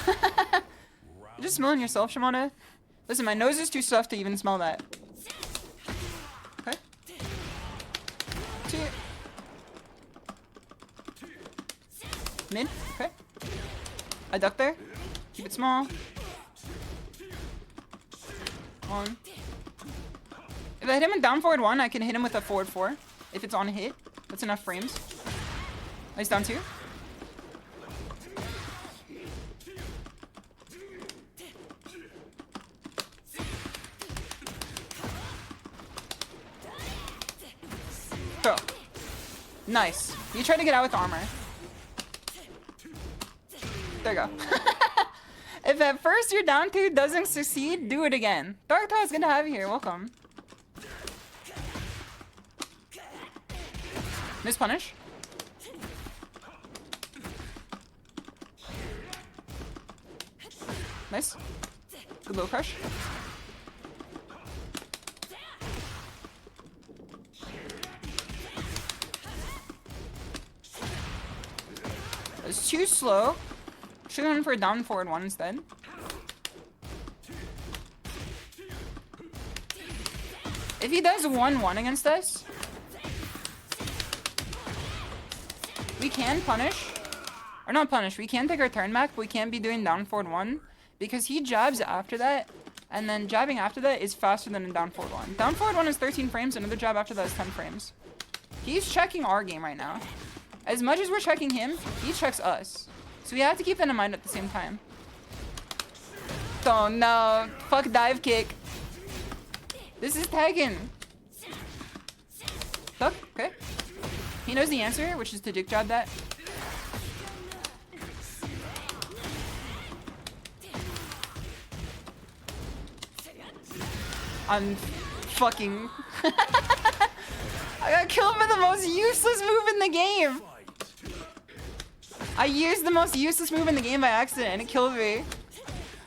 You're just smelling yourself, Shimada. Listen, my nose is too stuffed to even smell that. Okay. 2. Mid. Okay. I duck there. Keep it small. 1. If I hit him with down forward 1, I can hit him with a forward 4. If it's on hit, that's enough frames. Nice down 2. Throw. Nice. You try to get out with armor. There you go. If at first your down 2 doesn't succeed, do it again. Dark Tower is good to have you here. Welcome. Miss punish. Nice. Good low crush. It's too slow. Should have gone for a down forward 1 instead. If he does 1-1 against us, we can punish. Or not punish, we can take our turn back, but we can't be doing down forward 1 because he jabs after that, and then jabbing after that is faster than a down forward 1. Down forward 1 is 13 frames, another jab after that is 10 frames. He's checking our game right now. As much as we're checking him, he checks us. So we have to keep that in mind at the same time. Oh no, fuck dive kick. This is tagging. Duck, okay. He knows the answer, which is to dick jab that. I'm fucking... I got killed by the most useless move in the game. I used the most useless move in the game by accident and it killed me.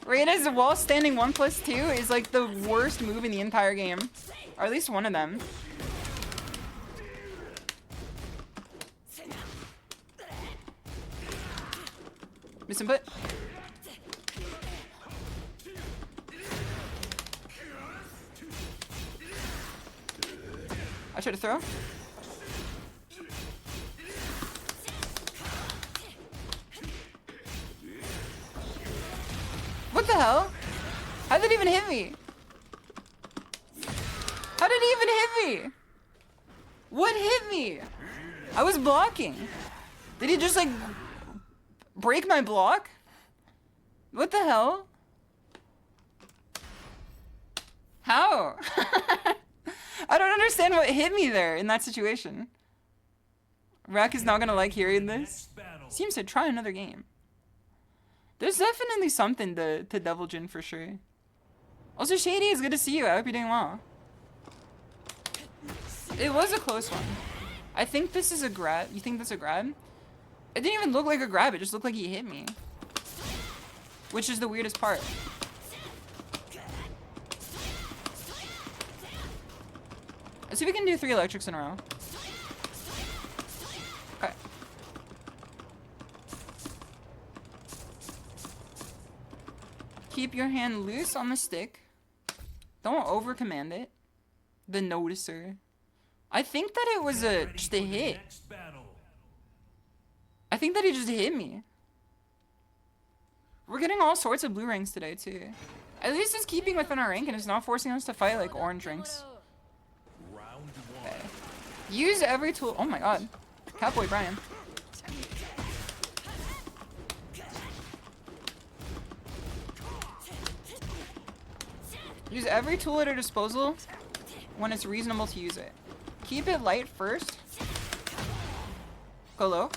Raida's wall standing 1+2 is like the worst move in the entire game. Or at least one of them. Misinput. I tried to throw. What the hell? How did it even hit me? How did he even hit me? What hit me? I was blocking. Did he just like break my block? What the hell? How? I don't understand what hit me there in that situation. Rack is not gonna like hearing this. Seems to try another game. There's definitely something to Devil Jin for sure. Also, Shady, it's good to see you. I hope you're doing well. It was a close one. I think this is a grab. You think that's a grab? It didn't even look like a grab. It just looked like he hit me. Which is the weirdest part. Let's see if we can do 3 electrics in a row. Okay. Keep your hand loose on the stick. Don't over command it. The noticer. I think that it was just a hit. I think that he just hit me. We're getting all sorts of blue ranks today too. At least it's keeping within our rank and it's not forcing us to fight like orange ranks. Okay. Use every tool. Oh my god. Catboy Brian. Use every tool at your disposal when it's reasonable to use it. Keep it light first. Go low.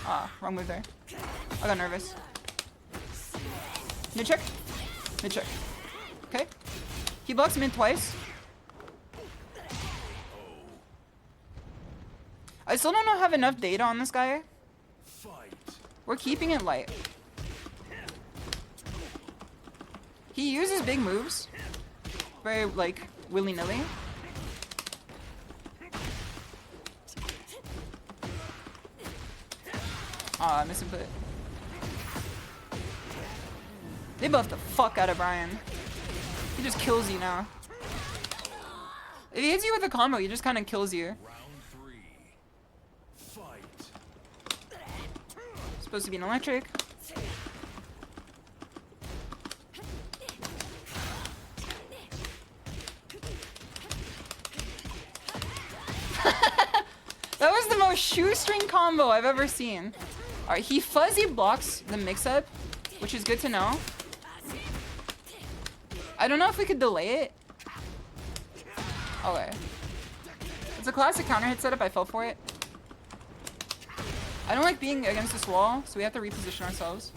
Ah, wrong move there. I got nervous. Mid check. Mid check. Okay. He blocks mid twice. I still don't have enough data on this guy. We're keeping it light. He uses big moves. Very, like, willy-nilly. Ah, misinput. They buffed the fuck out of Brian. He just kills you now. If he hits you with a combo, he just kind of kills you. Round 3. Fight. Supposed to be an electric. That was the most shoestring combo I've ever seen. Alright, he fuzzy blocks the mix-up, which is good to know. I don't know if we could delay it. Okay. It's a classic counter hit setup, I fell for it. I don't like being against this wall, so we have to reposition ourselves.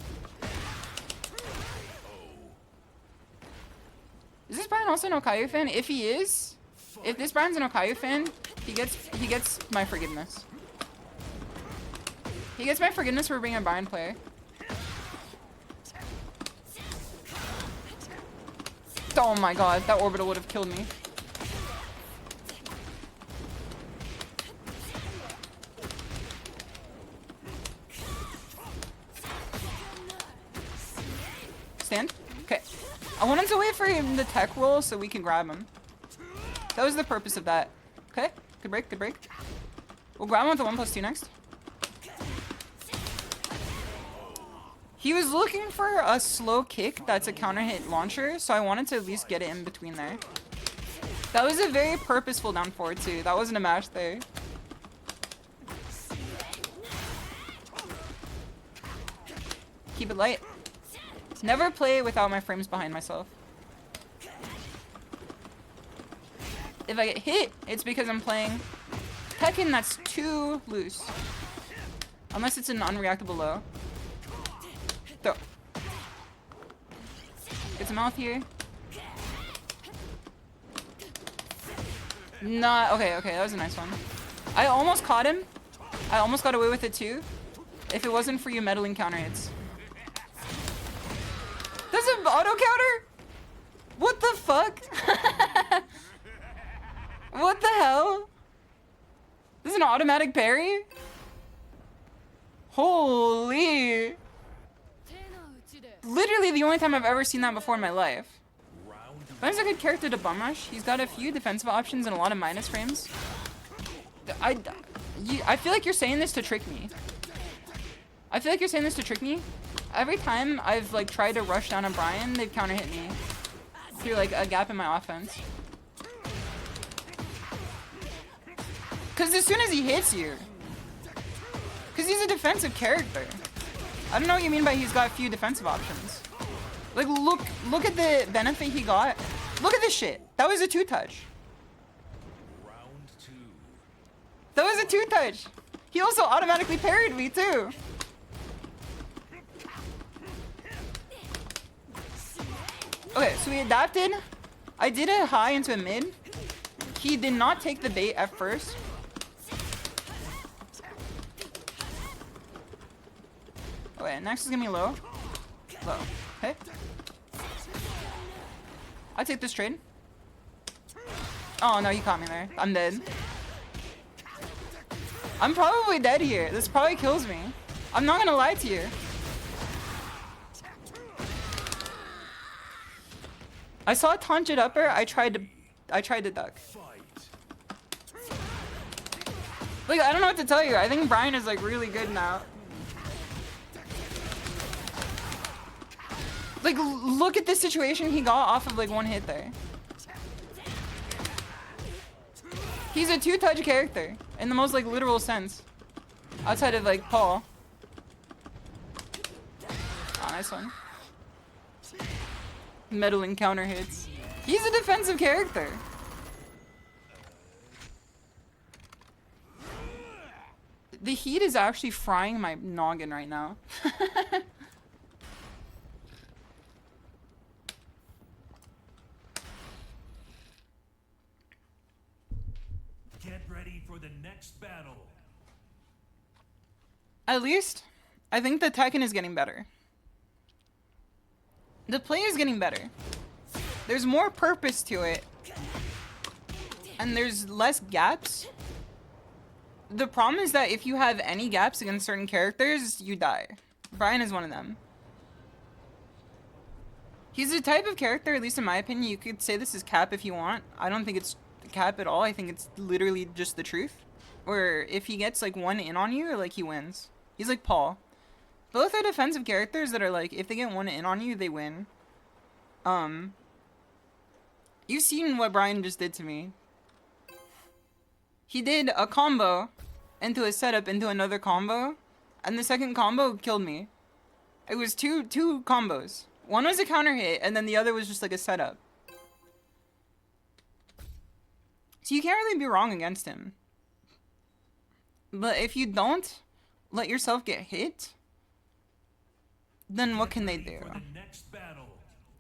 Is this Brian also an Okayu fan? If he is, if this Brian's an Okayu fan, he gets my forgiveness. He gets my forgiveness for being a Brian player. Oh my god, that orbital would have killed me. Stand? Okay. I wanted to wait for him to tech roll so we can grab him. That was the purpose of that. Okay, good break, good break. We'll grab him with the 1+2 next. He was looking for a slow kick that's a counter hit launcher, so I wanted to at least get it in between there. That was a very purposeful down forward too. That wasn't a match there. Keep it light. Never play without my frames behind myself. If I get hit, it's because I'm playing Tekken that's too loose. Unless it's an unreactable low. Throw. Get some mouth here. Nah, okay, that was a nice one. I almost caught him. I almost got away with it too. If it wasn't for you meddling counter hits. There's an auto counter? What the fuck? What the hell? This is an automatic parry? Holy. Literally the only time I've ever seen that before in my life. Brian's a good character to bum rush. He's got a few defensive options and a lot of minus frames. I feel like you're saying this to trick me. I feel like you're saying this to trick me. Every time I've like tried to rush down on Brian, they've counter hit me through like a gap in my offense. Cause as soon as he hits you, cause he's a defensive character. I don't know what you mean by he's got few defensive options. Like look at the benefit he got. Look at this shit. That was a 2-touch. Round 2. That was a 2-touch. He also automatically parried me too. Okay, so we adapted. I did a high into a mid. He did not take the bait at first. Okay, next is gonna be low. Low. Okay. I take this trade. Oh no, he caught me there. I'm dead. I'm probably dead here. This probably kills me. I'm not gonna lie to you. I saw a tangent upper. I tried to duck. Like I don't know what to tell you. I think Brian is like really good now. Like look at this situation he got off of like one hit there. He's a 2-touch character in the most like literal sense. Outside of like Paul. Oh, nice one. Meddling counter hits. He's a defensive character. The heat is actually frying my noggin right now. Get ready for the next battle. At least, I think the Tekken is getting better. The play is getting better. There's more purpose to it. And there's less gaps. The problem is that if you have any gaps against certain characters, you die. Brian is one of them. He's the type of character, at least in my opinion, you could say this is cap if you want. I don't think it's cap at all. I think it's literally just the truth. Where if he gets like one in on you, like he wins. He's like Paul. Both are defensive characters that are like, if they get one in on you, they win. You've seen what Brian just did to me. He did a combo into a setup into another combo, and the second combo killed me. It was two combos. One was a counter hit, and then the other was just like a setup. So you can't really be wrong against him. But if you don't let yourself get hit, then what can they do?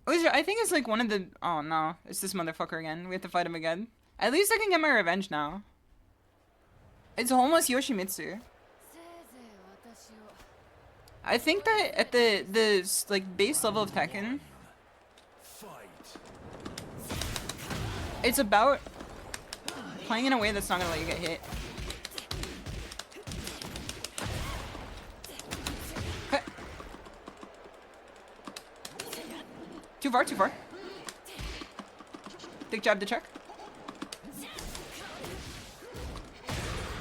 Which I think it's like one of the... Oh no, it's this motherfucker again. We have to fight him again. At least I can get my revenge now. It's homeless Yoshimitsu. I think that at the like base level of Tekken, it's about playing in a way that's not gonna let you get hit. Okay. Too far, too far. Big jab to check.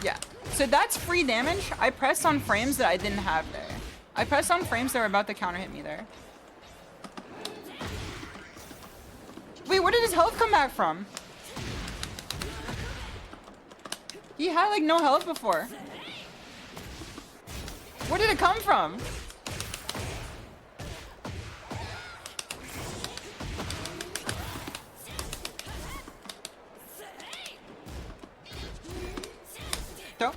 Yeah. So that's free damage. I pressed on frames that I didn't have there. I pressed on frames that were about to counter hit me there. Wait, where did his health come back from? He had like no health before. Where did it come from? Go.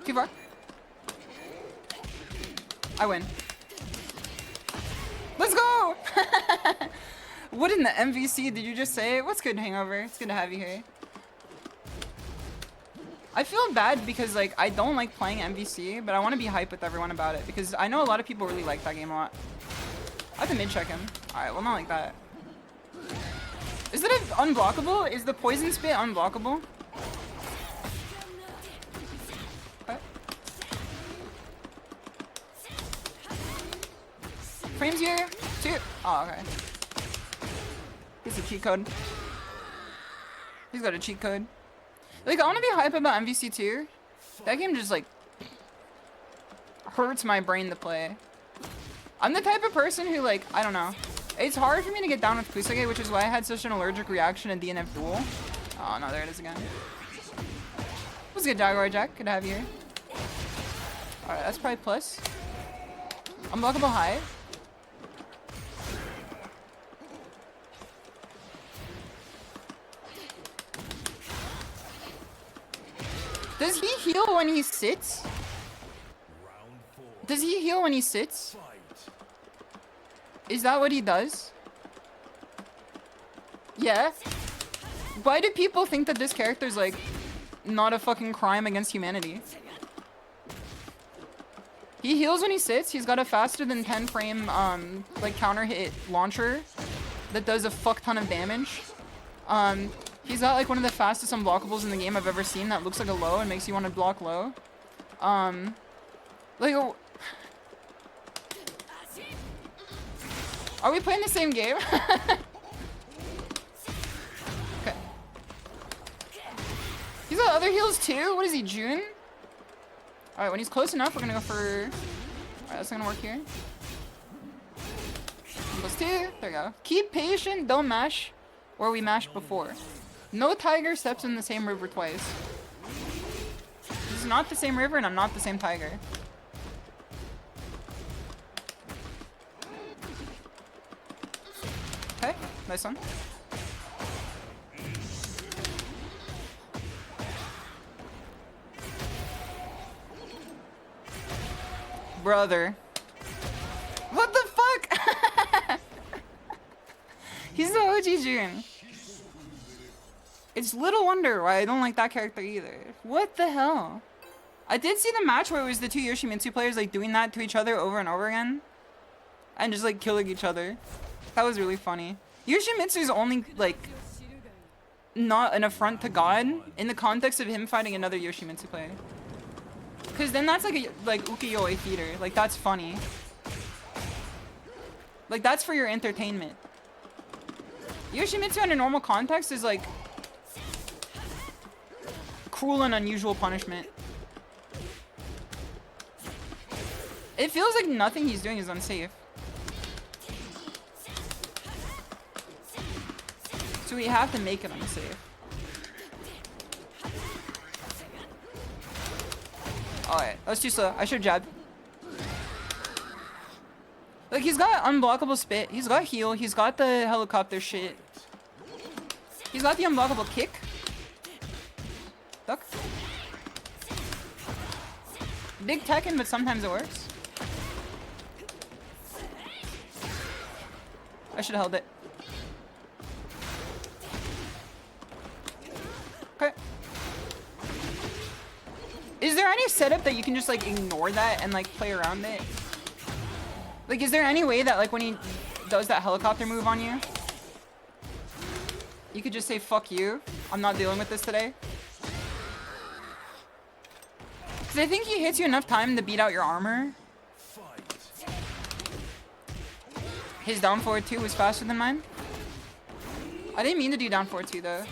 Too far. I win. Let's go! What in the MVC did you just say? What's good, Hangover? It's good to have you here. I feel bad because like I don't like playing MVC, but I want to be hype with everyone about it because I know a lot of people really like that game a lot. I have to mid check him. Alright, well not like that. Is it unblockable? Is the poison spit unblockable? Okay. Frames here. Two. Oh, okay. Here's a cheat code. He's got a cheat code. Like, I want to be hype about MVC too. That game just, like, hurts my brain to play. I'm the type of person who, like, I don't know. It's hard for me to get down with Kusage, which is why I had such an allergic reaction in DNF Duel. Oh, no, there it is again. What's good, Jaguar Jack? Good to have you here. Alright, that's probably plus. Unblockable high. Does he heal when he sits? Does he heal when he sits? Is that what he does? Yeah. Why do people think that this character's like not a fucking crime against humanity? He heals when he sits. He's got a faster than 10 frame like counter hit launcher that does a fuck ton of damage. He's got like one of the fastest unblockables in the game I've ever seen that looks like a low and makes you want to block low. Like, are we playing the same game? Okay. He's got other heals too? What is he, June? Alright, when he's close enough, we're gonna go for... Alright, that's gonna work here. +2. There we go. Keep patient, don't mash where we mashed before. No tiger steps in the same river twice. This is not the same river and I'm not the same tiger. Okay, nice one. Brother. What the fuck? He's the OG June. It's little wonder why I don't like that character either. What the hell? I did see the match where it was the two Yoshimitsu players like doing that to each other over and over again. And just like killing each other. That was really funny. Yoshimitsu's only like not an affront to God in the context of him fighting another Yoshimitsu player. Cause then that's like a ukiyo-e theater. Like that's funny. Like, that's for your entertainment. Yoshimitsu under normal context is like cruel and unusual punishment. It feels like nothing he's doing is unsafe. So we have to make it unsafe. Alright, that's too slow. I should jab. Like, he's got unblockable spit. He's got heal. He's got the helicopter shit. He's got the unblockable kick. Duck. Big Tekken, but sometimes it works. I should have held it. Okay. Is there any setup that you can just, like, ignore that and, like, play around it? Like, is there any way that, like, when he does that helicopter move on you, you could just say, fuck you, I'm not dealing with this today? Because I think he hits you enough time to beat out your armor. His down forward 2 was faster than mine. I didn't mean to do down forward 2, though.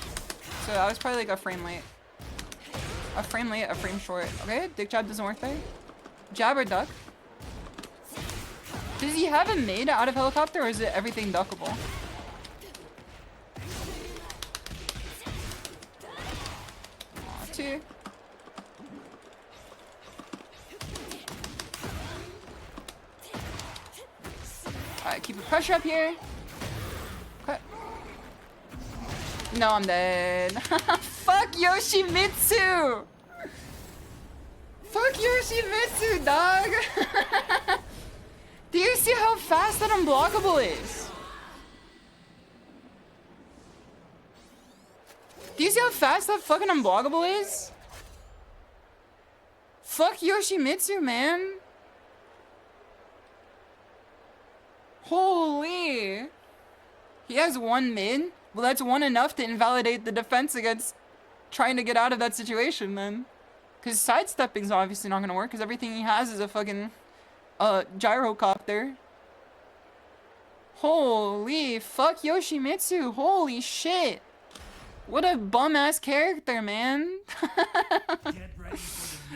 So I was probably, like, a frame late. A frame late, a frame short. Okay, dick jab doesn't work there. Jab or duck? Does he have a mid out of helicopter, or is it everything duckable? Aw, 2. Alright, keep the pressure up here. Okay. No, I'm dead. Fuck Yoshimitsu! Fuck Yoshimitsu, dog! Do you see how fast that unblockable is? Do you see how fast that fucking unblockable is? Fuck Yoshimitsu, man. Holy. He has one mid? Well, that's one enough to invalidate the defense against trying to get out of that situation, then. Because sidestepping's obviously not gonna work, because everything he has is a fucking... gyrocopter. Holy fuck Yoshimitsu. Holy shit. What a bum-ass character, man.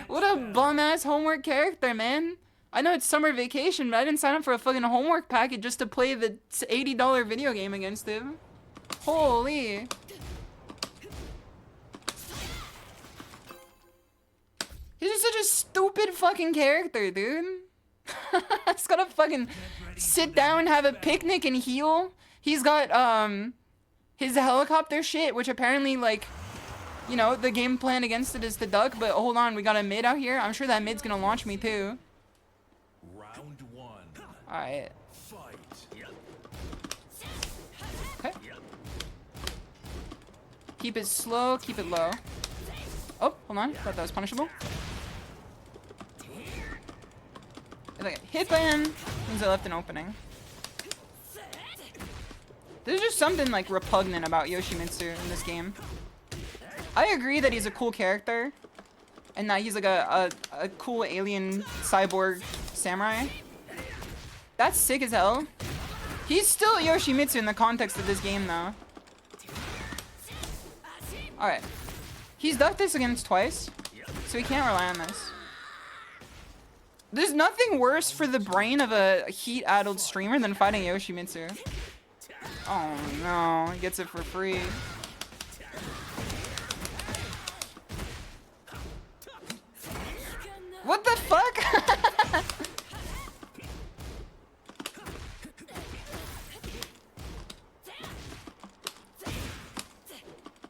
What a bum-ass homework character, man. I know it's summer vacation, but I didn't sign up for a fucking homework package just to play the $80 video game against him. Holy. He's just such a stupid fucking character, dude. He's gotta fucking sit down, have a picnic, and heal. He's got, his helicopter shit, which apparently, like, you know, the game plan against it is to duck, but hold on, we got a mid out here. I'm sure that mid's gonna launch me, too. Round 1. Alright. Okay. Keep it slow, keep it low. Oh, hold on. Thought that was punishable. If I get hit by him, means I left an opening. There's just something, like, repugnant about Yoshimitsu in this game. I agree that he's a cool character, and that he's, like, a cool alien cyborg samurai. That's sick as hell. He's still Yoshimitsu in the context of this game, though. Alright. He's ducked this against twice, so he can't rely on this. There's nothing worse for the brain of a heat-addled streamer than fighting Yoshimitsu. Oh no, he gets it for free. What the fuck?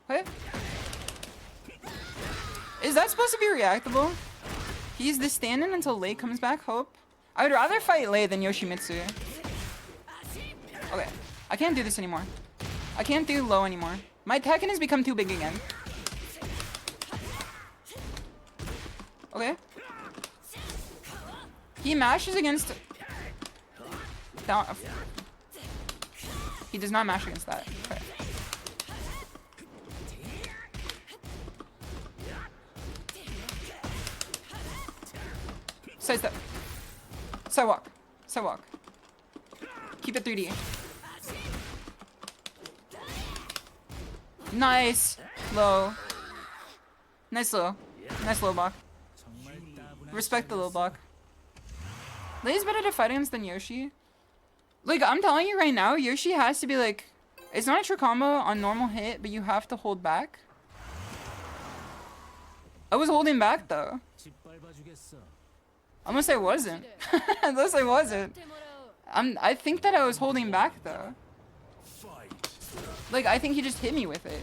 What? Is that supposed to be reactable? He's the stand-in until Lei comes back, hope. I would rather fight Lei than Yoshimitsu. Okay, I can't do this anymore. I can't do low anymore. My Tekken has become too big again. Okay. He mashes against... Down... He does not mash against that. Okay. Sidestep. Sidewalk. Sidewalk. Keep it 3D. Nice. Low. Nice low. Nice low block. Respect the low block. Lei's better to fight against than Yoshi. Like, I'm telling you right now, Yoshi has to be like... It's not a true combo on normal hit, but you have to hold back. I was holding back, though. Unless I wasn't. Unless I wasn't. I think that I was holding back, though. Like, I think he just hit me with it.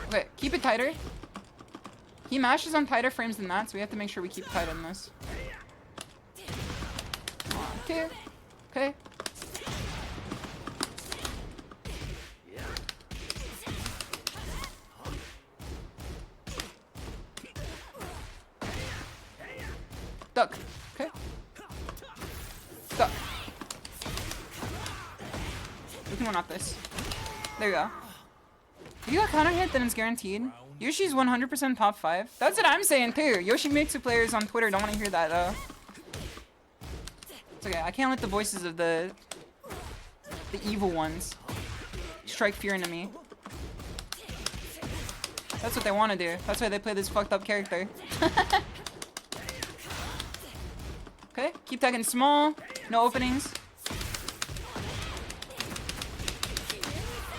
Okay, keep it tighter. He mashes on tighter frames than that, so we have to make sure we keep tight on this. Okay. Okay. Duck. Okay. Duck. We can one-up this. There you go. If you got counter hit, then it's guaranteed. Yoshi's 100% top 5. That's what I'm saying too. Yoshimitsu players on Twitter don't want to hear that though. It's okay. I can't let the voices of the evil ones strike fear into me. That's what they want to do. That's why they play this fucked up character. Okay, keep tagging small. No openings.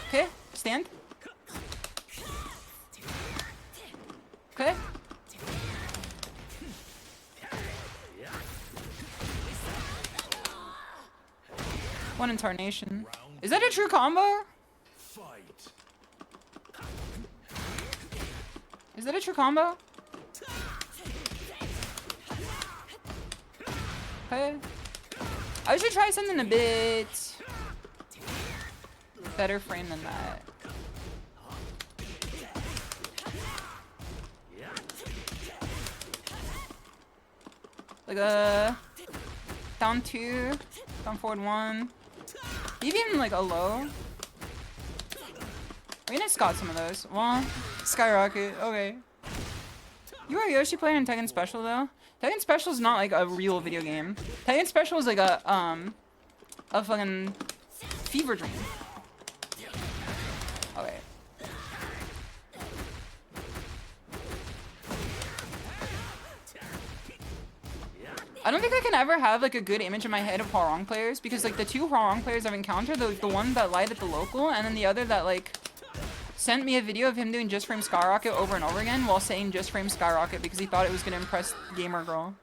Okay, stand. Okay. One incarnation. Is that a true combo? Is that a true combo? Okay. I should try something a bit better frame than that. Like a down 2, down forward 1. Even like a low. We need to Scott some of those. Well, skyrocket. Okay. You are a Yoshi player in Tekken Special though. Tekken Special is not like a real video game. Tekken Special is like a fucking fever dream. Okay. I don't think I can ever have like a good image in my head of Hwarong players because like the two Hwarong players I've encountered, the one that lied at the local and then the other that like sent me a video of him doing Just Frame Skyrocket over and over again while saying Just Frame Skyrocket because he thought it was gonna impress gamer girl.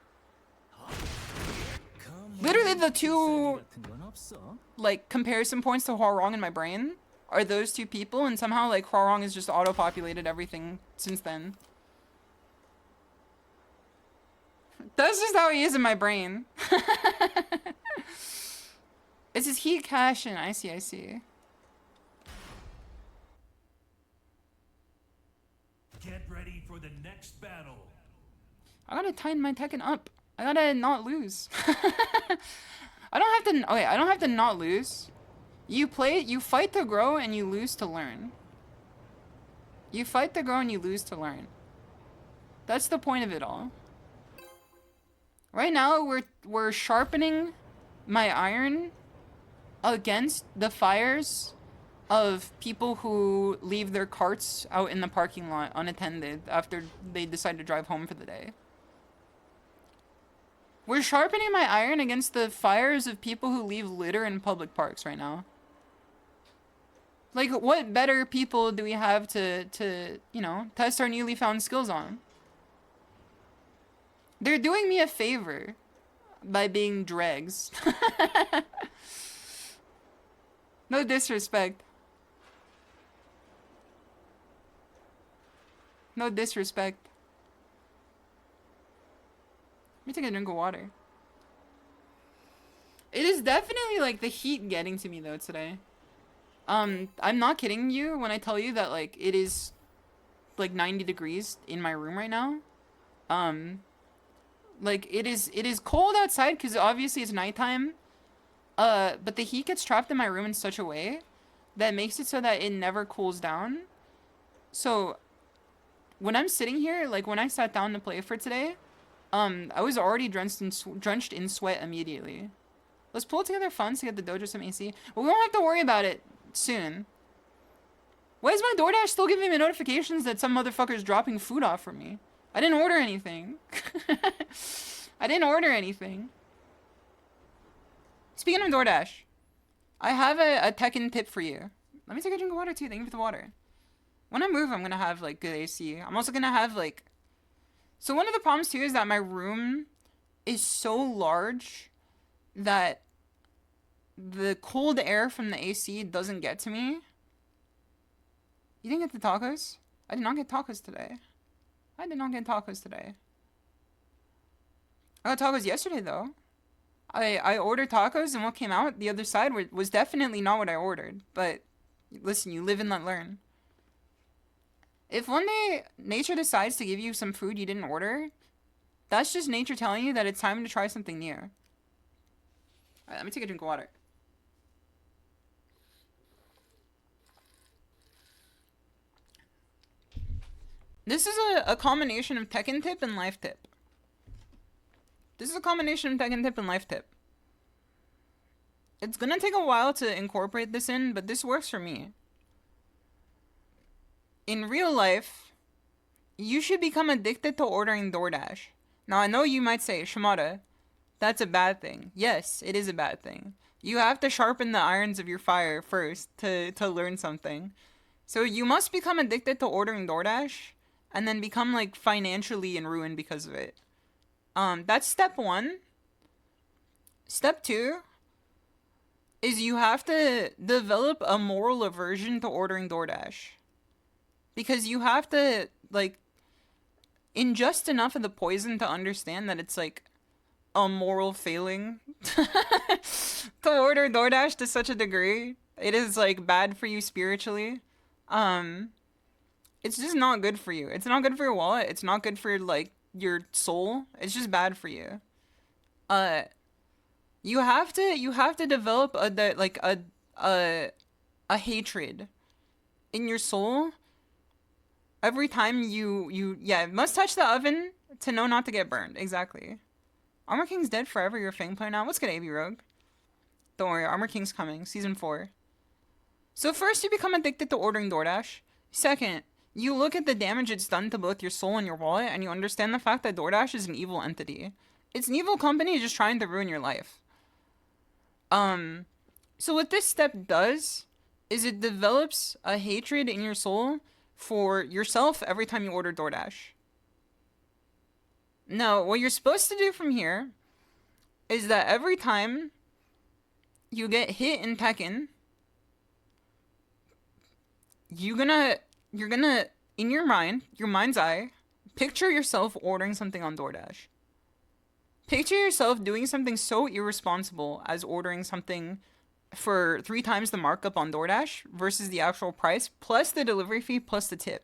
Literally the two like comparison points to Hwarong in my brain are those two people and somehow like Hwarong has just auto-populated everything since then. That's just how he is in my brain. It's his heat cash and I see, I see. Get ready for the next battle. I gotta tighten my Tekken up. I gotta not lose. I don't have to, okay, I don't have to not lose. You fight to grow and you lose to learn. You fight to grow and you lose to learn. That's the point of it all. Right now, we're sharpening my iron against the fires of people who leave their carts out in the parking lot unattended after they decide to drive home for the day. We're sharpening my iron against the fires of people who leave litter in public parks right now. Like, what better people do we have to you know, test our newly found skills on? They're doing me a favor by being dregs. No disrespect. No disrespect. Let me take a drink of water. It is definitely like the heat getting to me though today. I'm not kidding you when I tell you that like it is like 90 degrees in my room right now. Like it is cold outside because obviously it's nighttime. But the heat gets trapped in my room in such a way that makes it so that it never cools down. So when I'm sitting here, like when I sat down to play for today, I was already drenched in sweat immediately. Let's pull together funds to get the dojo some AC. Well, we won't have to worry about it soon. Why is my DoorDash still giving me notifications that some motherfucker's dropping food off for me? I didn't order anything. I didn't order anything. Speaking of DoorDash, I have a Tekken tip for you. Let me take a drink of water too. Thank you for the water. When I move, I'm gonna have like good AC. I'm also gonna have like... So one of the problems too is that my room is so large that the cold air from the AC doesn't get to me. You didn't get the tacos? I did not get tacos today. I did not get tacos today. I got tacos yesterday though. I ordered tacos and what came out the other side was definitely not what I ordered. But listen, you live and let learn. If one day nature decides to give you some food you didn't order, that's just nature telling you that it's time to try something new. Alright, let me take a drink of water. This is a combination of Tekken tip and life tip. This is a combination of Tekken tip and life tip. It's gonna take a while to incorporate this in, but this works for me. In real life, you should become addicted to ordering DoorDash. Now, I know you might say, Shimada, that's a bad thing. Yes, it is a bad thing. You have to sharpen the irons of your fire first to learn something. So you must become addicted to ordering DoorDash and then become like financially in ruin because of it. That's step one. Step two is you have to develop a moral aversion to ordering DoorDash. Because you have to, like, ingest enough of the poison to understand that it's, like, a moral failing to order DoorDash to such a degree. It is, like, bad for you spiritually. It's just not good for you. It's not good for your wallet. It's not good for, like, your soul. It's just bad for you. You have to develop a hatred in your soul. Every time yeah, must touch the oven to know not to get burned. Exactly. Armor King's dead forever. You're a Fang player now. What's good, AB Rogue? Don't worry, Armor King's coming. Season 4. So first, you become addicted to ordering DoorDash. Second, you look at the damage it's done to both your soul and your wallet, and you understand the fact that DoorDash is an evil entity. It's an evil company just trying to ruin your life. So what this step does is it develops a hatred in your soul for yourself every time you order DoorDash. Now, what you're supposed to do from here is that every time you get hit in Tekken, you're gonna, in your mind's eye, picture yourself ordering something on DoorDash. Picture yourself doing something so irresponsible as ordering something for 3 times the markup on DoorDash versus the actual price, plus the delivery fee, plus the tip.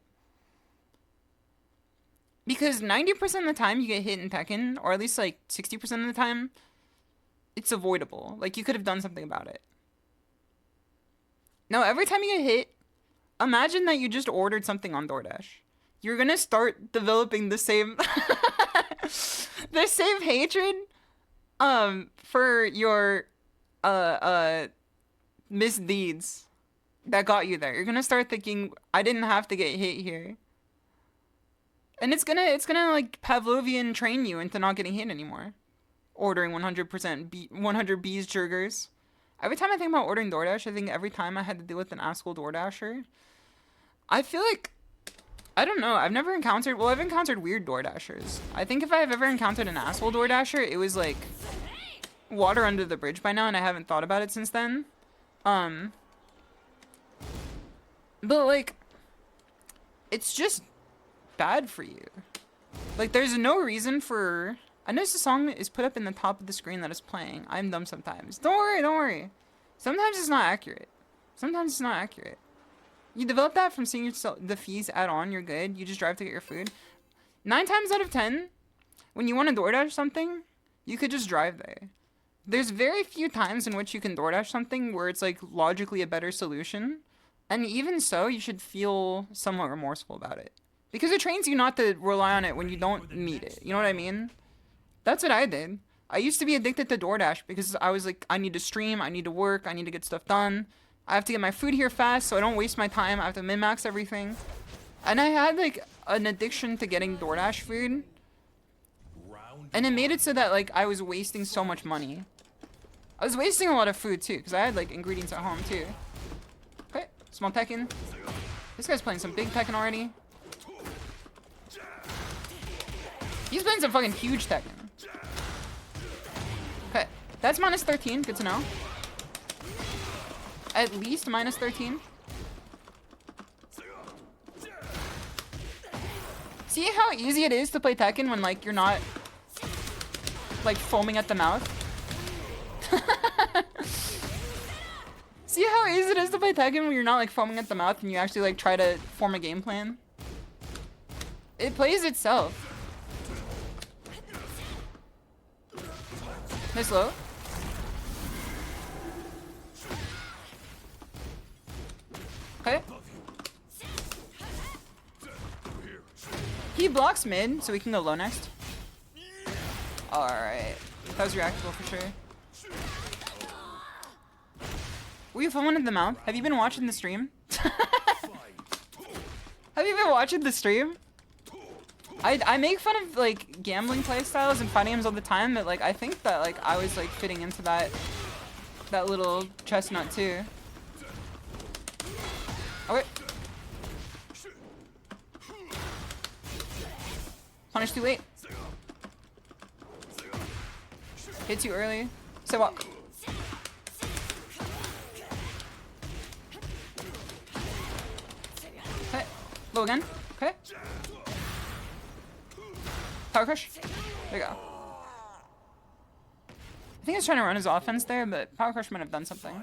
Because 90% of the time you get hit in Tekken, or at least like 60% of the time, it's avoidable. Like, you could have done something about it. Now, every time you get hit, imagine that you just ordered something on DoorDash. You're gonna start developing the same... the same hatred, for your, misdeeds that got you there. You're gonna start thinking, I didn't have to get hit here. And it's gonna like Pavlovian train you into not getting hit anymore. Ordering 100 bees burgers. Every time I think about ordering DoorDash, I think every time I had to deal with an asshole DoorDasher, I feel like, I don't know, I've encountered weird DoorDashers. I think if I've ever encountered an asshole DoorDasher, it was like water under the bridge by now, and I haven't thought about it since then. But like, it's just bad for you. Like, there's no reason for... I noticed the song is put up in the top of the screen that is playing. I'm dumb sometimes. Don't worry. Sometimes it's not accurate. You develop that from seeing the fees add on, you're good. You just drive to get your food. 9 times out of 10, when you want to DoorDash something, you could just drive there. There's very few times in which you can DoorDash something where it's like logically a better solution. And even so, you should feel somewhat remorseful about it. Because it trains you not to rely on it when you don't need it. You know what I mean? That's what I did. I used to be addicted to DoorDash because I was like, I need to stream, I need to work, I need to get stuff done. I have to get my food here fast so I don't waste my time. I have to min-max everything. And I had like an addiction to getting DoorDash food. And it made it so that like I was wasting so much money. I was wasting a lot of food too because I had like ingredients at home too. Okay, small Tekken. This guy's playing some big Tekken already. He's playing some fucking huge Tekken. Okay, that's minus 13. Good to know. At least minus 13. See how easy it is to play Tekken when like you're not like foaming at the mouth? See how easy it is to play Tekken when you're not like foaming at the mouth and you actually like try to form a game plan? It plays itself. Nice low. Okay. He blocks mid, so we can go low next. Alright. That was reactable for sure. Were you filming at the mouth? Have you been watching the stream? Have you been watching the stream? I make fun of like gambling playstyles and fighting games all the time, but like I think that like I was like fitting into that little chestnut too. Okay. Punish too late. Hit too early. So what? Okay. Low again. Okay. Power crush. There you go. I think I was trying to run his offense there, but power crush might have done something.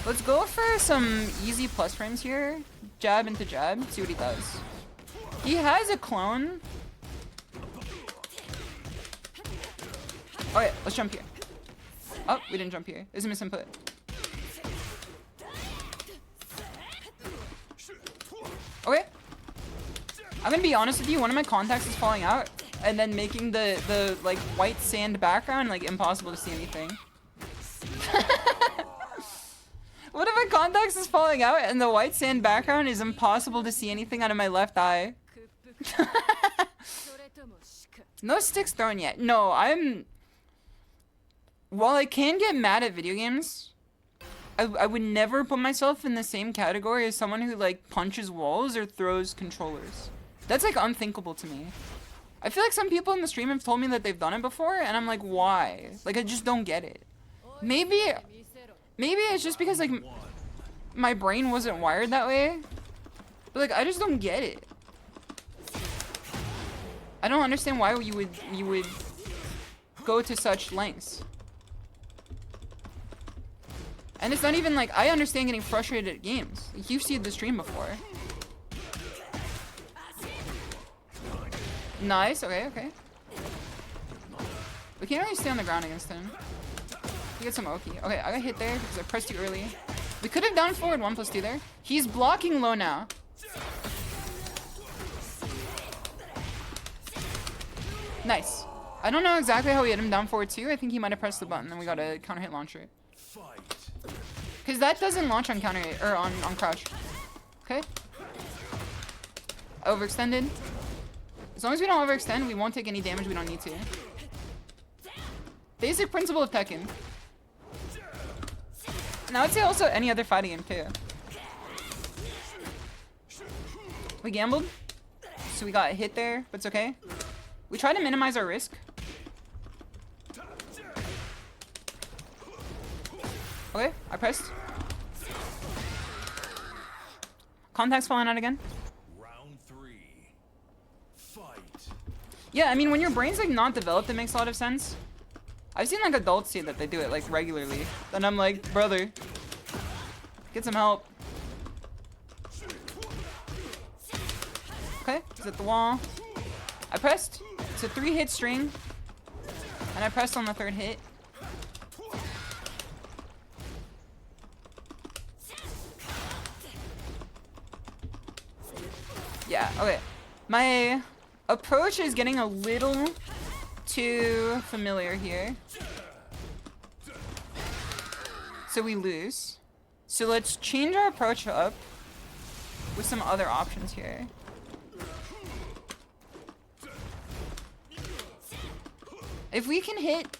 Let's go for some easy plus frames here. Jab into jab. See what he does. He has a clone. Alright, let's jump here. Oh, we didn't jump here. There's a misinput. Okay. I'm gonna be honest with you, one of my contacts is falling out, and then making the like white sand background like impossible to see anything. One of my contacts is falling out, and the white sand background is impossible to see anything out of my left eye. No sticks thrown yet. No, while I can get mad at video games, I would never put myself in the same category as someone who like punches walls or throws controllers. That's like unthinkable to me. I feel like some people in the stream have told me that they've done it before, and I'm like, why? Like, I just don't get it. Maybe it's just because like my brain wasn't wired that way. But like, I just don't get it. I don't understand why you would go to such lengths. And it's not even like, I understand getting frustrated at games. Like, you've seen the stream before. Nice, okay, okay. We can't really stay on the ground against him. We get some Oki. Okay, I got hit there because I pressed too early. We could have down forward 1+2 there. He's blocking low now. Nice. I don't know exactly how we hit him down forward 2. I think he might have pressed the button and we got a counter hit launcher. Because that doesn't launch on counter hit, or on crouch. Okay. Overextended. As long as we don't overextend, we won't take any damage we don't need to. Basic principle of Tekken. And I would say also any other fighting game too. We gambled. So we got hit there, but it's okay. We try to minimize our risk. Okay, I pressed. Contact's falling out again. Round 3. Fight. Yeah, I mean, when your brain's like not developed, it makes a lot of sense. I've seen like adults say that they do it like regularly. And I'm like, brother, get some help. Okay, he's at the wall. I pressed. It's a 3-hit string. And I pressed on the 3rd hit. Yeah, okay. My approach is getting a little too familiar here. So we lose. So let's change our approach up with some other options here. If we can hit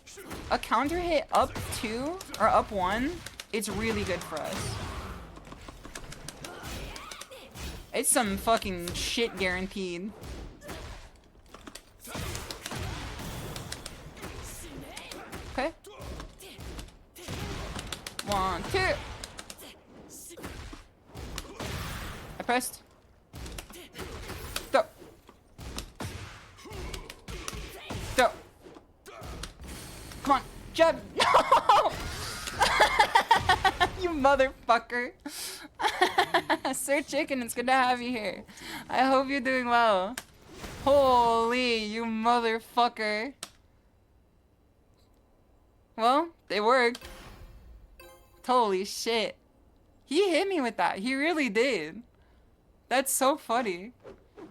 a counter hit up 2 or up 1, it's really good for us. It's some fucking shit guaranteed. Okay. 1, 2. I pressed. Go. Go. Come on, jab. No! You motherfucker. Sir Chicken, it's good to have you here. I hope you're doing well. Holy, you motherfucker. Well, they worked. Holy shit. He hit me with that. He really did. That's so funny.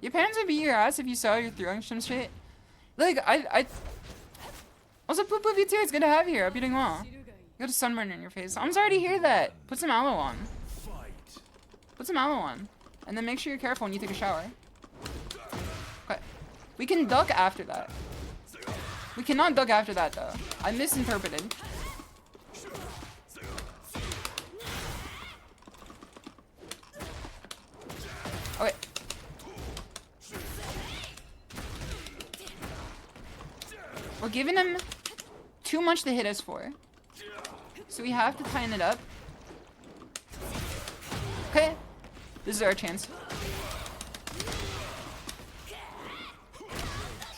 Your parents would beat your ass if you saw you're throwing some shit. Like, I... Also, Poop Poop, you too. It's good to have you here. Hope you're doing well. You got a sunburn in your face. I'm sorry to hear that. Put some aloe on. Put some aloe on. And then make sure you're careful when you take a shower. Okay. We can duck after that. We cannot duck after that, though. I misinterpreted. Okay. We're giving him too much to hit us for. So we have to tighten it up. Okay. This is our chance.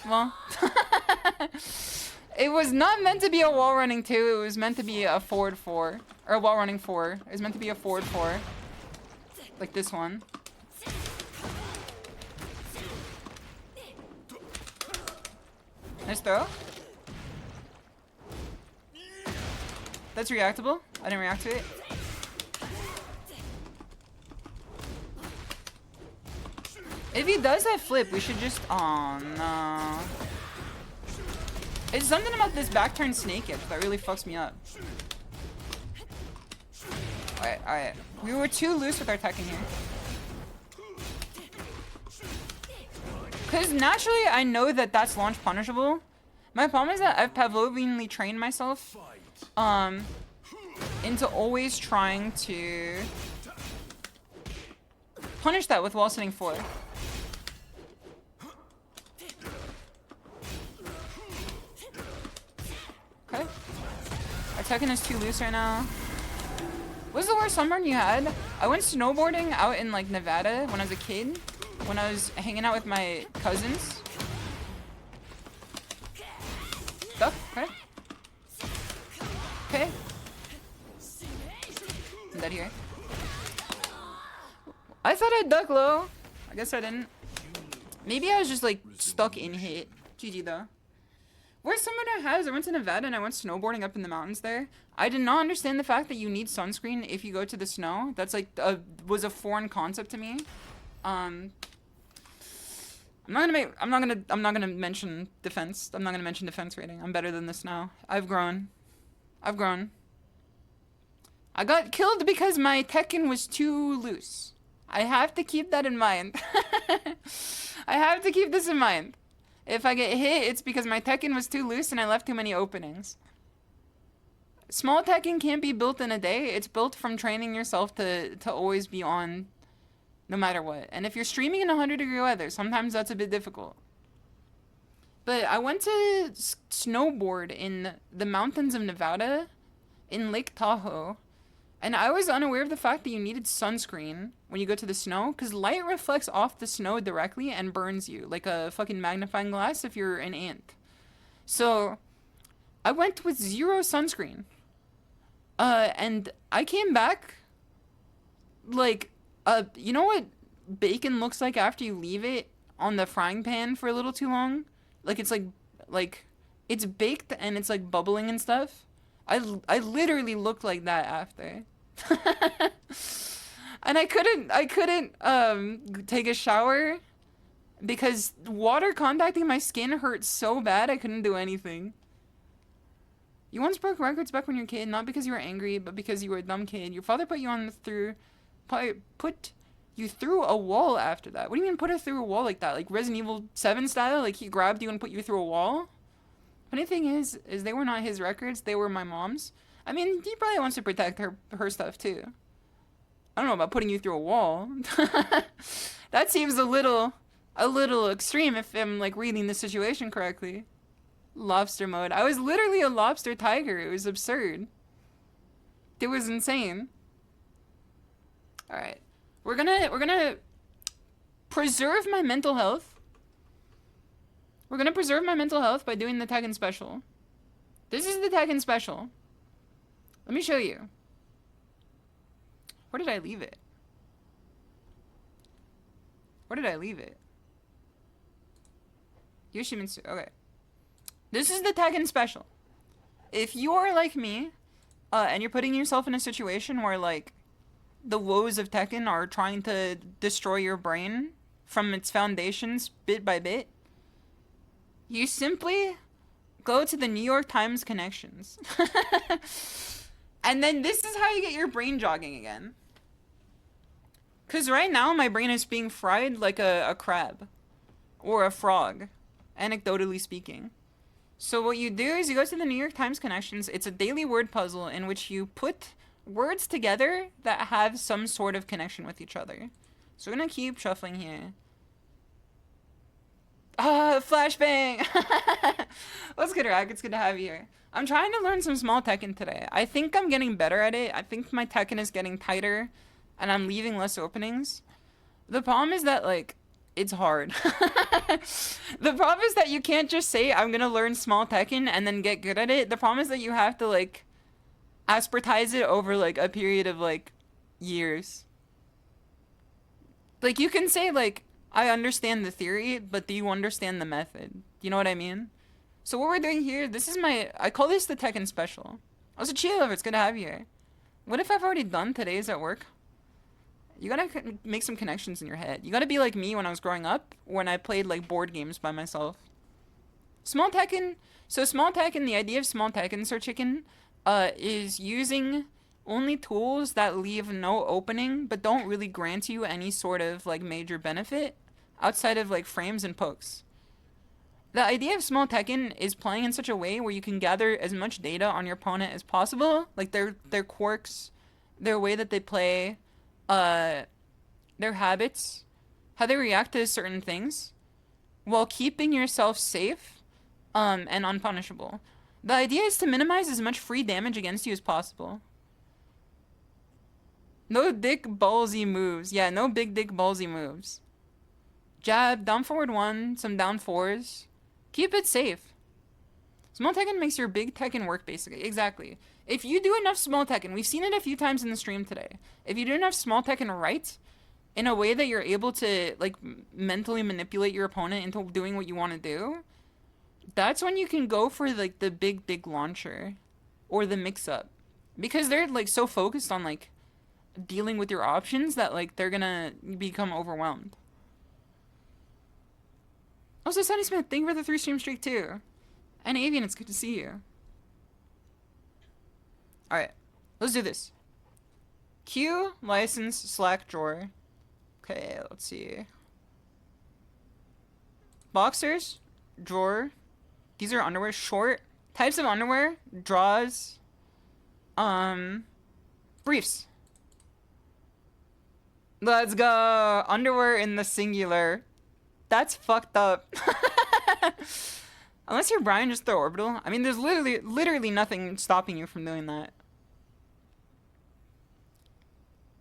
Well. It was not meant to be a wall running 2. It was meant to be a forward 4. Or a wall running 4. It was meant to be a forward 4. Like this one. Nice throw. That's reactable. I didn't react to it. If he does that flip, we should just... Oh, no. It's something about this back turn snake edge that really fucks me up. Alright, alright. We were too loose with our tech in here. Because naturally, I know that that's launch punishable. My problem is that I've Pavlovianly trained myself into always trying to punish that with wall sitting 4. Okay. Our Tekken is too loose right now. What's the worst sunburn you had? I went snowboarding out in like Nevada when I was a kid. When I was hanging out with my cousins. Duck, okay. Okay. I'm dead here. I thought I'd duck low. I guess I didn't. Maybe I was just like stuck in hit. GG though. Where's someone I has? I went to Nevada and I went snowboarding up in the mountains there. I did not understand the fact that you need sunscreen if you go to the snow. That's like was a foreign concept to me. I'm not gonna mention defense. I'm not gonna mention defense rating. I'm better than this now. I've grown. I've grown. I got killed because my Tekken was too loose. I have to keep that in mind. I have to keep this in mind. If I get hit, it's because my Tekken was too loose and I left too many openings. Small Tekken can't be built in a day. It's built from training yourself to always be on no matter what. And if you're streaming in 100-degree weather, sometimes that's a bit difficult. But I went to snowboard in the mountains of Nevada in Lake Tahoe. And I was unaware of the fact that you needed sunscreen when you go to the snow, because light reflects off the snow directly and burns you like a fucking magnifying glass if you're an ant. So I went with 0 sunscreen. And I came back like, you know what bacon looks like after you leave it on the frying pan for a little too long? Like it's like it's baked and it's like bubbling and stuff. I literally looked like that after. And I couldn't take a shower because water contacting my skin hurt so bad I couldn't do anything. You once broke records back when you were a kid, not because you were angry, but because you were a dumb kid. Your father put you put you through a wall after that. What do you mean put her through a wall like that? Like Resident Evil 7 style? Like he grabbed you and put you through a wall? Funny thing is they were not his records, they were my mom's. I mean, he probably wants to protect her stuff too. I don't know about putting you through a wall. That seems a little extreme if I'm like reading the situation correctly. Lobster mode. I was literally a lobster tiger. It was absurd. It was insane. All right. We're gonna preserve my mental health. We're gonna preserve my mental health by doing the Tekken special. This is the Tekken special. Let me show you. Where did I leave it? Where did I leave it? Yoshimitsu. Okay. This is the Tekken special. If you are like me, and you're putting yourself in a situation where, like, the woes of Tekken are trying to destroy your brain from its foundations bit by bit, you simply go to the New York Times connections. And then this is how you get your brain jogging again. Because right now, my brain is being fried like a crab. Or a frog. Anecdotally speaking. So what you do is you go to the New York Times connections. It's a daily word puzzle in which you put words together that have some sort of connection with each other. So we're gonna keep shuffling here. Flashbang! What's good, Rack? It's good to have you here. I'm trying to learn some small Tekken today. I think I'm getting better at it. I think my Tekken is getting tighter, and I'm leaving less openings. The problem is that, like, it's hard. The problem is that you can't just say, I'm gonna learn small Tekken and then get good at it. The problem is that you have to, like, aspertize it over, like, a period of, like, years. Like, you can say, like, I understand the theory, but do you understand the method? You know what I mean? So what we're doing here, this is I call this the Tekken special. Also, chill over, it's good to have you here. What if I've already done today's at work? You gotta make some connections in your head. You gotta be like me when I was growing up, when I played, like, board games by myself. Small Tekken, so small Tekken, the idea of small Tekken, Sir Chicken, is using only tools that leave no opening, but don't really grant you any sort of, like, major benefit, outside of, like, frames and pokes. The idea of small Tekken is playing in such a way where you can gather as much data on your opponent as possible, like their quirks, their way that they play, their habits, how they react to certain things, while keeping yourself safe, and unpunishable. The idea is to minimize as much free damage against you as possible. No dick ballsy moves. Yeah, no big dick ballsy moves. Jab, down forward 1, some down 4s. Keep it safe. Small Tekken makes your big Tekken work, basically. Exactly. If you do enough small Tekken, we've seen it a few times in the stream today. If you do enough small Tekken right, in a way that you're able to, like, mentally manipulate your opponent into doing what you want to do, that's when you can go for, like, the big launcher. Or the mix-up. Because they're, like, so focused on, like, dealing with your options that, like, they're gonna become overwhelmed. Also, Sunny Smith, thank you for the 3-stream streak, too. And Avian, it's good to see you. Alright, let's do this. Q, license, Slack drawer. Okay, let's see. Boxers, drawer. These are underwear, short. Types of underwear, draws. Briefs. Let's go. Underwear in the singular. That's fucked up. Unless you're Brian, just throw orbital. I mean, there's literally nothing stopping you from doing that.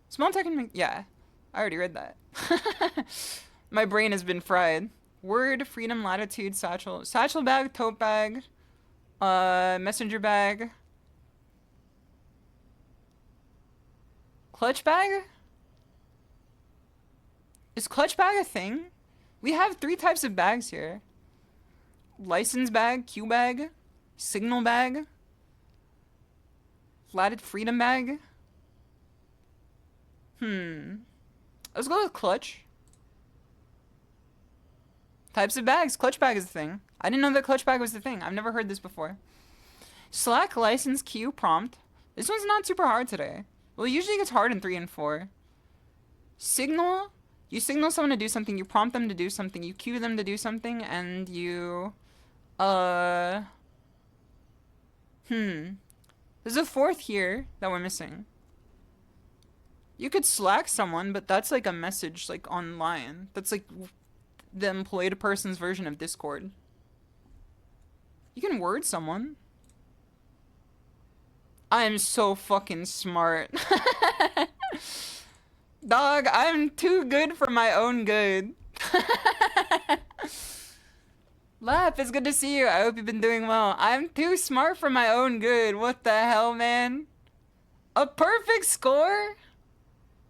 Small Tekken, yeah. I already read that. My brain has been fried. Word, freedom, latitude, satchel. Satchel bag, tote bag. Messenger bag. Clutch bag? Is clutch bag a thing? We have 3 types of bags here. License bag, Q bag, signal bag, flatted freedom bag. Let's go with clutch. Types of bags. Clutch bag is the thing. I didn't know that clutch bag was the thing. I've never heard this before. Slack license queue prompt. This one's not super hard today. Well, it usually gets hard in 3 and 4. Signal. You signal someone to do something. You prompt them to do something. You cue them to do something. And you... There's a 4th here that we're missing. You could Slack someone, but that's like a message, like, online. That's like the employed person's version of Discord. You can word someone. I am so fucking smart. Dog, I'm too good for my own good. Lap, it's good to see you. I hope you've been doing well. I'm too smart for my own good. What the hell, man? A perfect score?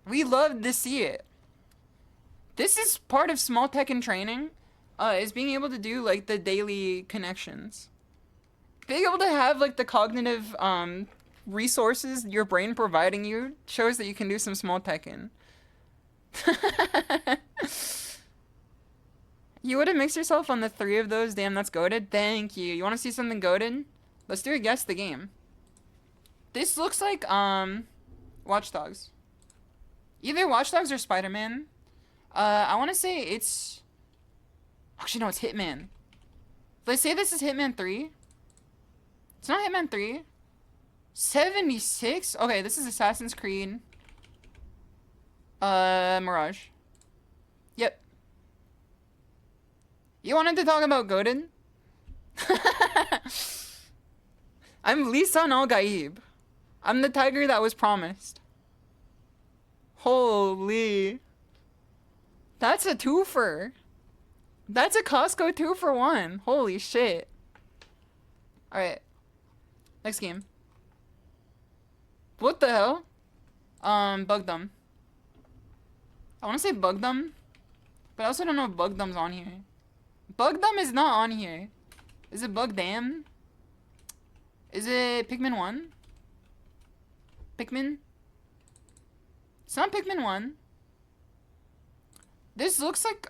We love to see it. This is part of small tech and training, is being able to do, like, the daily connections. Being able to have, like, the cognitive, resources your brain providing you shows that you can do some small tech in. You would have mixed yourself on the 3 of those. Damn, that's goated. Thank you. You want to see something goated? Let's do a guess the game. This looks like, Watch Dogs. Either Watch Dogs or Spider-Man. I want to say it's... Actually, no, it's Hitman. Let's say this is Hitman 3. It's not Hitman 3. 76? Okay, this is Assassin's Creed. Mirage. Yep. You wanted to talk about Godin? I'm Lisan Al-Gaib. I'm the tiger that was promised. Holy. That's a twofer. That's a Costco 2-for-1. Holy shit. Alright. Next game. What the hell? Bugdum. I want to say Bugdum, but I also don't know if Bugdum's on here. Bugdum is not on here. Is it Bugdam? Is it Pikmin 1? Pikmin? It's not Pikmin 1. This looks like,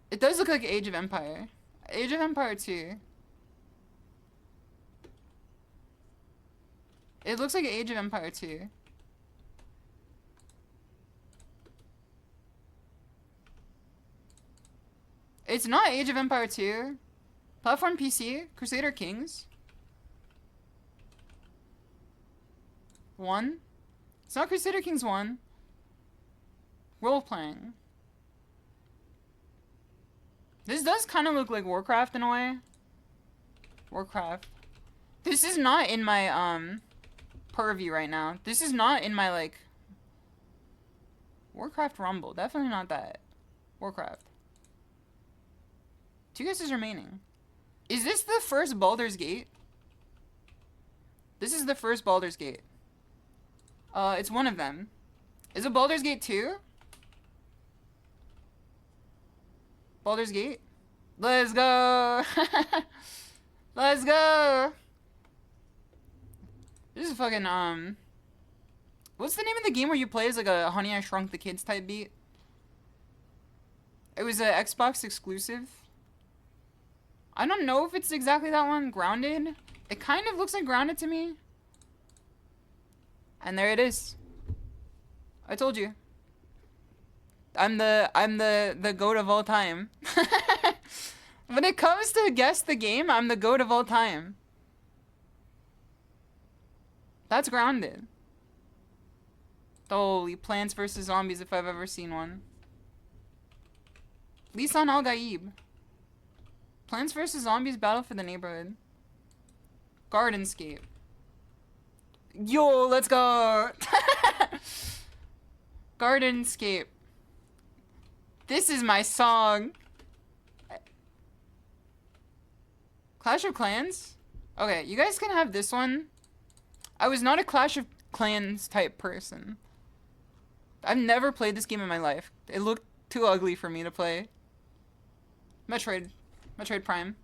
it does look like Age of Empire. Age of Empire 2. It looks like Age of Empire 2. It's not Age of Empire 2. Platform PC. Crusader Kings. 1. It's not Crusader Kings 1. Role-playing. This does kind of look like Warcraft in a way. Warcraft. This is not in my, purview right now. This is not in my, like... Warcraft Rumble. Definitely not that. Warcraft. 2 guesses remaining. Is this the first Baldur's Gate? This is the first Baldur's Gate. It's one of them. Is it Baldur's Gate 2? Baldur's Gate? Let's go! Let's go! This is fucking, what's the name of the game where you play as, like, a Honey, I Shrunk the Kids type beat? It was a Xbox exclusive. I don't know if it's exactly that one. Grounded? It kind of looks like Grounded to me. And there it is. I told you. I'm the GOAT of all time. When it comes to guess the game, I'm the GOAT of all time. That's Grounded. Holy, Plants vs. Zombies if I've ever seen one. Lisan Al-Gaib. Plants vs. Zombies Battle for the Neighborhood. Gardenscape. Yo, let's go! Gardenscape. This is my song. Clash of Clans? Okay, you guys can have this one. I was not a Clash of Clans type person. I've never played this game in my life. It looked too ugly for me to play. Metroid Prime.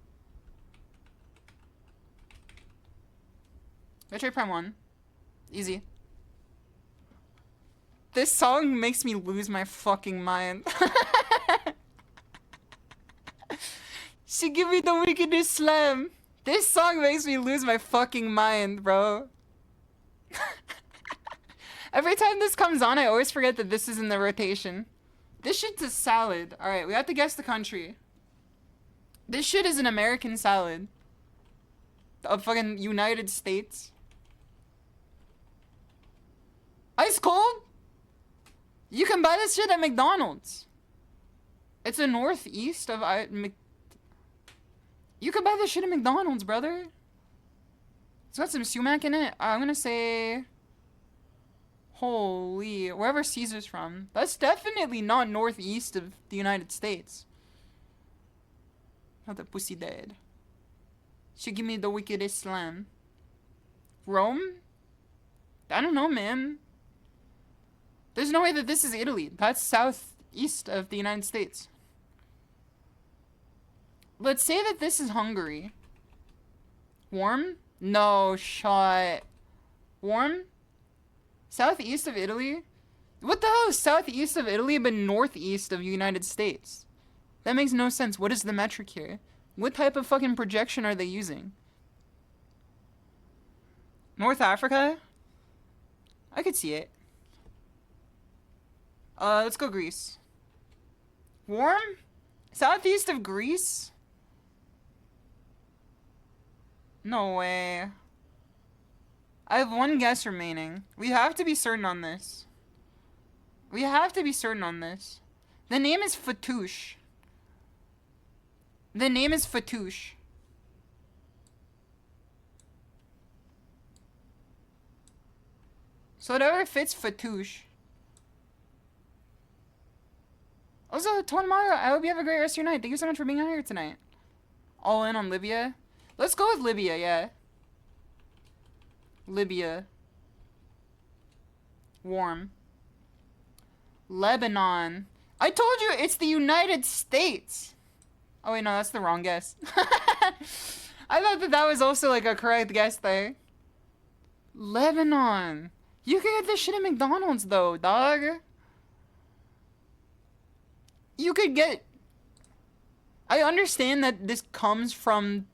Metroid Prime 1. Easy. This song makes me lose my fucking mind. She give me the wickedest slam. This song makes me lose my fucking mind, bro. Every time this comes on, I always forget that this is in the rotation. This shit's a salad. Alright, we have to guess the country. This shit is an American salad. Of fucking United States. Ice cold? You can buy this shit at McDonald's. It's a northeast of You can buy this shit at McDonald's, brother. It's got some sumac in it. I'm gonna say... Holy... Wherever Caesar's from. That's definitely not northeast of the United States. Not the pussy dead. She give me the wickedest slam. Rome? I don't know, man. There's no way that this is Italy. That's southeast of the United States. Let's say that this is Hungary. Warm? No shot. Warm? Southeast of Italy? What the hell is southeast of Italy but northeast of the United States? That makes no sense. What is the metric here? What type of fucking projection are they using? North Africa? I could see it. Let's go Greece. Warm? Southeast of Greece? No way. I have one guess remaining. We have to be certain on this. We have to be certain on this. The name is Fatouche. The name is Fatouche. So whatever fits Fatouche. Also, Tonmaru, I hope you have a great rest of your night. Thank you so much for being out here tonight. All in on Libya. Let's go with Libya, yeah. Libya. Warm. Lebanon. I told you it's the United States. Oh wait, no, that's the wrong guess. I thought that that was also like a correct guess there. Lebanon. You can get this shit at McDonald's though, dog. You could get... I understand that this comes from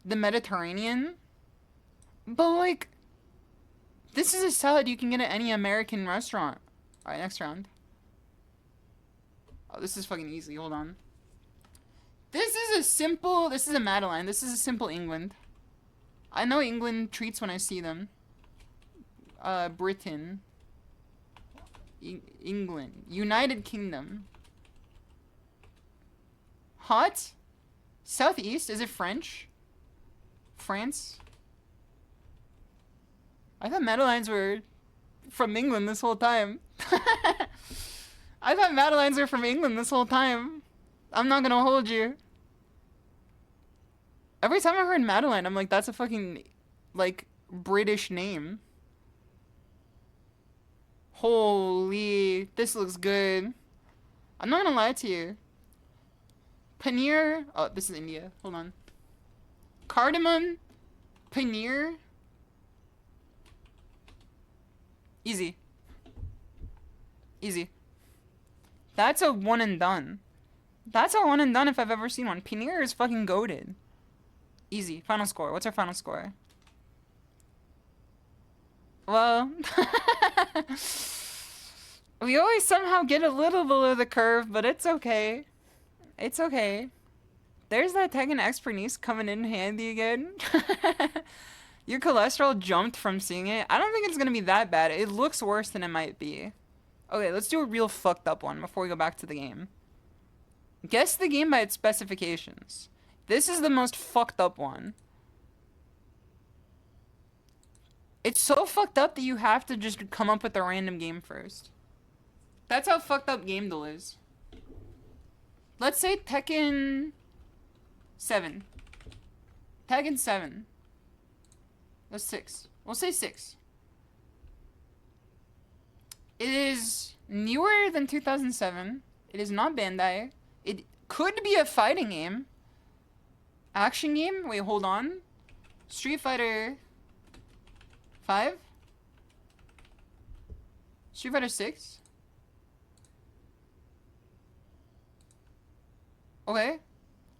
the Mediterranean, but like, this is a salad you can get at any American restaurant. Alright, next round. Oh, this is fucking easy. Hold on. This is a Madeline. This is a simple England. I know England treats when I see them. Britain. England. United Kingdom. Hot? Southeast? Is it French? France? I thought Madeleines were from England this whole time. I thought Madeleines were from England this whole time. I'm not gonna hold you. Every time I heard Madeline, I'm like, that's a fucking, like, British name. Holy, this looks good. I'm not gonna lie to you. Paneer, oh, this is India. Hold on. Cardamom, paneer. Easy. Easy. That's a one and done. That's a one and done if I've ever seen one. Paneer is fucking goated. Easy. Final score. What's our final score? Well, we always somehow get a little below the curve, but it's okay. It's okay. There's that Tekken Expertise coming in handy again. Your cholesterol jumped from seeing it. I don't think it's gonna be that bad. It looks worse than it might be. Okay, let's do a real fucked up one before we go back to the game. Guess the game by its specifications. This is the most fucked up one. It's so fucked up that you have to just come up with a random game first. That's how fucked up Gamedel is. Let's say Tekken 7. Tekken 7. That's 6. We'll say 6. It is newer than 2007. It is not Bandai. It could be a fighting game. Action game? Wait, hold on. Street Fighter 5? Street Fighter 6? Okay.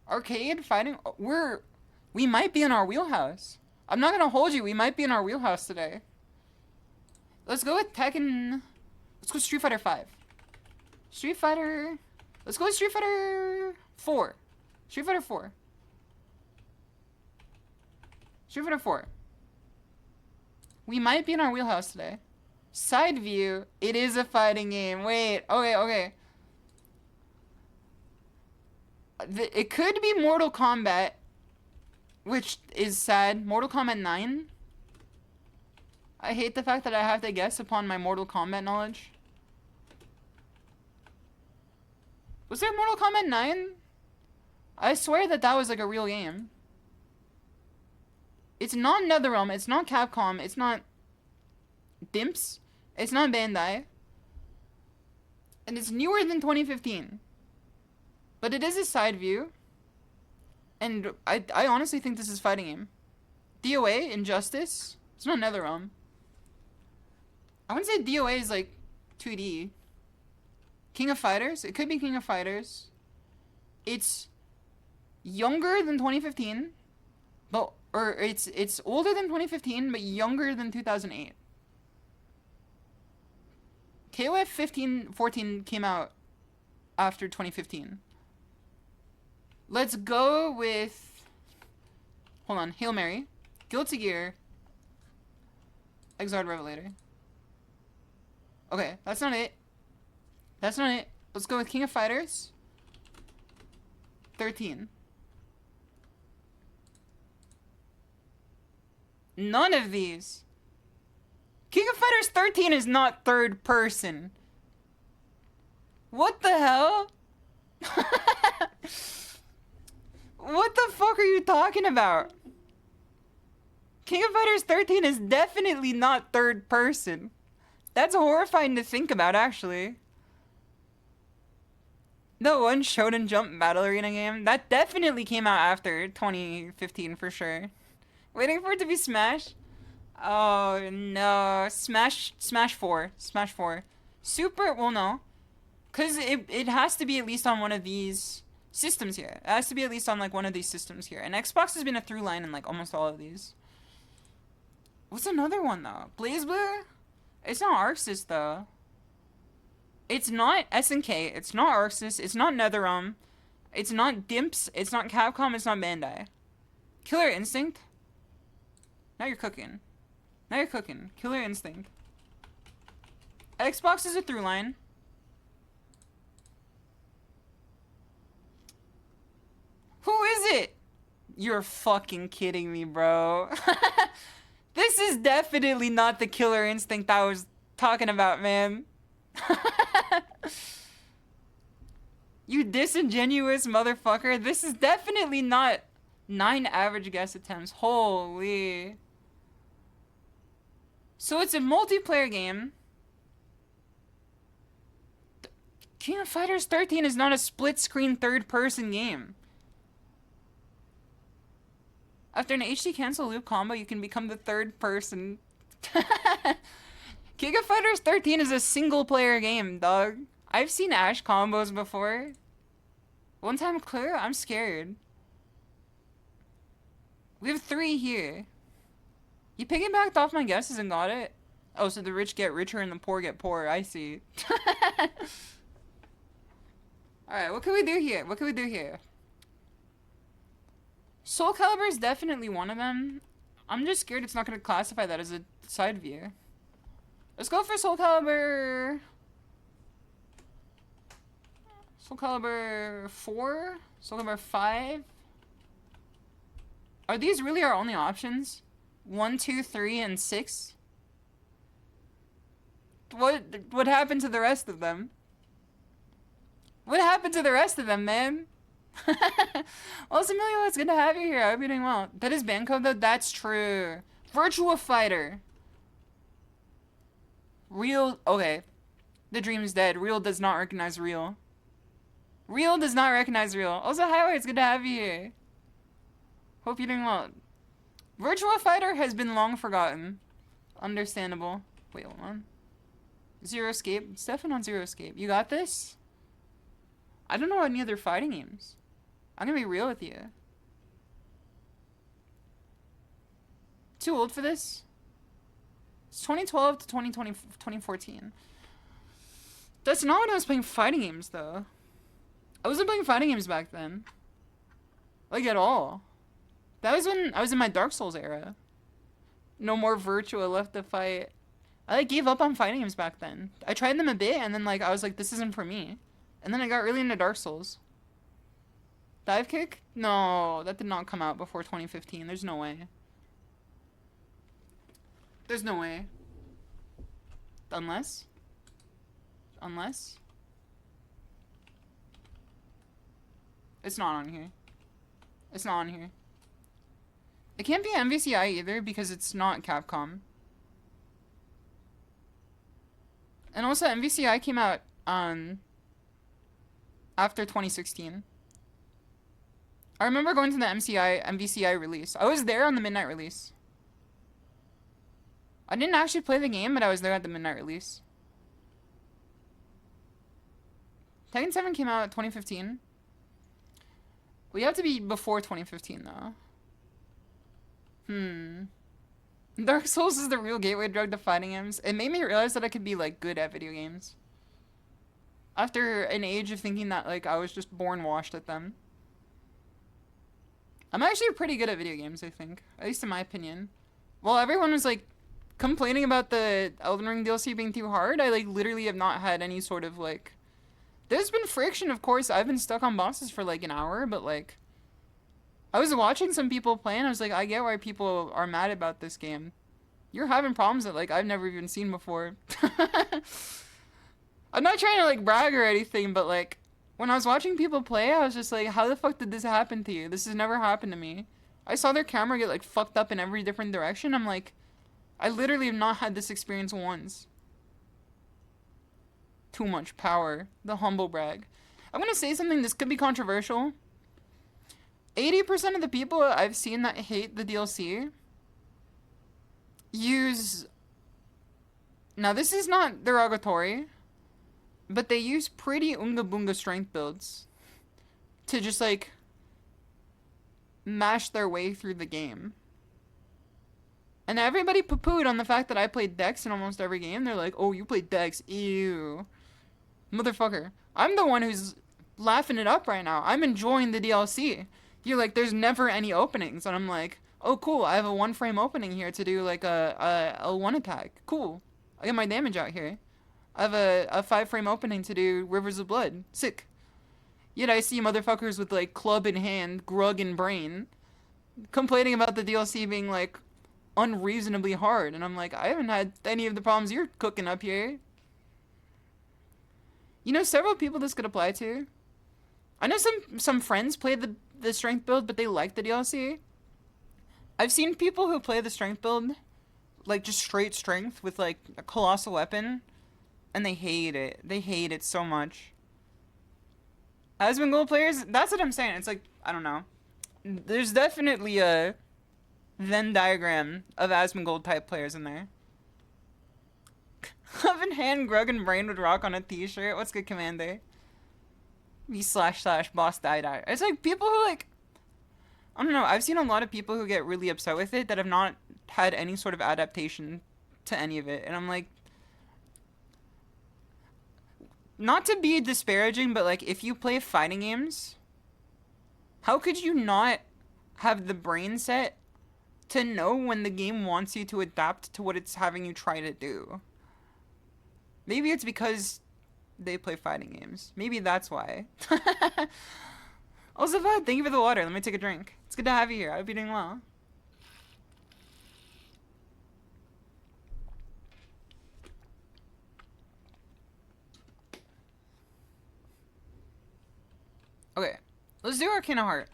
Arcade fighting. We might be in our wheelhouse. I'm not gonna hold you. We might be in our wheelhouse today. Let's go with Tekken. Let's go Street Fighter 5. Street Fighter. Let's go with Street Fighter 4. Street Fighter 4. Street Fighter 4. We might be in our wheelhouse today. Side view. It is a fighting game. Wait. Okay. It could be Mortal Kombat, which is sad. Mortal Kombat 9. I hate the fact that I have to guess upon my Mortal Kombat knowledge. Was there Mortal Kombat 9? I swear that was like a real game. It's not NetherRealm, it's not Capcom, it's not Dimps, it's not Bandai. And it's newer than 2015. But it is a side view. And I honestly think this is fighting game. DOA, Injustice, it's not NetherRealm. I wouldn't say DOA is like 2D. King of Fighters, it could be King of Fighters. It's younger than 2015, or it's older than 2015, but younger than 2008. KOF 14 came out after 2015. Let's go with, hold on, Hail Mary, Guilty Gear, Exiled Revelator. Okay, that's not it. That's not it. Let's go with King of Fighters 13. None of these. King of Fighters 13 is not third person. What the hell? What the fuck are you talking about? King of Fighters 13 is definitely not third person. That's horrifying to think about, actually. The one Shonen Jump Battle Arena game, that definitely came out after 2015 for sure. Waiting for it to be Smash? Oh no, Smash 4. Super, well no. Cause it has to be at least on one of these systems here. It has to be at least on like one of these systems here. And Xbox has been a through line in like almost all of these. What's another one though? BlazBlue? It's not ArcSys though. It's not SNK, it's not ArcSys, it's not NetherRealm, it's not Dimps, it's not Capcom, it's not Bandai. Killer Instinct? Now you're cooking. Now you're cooking. Killer Instinct. Xbox is a through line. Who is it? You're fucking kidding me, bro. This is definitely not the Killer Instinct I was talking about, man. You disingenuous motherfucker. This is definitely not 9 average guess attempts. Holy. So it's a multiplayer game. King of Fighters 13 is not a split-screen third-person game. After an HD cancel loop combo, you can become the third person. King of Fighters 13 is a single-player game, dog. I've seen Ash combos before. One time clear, I'm scared. We have 3 here. You piggybacked off my guesses and got it? Oh, so the rich get richer and the poor get poorer. I see. Alright, what can we do here? Soul Calibur is definitely one of them. I'm just scared it's not going to classify that as a side view. Let's go for Soul Calibur. Soul Calibur 4? Soul Calibur 5? Are these really our only options? 1, 2, 3, and 6? What happened to the rest of them? What happened to the rest of them, man? Well, Emilio, it's good to have you here. I hope you're doing well. That is band code, though? That's true. Virtua Fighter. Real... Okay. The dream's dead. Real does not recognize real. Real does not recognize real. Also, hi, it's good to have you here. Hope you're doing well. Virtua Fighter has been long forgotten. Understandable. Wait, hold on. Zero Escape. It's definitely on Zero Escape. You got this? I don't know any other fighting games. I'm gonna be real with you. Too old for this? It's 2012 to 2020, 2014. That's not when I was playing fighting games, though. I wasn't playing fighting games back then. Like, at all. That was when I was in my Dark Souls era. No more Virtua left to fight. I, like, gave up on fighting games back then. I tried them a bit, and then, like, I was like, this isn't for me. And then I got really into Dark Souls. Dive Kick? No, that did not come out before 2015. There's no way. There's no way. Unless? Unless? It's not on here. It's not on here. It can't be MVCI either because it's not Capcom. And also MVCI came out after 2016. I remember going to the MVCI release. I was there on the midnight release. I didn't actually play the game, but I was there at the midnight release. Tekken 7 came out in 2015. We have to be before 2015, though. Dark Souls is the real gateway drug to fighting games. It made me realize that I could be, like, good at video games. After an age of thinking that, like, I was just born washed at them. I'm actually pretty good at video games, I think. At least in my opinion. While everyone was, like, complaining about the Elden Ring DLC being too hard, I, like, literally have not had any sort of, like... There's been friction, of course. I've been stuck on bosses for, like, an hour, but, like... I was watching some people play, and I was like, I get why people are mad about this game. You're having problems that, like, I've never even seen before. I'm not trying to, like, brag or anything, but, like... When I was watching people play, I was just like, how the fuck did this happen to you? This has never happened to me. I saw their camera get, like, fucked up in every different direction. I'm like, I literally have not had this experience once. Too much power. The humble brag. I'm gonna say something, this could be controversial. 80% of the people I've seen that hate the DLC use... Now, this is not derogatory, but they use pretty Unga Boonga strength builds to just, like, mash their way through the game. And everybody poo-pooed on the fact that I played Dex in almost every game. They're like, oh, you played Dex, ew. Motherfucker. I'm the one who's laughing it up right now. I'm enjoying the DLC. You're like, there's never any openings. And I'm like, oh, cool, I have a 1-frame opening here to do, like, a L1 attack. Cool. I get my damage out here. I have a 5-frame opening to do Rivers of Blood. Sick. Yet I see motherfuckers with, like, club in hand, grug in brain, complaining about the DLC being, like, unreasonably hard. And I'm like, I haven't had any of the problems you're cooking up here. You know, several people this could apply to. I know some friends play the strength build, but they like the DLC. I've seen people who play the strength build, like, just straight strength with, like, a colossal weapon, and they hate it. They hate it so much. Asmongold players, that's what I'm saying. It's like, I don't know. There's definitely a Venn diagram of Asmongold type players in there. Oven hand, grug, and brain would rock on a t-shirt. What's good, Commander? Me / boss die. It's like people who, like, I don't know. I've seen a lot of people who get really upset with it that have not had any sort of adaptation to any of it. And I'm like, not to be disparaging, but, like, if you play fighting games, how could you not have the brain set to know when the game wants you to adapt to what it's having you try to do? Maybe it's because they play fighting games. Maybe that's why. Also, Vlad, thank you for the water. Let me take a drink. It's good to have you here. I hope you're doing well. Okay, let's do Arcana Heart.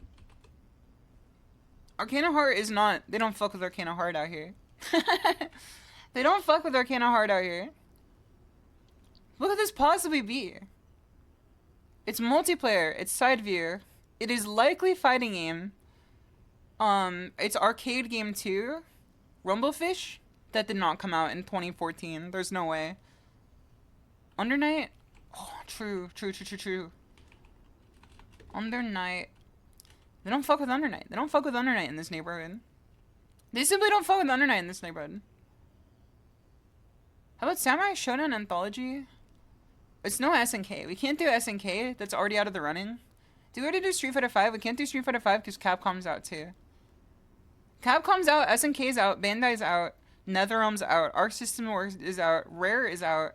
Arcana Heart is not... They don't fuck with Arcana Heart out here. They don't fuck with Arcana Heart out here. What could this possibly be? It's multiplayer. It's side view. It is likely fighting game. It's arcade game too. Rumblefish? That did not come out in 2014. There's no way. Under Night. Oh, true. Under Night. They don't fuck with Under Night. They don't fuck with Under Night in this neighborhood. They simply don't fuck with Under Night in this neighborhood. How about Samurai Shodown Anthology? It's no SNK. We can't do SNK. That's already out of the running. Do we already do Street Fighter 5? We can't do Street Fighter 5 because Capcom's out too. Capcom's out, SNK's out, Bandai's out, NetherRealm's out, Arc System Works is out, Rare is out.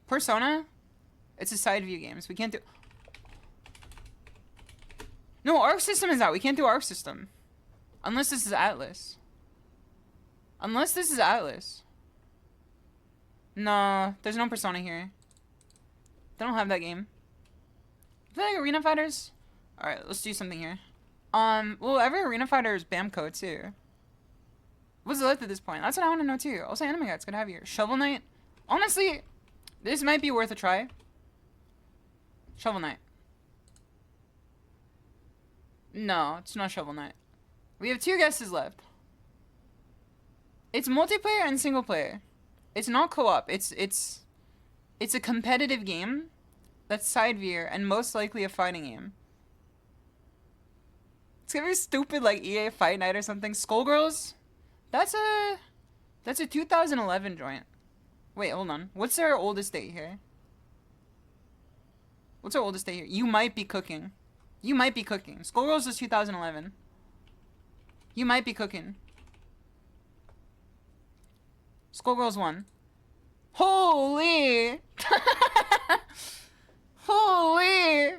Persona? It's a side view game, so we can't do... No, Arc System is out. We can't do Arc System. Unless this is Atlas. Unless this is Atlas. No, there's no Persona here. They don't have that game. Is that like Arena Fighters? Alright, let's do something here. Well, every Arena Fighter is Bamco too. What's it left at this point? That's what I want to know too. Also, Anime Guy's gonna have here. Shovel Knight. Honestly, this might be worth a try. Shovel Knight. No, it's not Shovel Knight. We have 2 guesses left. It's multiplayer and single player. It's not co-op. It's a competitive game that's side view and most likely a fighting game. It's gonna be stupid like EA Fight Night or something. Skullgirls? That's a 2011 joint. Wait, hold on. What's our oldest date here? What's our oldest date here? You Might Be Cooking. You Might Be Cooking. Skullgirls is 2011. You Might Be Cooking. Skullgirls 1. Holy! Holy!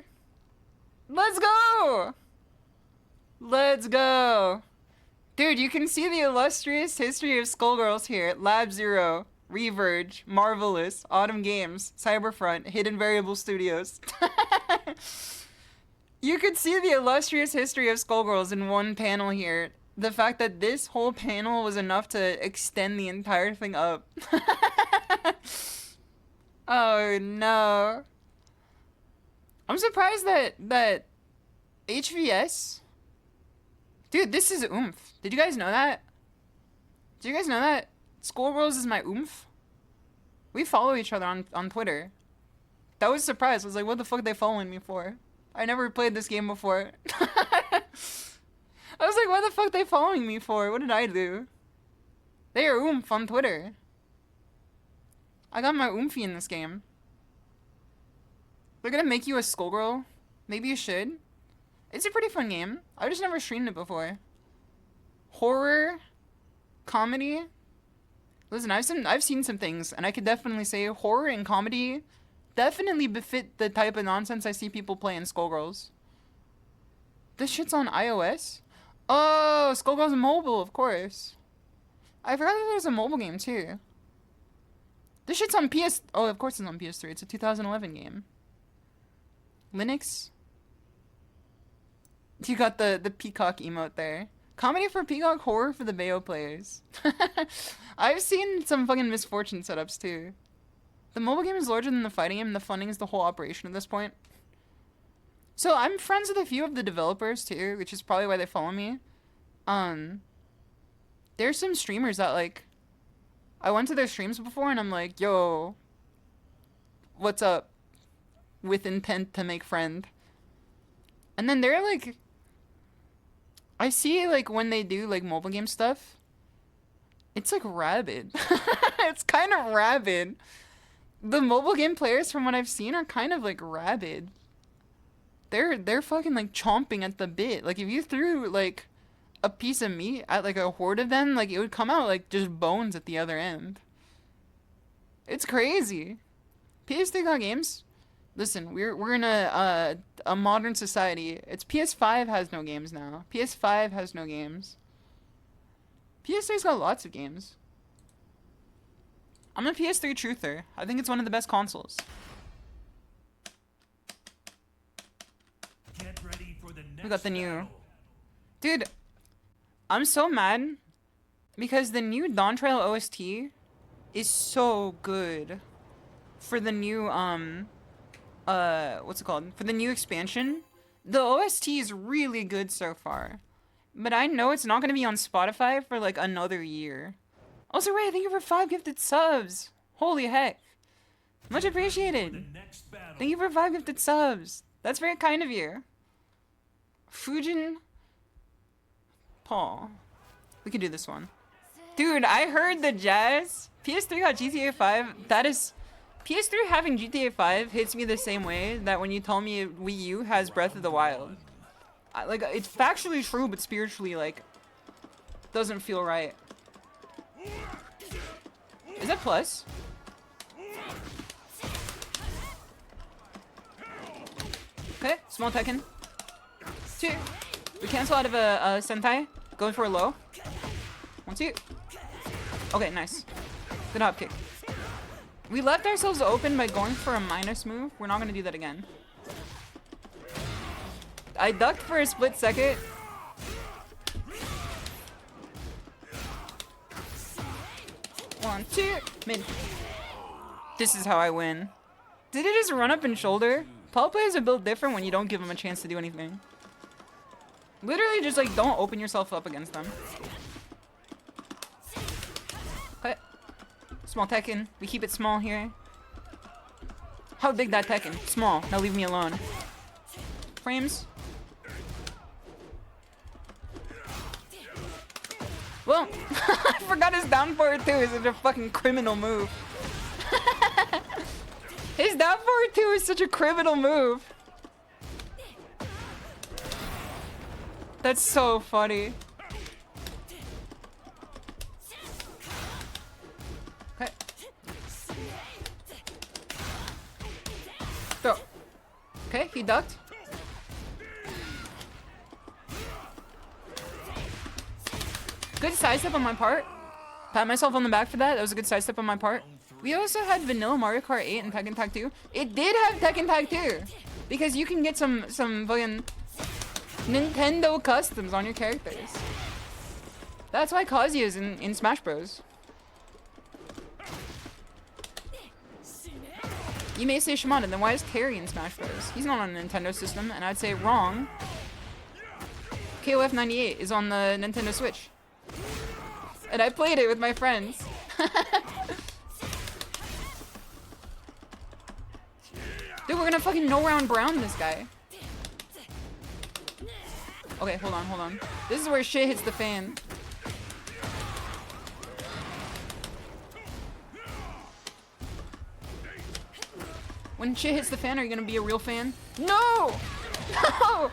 Let's go! Let's go! Dude, you can see the illustrious history of Skullgirls here. Lab Zero, Reverge, Marvelous, Autumn Games, Cyberfront, Hidden Variable Studios. You could see the illustrious history of Skullgirls in one panel here. The fact that this whole panel was enough to extend the entire thing up. Oh no. I'm surprised that HVS... Dude, this is oomph. Did you guys know that? Did you guys know that? Skullgirls is my oomph? We follow each other on Twitter. That was a surprise. I was like, what the fuck are they following me for? I never played this game before. I was like, what the fuck are they following me for? What did I do? They are oomph on Twitter. I got my oomphy in this game. They're gonna make you a Skullgirl. Maybe you should. It's a pretty fun game. I just never streamed it before. Horror, comedy. Listen, I've seen some things, and I could definitely say horror and comedy definitely befit the type of nonsense I see people play in Skullgirls. This shit's on iOS? Oh, Skullgirls mobile, of course. I forgot that there's a mobile game too. This shit's on PS... Oh, of course it's on PS3. It's a 2011 game. Linux? You got the Peacock emote there. Comedy for Peacock, horror for the Bayo players. I've seen some fucking Misfortune setups too. The mobile game is larger than the fighting game. The funding is the whole operation at this point. So I'm friends with a few of the developers too, which is probably why they follow me. There's some streamers that like... I went to their streams before and I'm like, yo, what's up? With intent to make friend. And then they're like... I see like when they do like mobile game stuff, it's like rabid. It's kind of rabid. The mobile game players from what I've seen are kind of like rabid. They're fucking like chomping at the bit. Like if you threw like a piece of meat at like a horde of them, like it would come out like just bones at the other end. It's crazy. PS3 got games. Listen, we're in a modern society. It's PS5 has no games now. PS5 has no games. PS3's got lots of games. I'm a PS3 truther. I think it's one of the best consoles. Get ready for the next We got the new... battle. Dude, I'm so mad because the new Dawn Trail OST is so good for the new, what's it called? For the new expansion. The OST is really good so far, but I know it's not going to be on Spotify for like another year. Also, Ray, thank you for 5 gifted subs. Holy heck. Much The appreciated. next battle. Thank you for 5 gifted subs. That's very kind of you. Fujin Paul. We can do this one. Dude, I heard the jazz. PS3 got GTA 5. That is... PS3 having GTA 5 hits me the same way that when you tell me Wii U has Breath of the Wild. Like, it's factually true, but spiritually, like, doesn't feel right. Is that plus? Okay, small Tekken. 2. We cancel out of a Sentai. Going for a low. 1, 2. Okay, nice. Good hop kick. We left ourselves open by going for a minus move. We're not gonna do that again. I ducked for a split second. One, two, mid. This is how I win. Did it just run up and shoulder? Paul players are built different when you don't give them a chance to do anything. Literally just like don't open yourself up against them. Okay. Small Tekken. We keep it small here. How big that Tekken? Small. Now leave me alone. Frames. Well, I forgot his down forward 2 is such a fucking criminal move. His down forward 2 is such a criminal move. That's so funny. Okay. Throw. Okay, he ducked. Good sidestep on my part. Pat myself on the back for that. That was a good sidestep on my part. We also had vanilla Mario Kart 8 and Tekken Tag 2. It did have Tekken Tag 2. Because you can get some fucking Nintendo customs on your characters. That's why Kazuya's in Smash Bros. You may say Shimada, then why is Terry in Smash Bros? He's not on a Nintendo system, and I'd say wrong. KOF 98 is on the Nintendo Switch. And I played it with my friends. Dude, we're gonna fucking no-round brown this guy. Okay, hold on, hold on. This is where shit hits the fan. When shit hits the fan, are you gonna be a real fan? No! No!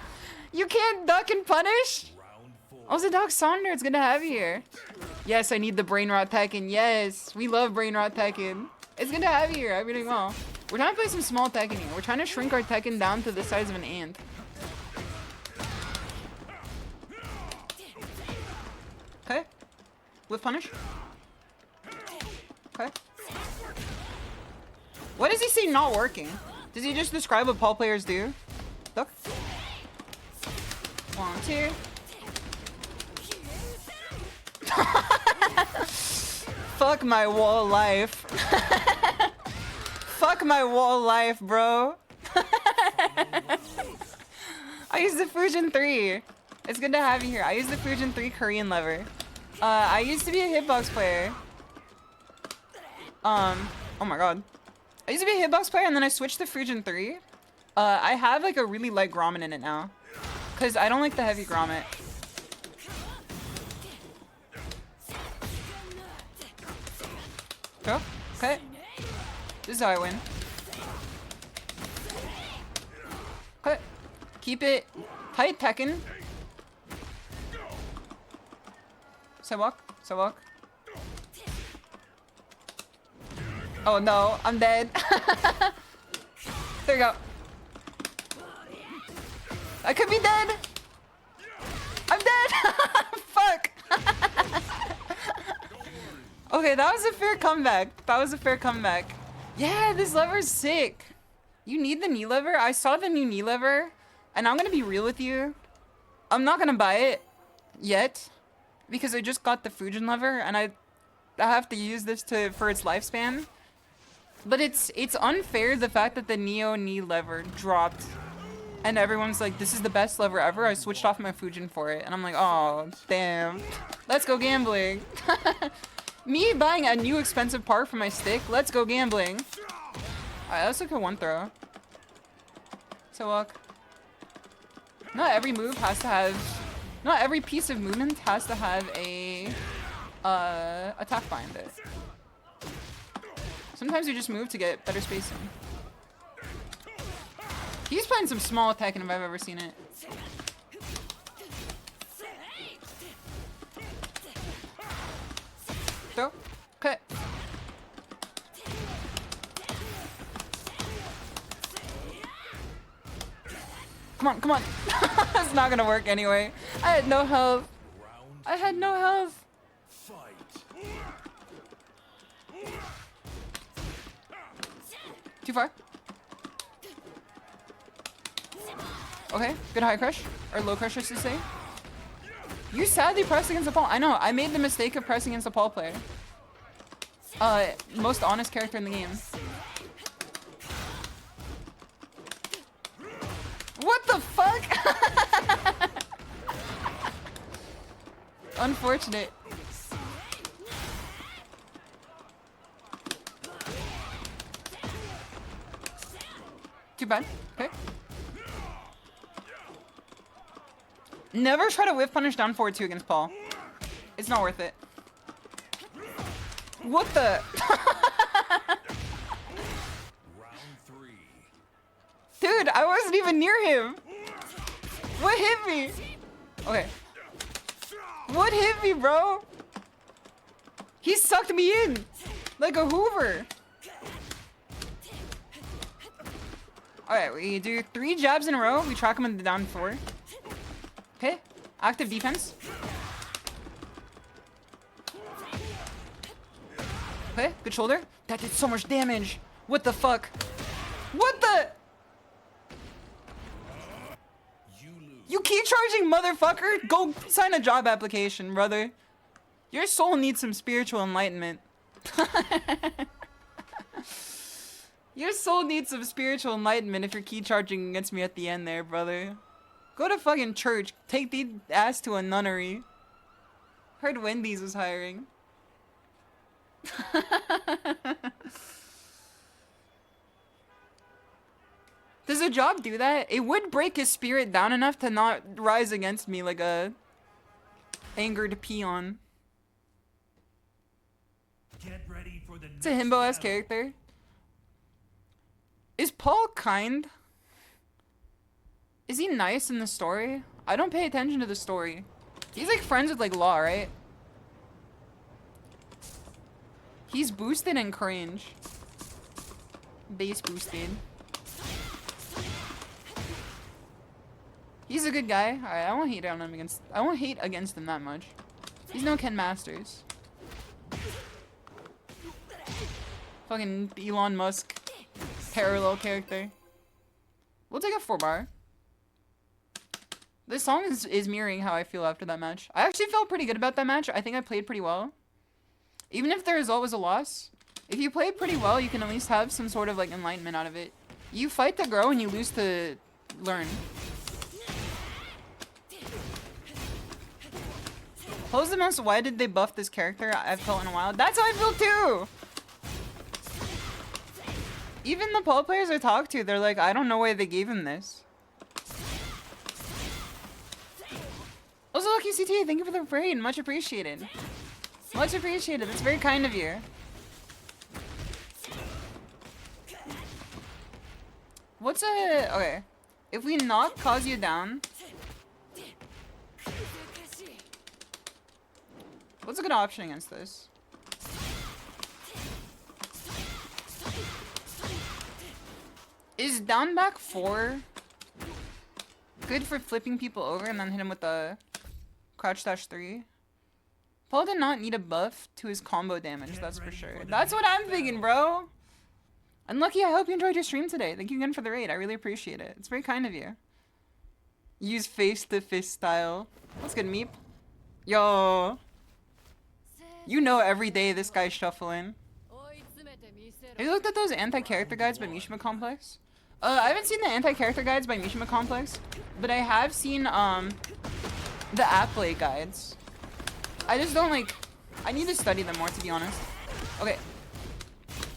You can't duck and punish? Oh, Zadok Sonder, it's good to have you here. Yes, I need the brain rot Tekken. Yes, we love brain rot Tekken. It's good to have you here. I'm doing well. We're trying to play some small Tekken here. We're trying to shrink our Tekken down to the size of an ant. Okay. With punish. Okay. What does he say not working? Does he just describe what Paul players do? Duck. 1, 2. Fuck my wall life. Fuck my wall life, bro. I use the Fujin 3. It's good to have you here. I use the Fujin 3 Korean lever. I used to be a hitbox player. Oh my god. I used to be a hitbox player and then I switched to Fujin 3. I have like a really light grommet in it now. Cause I don't like the heavy grommet. Go. Okay. This is how I win. Okay. Keep it tight, Tekken. Sidewalk. Sidewalk. Oh no, I'm dead. There you go. I could be dead. I'm dead. Fuck. Okay, that was a fair comeback. That was a fair comeback. Yeah, this lever's sick. You need the knee lever? I saw the new knee lever, and I'm gonna be real with you. I'm not gonna buy it yet because I just got the Fujin lever, and I have to use this for its lifespan. But it's unfair the fact that the Neo knee lever dropped, and everyone's like, "This is the best lever ever." I switched off my Fujin for it, and I'm like, "Oh, damn. Let's go gambling." Me buying a new expensive part for my stick? Let's go gambling. Alright, let's look at one throw. So walk. Not every move has to have... Not every piece of movement has to have a... attack behind it. Sometimes you just move to get better spacing. He's playing some small Tekken if I've ever seen it. Throw. Okay. Come on, come on. It's not gonna work anyway. I had no health. I had no health. Too far. Okay, good high crush. Or low crush, I should say. You sadly pressed against the Paul. I know, I made the mistake of pressing against the Paul player. Most honest character in the game. What the fuck? Unfortunate. Too bad. Okay. Never try to whiff punish down forward 2 against Paul. It's not worth it. What the? Dude, I wasn't even near him. What hit me? Okay. What hit me, bro? He sucked me in like a Hoover. Alright, we do 3 jabs in a row. We track him in the down 4. Okay, active defense. Okay, good shoulder. That did so much damage. What the fuck? What the? You keep charging, motherfucker. Go sign a job application, brother. Your soul needs some spiritual enlightenment. Your soul needs some spiritual enlightenment if you're key charging against me at the end there, brother. Go to fucking church. Take the ass to a nunnery. Heard Wendy's was hiring. Does a job do that? It would break his spirit down enough to not rise against me like a angered peon. Get ready for the It's a himbo-esque character. Is Paul kind? Is he nice in the story? I don't pay attention to the story. He's like friends with like Law, right? He's boosted and cringe. Base boosted. He's a good guy. Alright, I won't hate on him against. I won't hate against him that much. He's no Ken Masters. Fucking Elon Musk parallel character. We'll take a 4-bar. This song is mirroring how I feel after that match. I actually felt pretty good about that match. I think I played pretty well. Even if the result was a loss, if you played pretty well, you can at least have some sort of like enlightenment out of it. You fight to grow and you lose to learn. Close the mouse. Why did they buff this character? I've felt in a while. That's how I feel too! Even the Paul players I talk to, they're like, I don't know why they gave him this. Also, Lucky CT, thank you for the raid. Much appreciated. Much appreciated. That's very kind of you. What's a... Okay. If we knock Kazuya down... What's a good option against this? Is down back 4 good for flipping people over and then hit him with the crouch dash 3? Paul did not need a buff to his combo damage, that's for sure. That's what I'm thinking, bro. Unlucky, I hope you enjoyed your stream today. Thank you again for the raid. I really appreciate it. It's very kind of you. Use face-to-fist style. That's good, Meep. Yo. You know every day this guy's shuffling. Have you looked at those anti-character guides by Mishima Complex? I haven't seen the anti-character guides by Mishima Complex, but I have seen, the Appley guides. I just don't, like, I need to study them more, to be honest. Okay.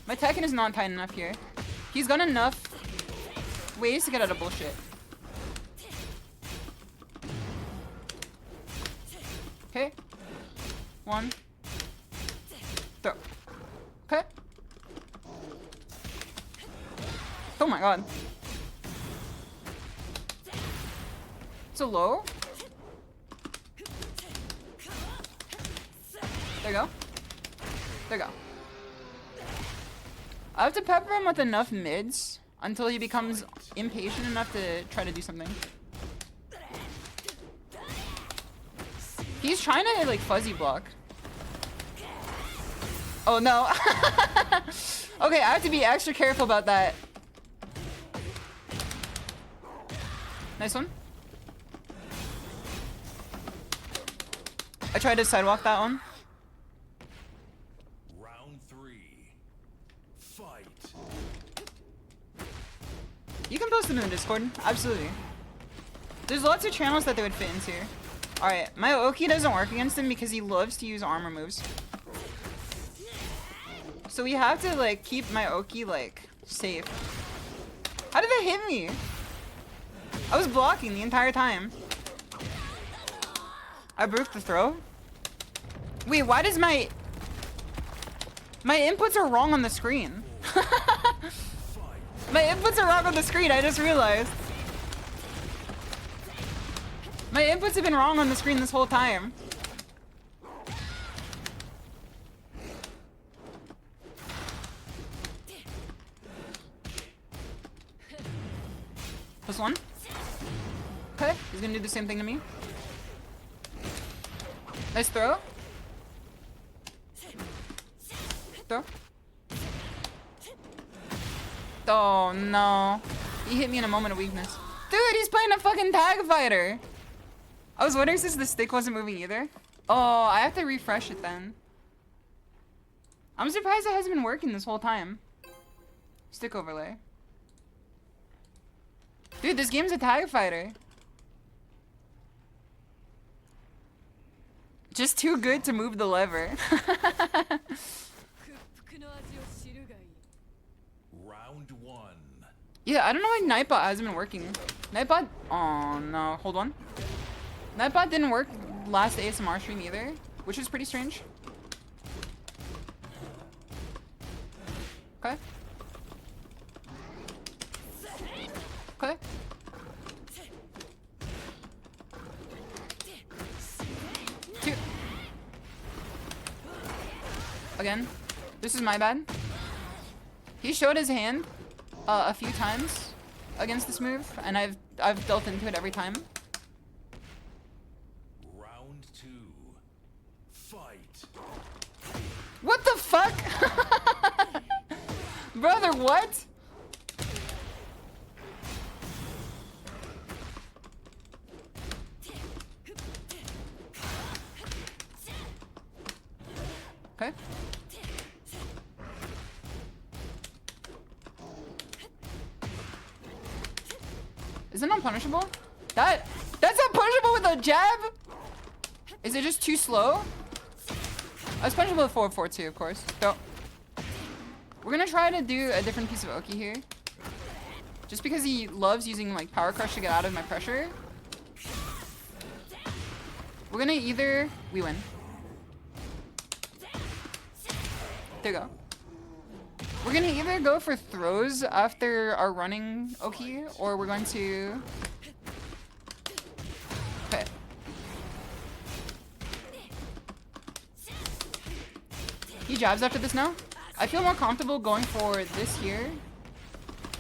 My Tekken is not tight enough here. He's got enough ways to get out of bullshit. Okay. One. Throw. Okay. Oh my god. It's a low. There you go. There you go. I have to pepper him with enough mids until he becomes impatient enough to try to do something. He's trying to like fuzzy block. Oh no. Okay, I have to be extra careful about that. Nice one. I tried to sidewalk that one. Round 3. Fight. You can post them in the Discord. Absolutely. There's lots of channels that they would fit into. Alright, my Oki doesn't work against him because he loves to use armor moves. So we have to like keep my Oki like safe. How did that hit me? I was blocking the entire time. I broke the throw. Wait, why does my inputs are wrong on the screen? My inputs are wrong on the screen, I just realized. My inputs have been wrong on the screen this whole time. Plus one. Okay, he's gonna do the same thing to me. Nice throw. Throw. Oh no. He hit me in a moment of weakness. Dude, he's playing a fucking tag fighter. I was wondering since the stick wasn't moving either. Oh, I have to refresh it then. I'm surprised it hasn't been working this whole time. Stick overlay. Dude, this game's a tag fighter. Just too good to move the lever. Round 1. Yeah, I don't know why Nightbot hasn't been working. Nightbot... Oh, no. Hold on. Nightbot didn't work last ASMR stream either, which is pretty strange. Okay. Okay. Two. Again. This is my bad. He showed his hand a few times against this move, and I've dealt into it every time. Round 2. Fight. What the fuck? Brother, what? Okay. Is it unpunishable? That's unpunishable with a jab? Is it just too slow? It's punishable with 4-4 too, of course. So we're gonna try to do a different piece of Oki here. Just because he loves using like power crush to get out of my pressure. We're gonna either we win. There you go. We're gonna either go for throws after our running Oki, or we're going to... Okay. He jabs after this now. I feel more comfortable going for this here.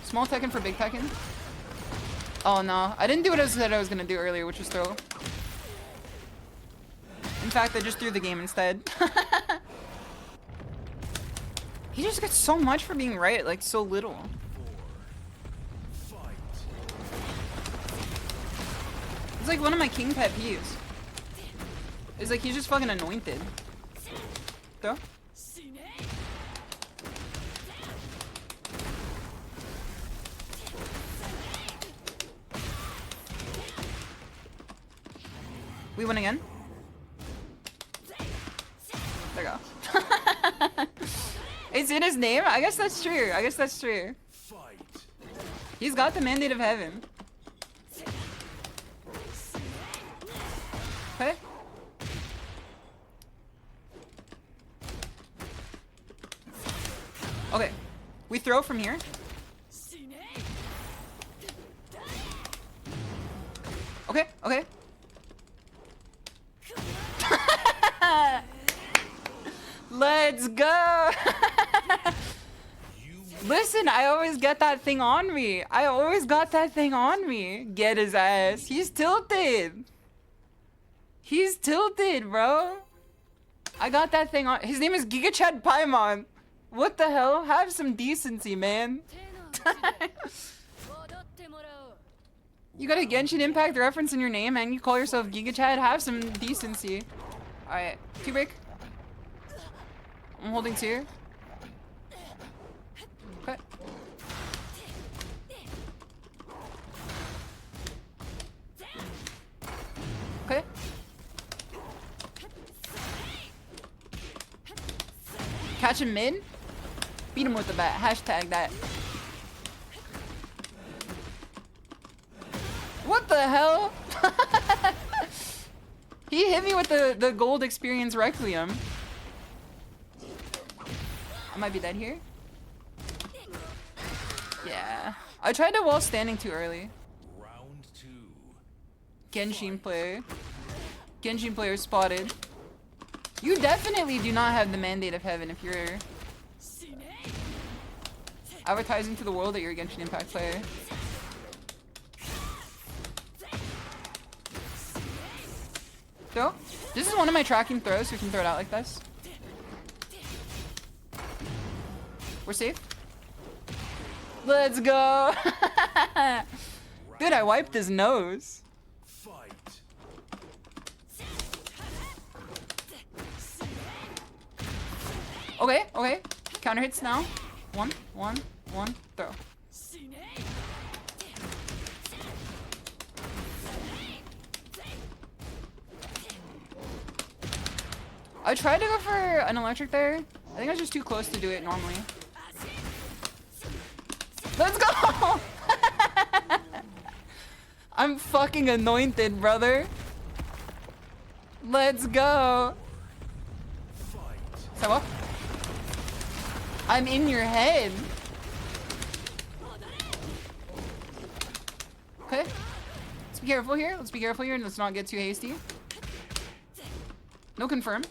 Small Tekken for big Tekken. Oh no, I didn't do what I said I was gonna do earlier, which was throw. In fact, I just threw the game instead. He just gets so much for being right, like so little. It's like one of my king pet peeves. It's like he's just fucking anointed. Throw. We win again. It's in his name? I guess that's true. I guess that's true. Fight. He's got the mandate of heaven. Okay. Okay. We throw from here. Okay, okay. Let's go! Listen, I always get that thing on me. I always got that thing on me. Get his ass. He's tilted. He's tilted, bro. I got that thing on. His name is Gigachad Paimon. What the hell? Have some decency, man. You got a Genshin Impact reference in your name and you call yourself Gigachad? Have some decency. Alright, 2 break. I'm holding 2. Okay. Okay. Catch him mid. Beat him with the bat. Hashtag that. What the hell? He hit me with the gold experience Requiem. I might be dead here. Yeah. I tried to wall standing too early. Round 2. Genshin player. Genshin player spotted. You definitely do not have the mandate of heaven if you're advertising to the world that you're a Genshin Impact player. Throw. This is one of my tracking throws, so we can throw it out like this. We're safe. Let's go! Dude, I wiped his nose. Fight. Okay, okay. Counter hits now. 1, 1, 1, throw. I tried to go for an electric there. I think I was just too close to do it normally. Let's go! I'm fucking anointed, brother. Let's go. So what? I'm in your head. Okay. Let's be careful here. Let's be careful here and let's not get too hasty. No confirm.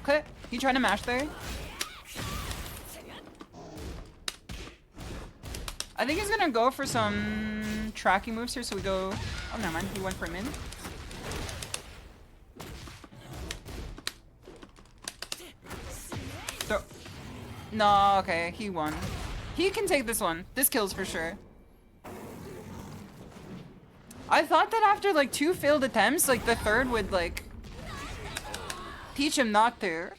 Okay. He trying to mash there. I think he's gonna go for some tracking moves here, so we go... Oh, never mind. He went for a mid. Throw. No, okay. He won. He can take this one. This kills for sure. I thought that after, like, 2 failed attempts, like, the third would, like... teach him not to.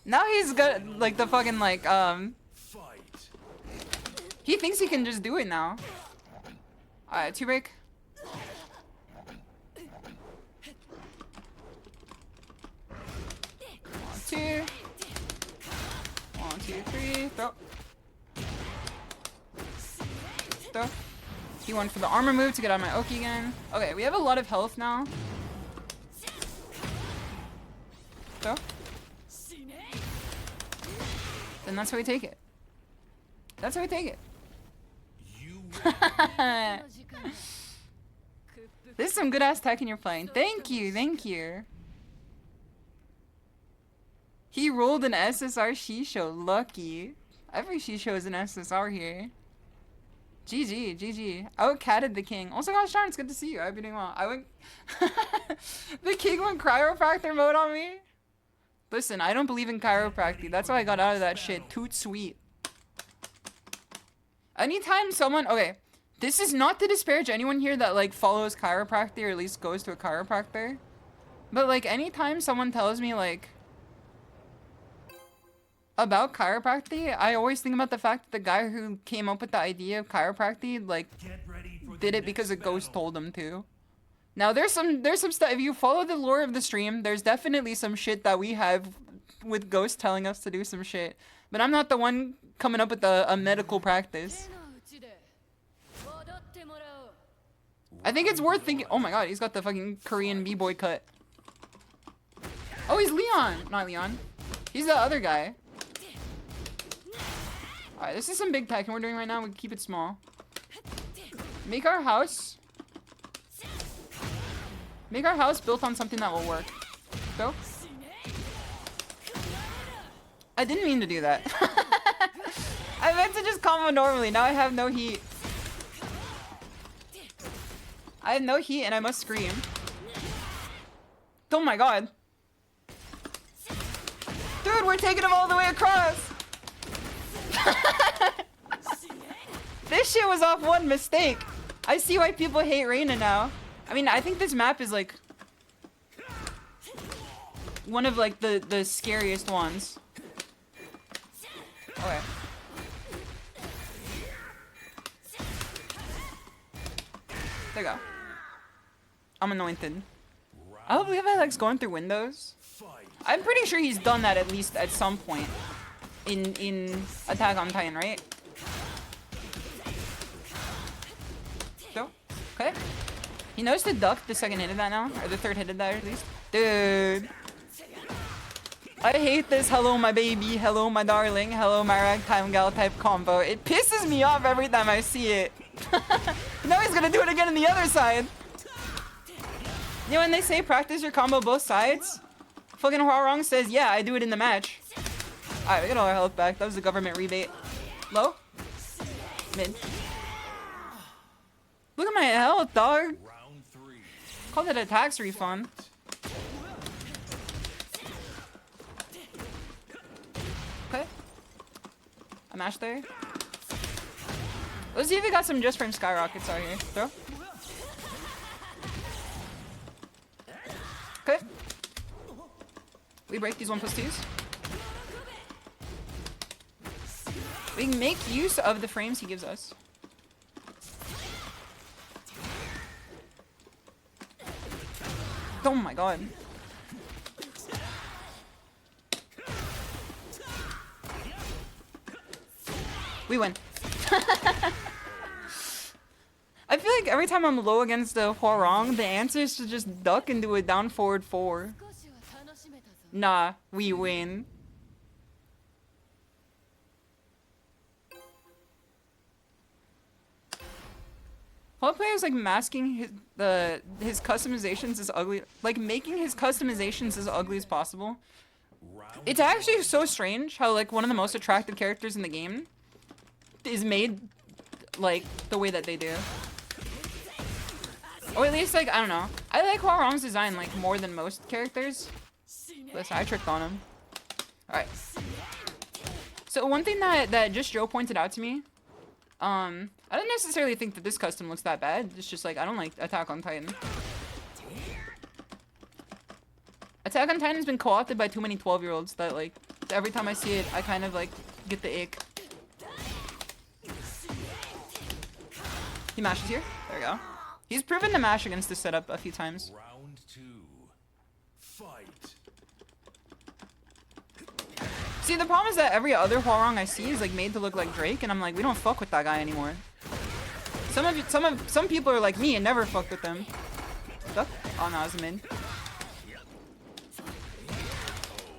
Now he's got, like, the fucking, like, he thinks he can just do it now. Alright, 2 break. One, 2. 1, 2, 3. Throw. Throw. He went for the armor move to get out of my Oki again. Okay, we have a lot of health now. Throw. Then that's how we take it. That's how we take it. This is some good ass tech you're playing. Thank you, thank you. He rolled an SSR SHISHOU. Lucky. Every SHISHOU is an SSR here. GG, GG. Outcatted the king. Also, gosh darn, it's good to see you. I've been doing well. I went. The king went chiropractor mode on me. Listen, I don't believe in chiropractic. That's why I got out of that shit. Toot sweet. Anytime someone... Okay, this is not to disparage anyone here that, like, follows chiropractic or at least goes to a chiropractor. But, like, anytime someone tells me, like, about chiropractic, I always think about the fact that the guy who came up with the idea of chiropractic, like, did it because a ghost told him to. Now there's some stuff. If you follow the lore of the stream, there's definitely some shit that we have with Ghost telling us to do some shit. But I'm not the one coming up with a medical practice. I think it's worth thinking. Oh my god, he's got the fucking Korean b-boy cut. Oh, he's Leon. Not Leon. He's the other guy. Alright, this is some big tech we're doing right now. We can keep it small. Make our house built on something that will work. Go. I didn't mean to do that. I meant to just combo normally. Now I have no heat. I have no heat and I must scream. Oh my god. Dude, we're taking him all the way across. This shit was off one mistake. I see why people hate Reina now. I mean, I think this map is like one of like the scariest ones. Okay. There you go. I'm anointed. I don't believe I likes going through windows. I'm pretty sure he's done that at least at some point in Attack on Titan, right? So, okay. He knows to duck the second hit of that now, or the third hit of that at least. Dude. I hate this hello my baby, hello my darling, hello my ragtime gal type combo. It pisses me off every time I see it. Now he's gonna do it again on the other side. You know when they say practice your combo both sides? Fucking Hwarong says, yeah, I do it in the match. Alright, we got all our health back. That was a government rebate. Low? Mid. Look at my health, dog. Call that a tax refund. Okay. I mashed there. Let's see if we got some just frame skyrockets out here. Throw. Okay. We break these 1+2s. We can make use of the frames he gives us. Oh my god. We win. I feel like every time I'm low against the Hwarong, the answer is to just duck and do a down forward 4. Nah, we win. Whole player is like masking his customizations as ugly, like making his customizations as ugly as possible. It's actually so strange how like one of the most attractive characters in the game is made like the way that they do. Or at least like, I don't know. I like Hwarong's design like more than most characters. Listen, I tricked on him. Alright. So one thing that just Joe pointed out to me, I don't necessarily think that this custom looks that bad. It's just like, I don't like Attack on Titan. Attack on Titan has been co-opted by too many 12-year-olds that like, every time I see it, I kind of like, get the ick. He mashes here. There we go. He's proven to mash against this setup a few times. Round 2. Fight. See, the problem is that every other Hwarong I see is like made to look like Drake, and I'm like, we don't fuck with that guy anymore. Some people are like me and never fucked with them. Duck? Oh no, it's a mid.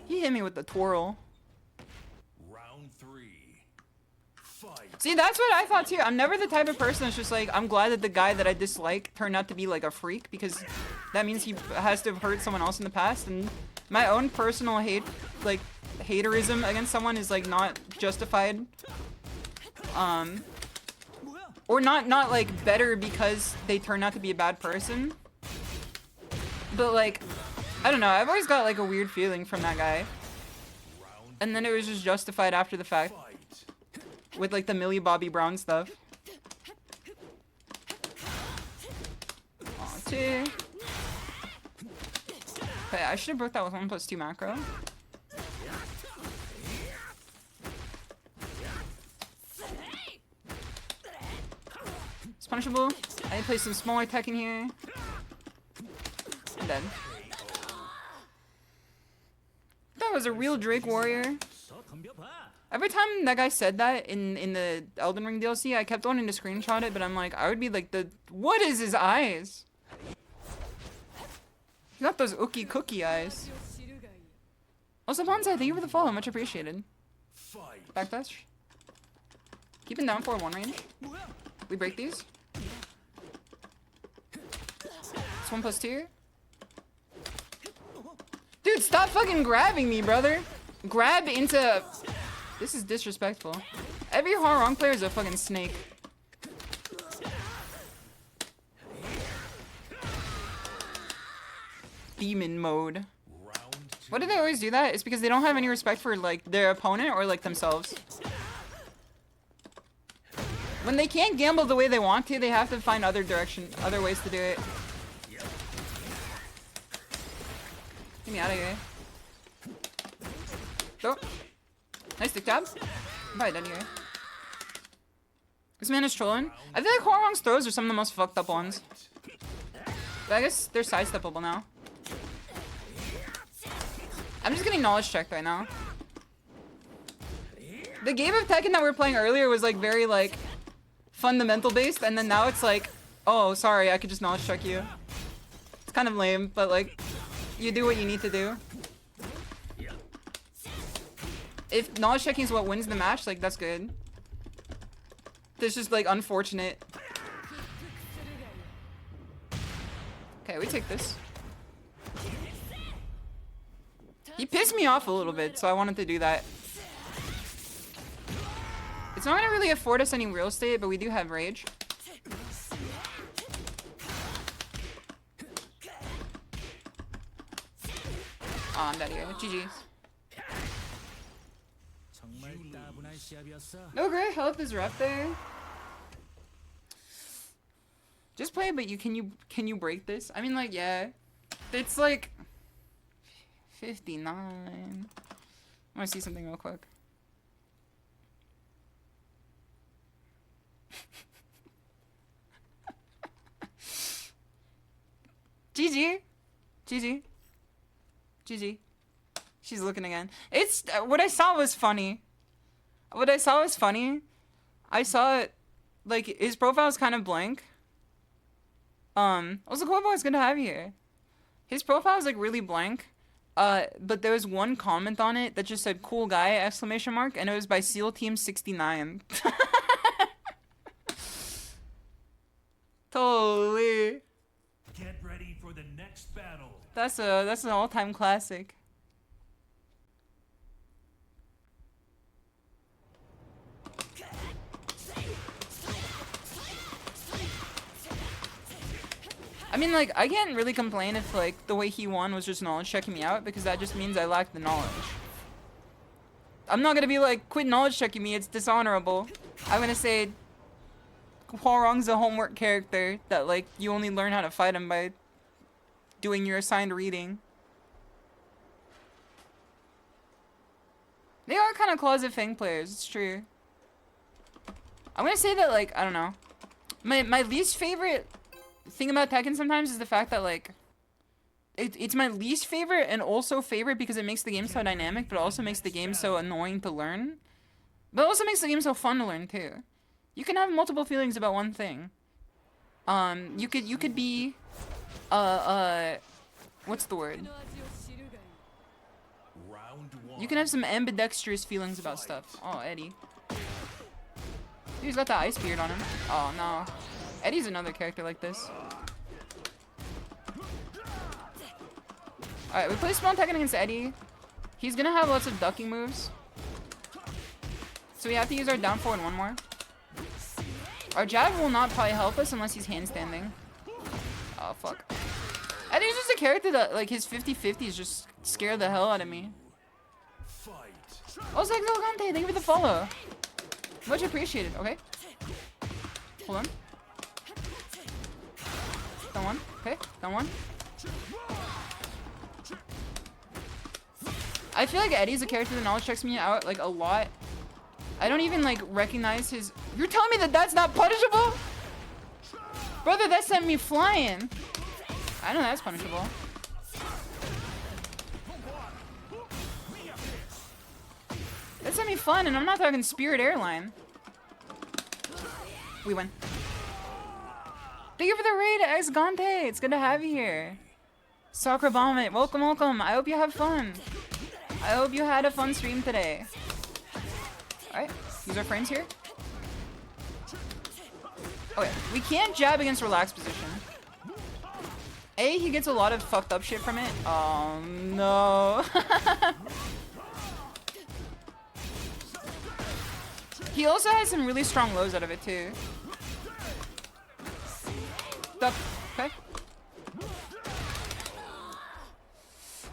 He hit me with the twirl. Round 3. Fight. See, that's what I thought too. I'm never the type of person that's just like, I'm glad that the guy that I dislike turned out to be like a freak, because that means he has to have hurt someone else in the past, and my own personal hate, like, haterism against someone is like not justified. Or not like better because they turn out to be a bad person. But like, I don't know, I've always got like a weird feeling from that guy. And then it was just justified after the fact. With like the Millie Bobby Brown stuff. Aw, 2. Okay, I should have broke that with 1+2 macro. It's punishable. I need to play some smaller tech in here. dead. That was a real Drake warrior. Every time that guy said that in the Elden Ring DLC, I kept wanting to screenshot it, but I'm like, I would be like, what is his eyes? He's got those ookie cookie eyes. Also, Bonsai, thank you for the follow, much appreciated. Backdash. Keep it down for 1 range. We break these. It's 1+2. Dude, stop fucking grabbing me, brother. Grab into... This is disrespectful. Every Harong player is a fucking snake. Demon mode. Why do they always do that? It's because they don't have any respect for, like, their opponent or, like, themselves. When they can't gamble the way they want to, they have to find other ways to do it. Get me out of here. Go. Nice stick jab. I'm probably dead here. This man is trolling. I feel like Horong's throws are some of the most fucked up ones. But I guess they're sidesteppable now. I'm just getting knowledge checked right now. The game of Tekken that we were playing earlier was like very like fundamental based, and then now it's like, oh sorry, I could just knowledge check you. It's kind of lame, but like you do what you need to do. If knowledge checking is what wins the match, like that's good. It's just like unfortunate. Okay, we take this. He pissed me off a little bit, so I wanted to do that. It's not gonna really afford us any real estate, but we do have rage. Oh, I'm dead here. GG's. No great help is rough there. Just play, but can you break this? I mean, like, yeah. It's like 59. I want to see something real quick. GG. GG. GG. She's looking again. It's what I saw was funny. What I saw was funny. I saw it like his profile is kind of blank. I was like, what it's good to have you here. His profile is like really blank. But there was one comment on it that just said "cool guy!" exclamation mark, and it was by SEAL Team 69. Totally. Get ready for the next battle. That's an all-time classic. I mean, like, I can't really complain if, like, the way he won was just knowledge checking me out, because that just means I lack the knowledge. I'm not gonna be like, quit knowledge checking me, it's dishonorable. I'm gonna say, Hwarong's a homework character that, like, you only learn how to fight him by doing your assigned reading. They are kind of closet Fang players, it's true. I'm gonna say that, like, I don't know. My least favorite thing about Tekken sometimes is the fact that, like, it's my least favorite and also favorite because it makes the game so dynamic, but it also makes the game so annoying to learn. But it also makes the game so fun to learn too. You can have multiple feelings about one thing. You could be what's the word? You can have some ambidextrous feelings about stuff. Oh, Eddie. He's got that ice beard on him. Oh no. Eddie's another character like this. Alright, we play Spawn Tekken against Eddie. He's gonna have lots of ducking moves. So we have to use our down forward one more. Our jab will not probably help us unless he's handstanding. Oh, fuck. Eddie's just a character that, like, his 50-50s just scare the hell out of me. Oh, Zexelgante, thank you for the follow. Much appreciated. Okay. Hold on. Down one. Okay, down one. I feel like Eddie's a character that knowledge checks me out, like, a lot. I don't even, like, recognize his... You're telling me that that's not punishable? Brother, that sent me flying. I know that's punishable. sent me fun, and I'm not talking Spirit Airline. We win. Thank you for the raid, Ex Gante. It's good to have you here. Soccer Vomit, welcome, welcome. I hope you have fun. I hope you had a fun stream today. Alright, use our frames here. Okay, we can't jab against relaxed position. A, he gets a lot of fucked up shit from it. Oh no. He also has some really strong lows out of it too. Stop. Okay.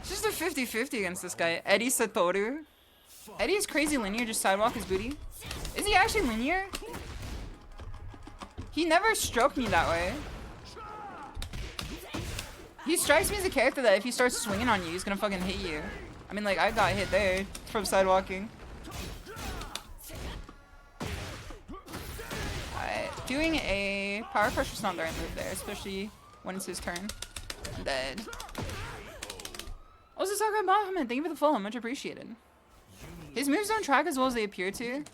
It's just a 50-50 against this guy. Eddie Satoru. Eddie is crazy linear, just sidewalk his booty. Is he actually linear? He never stroked me that way. He strikes me as a character that if he starts swinging on you, he's gonna fucking hit you. I mean, like, I got hit there from sidewalking. Alright, doing a power crush's not the right move there, especially when it's his turn. I'm dead. Also, Sakura Bahamut, thank you for the follow, much appreciated. His moves don't track as well as they appear to.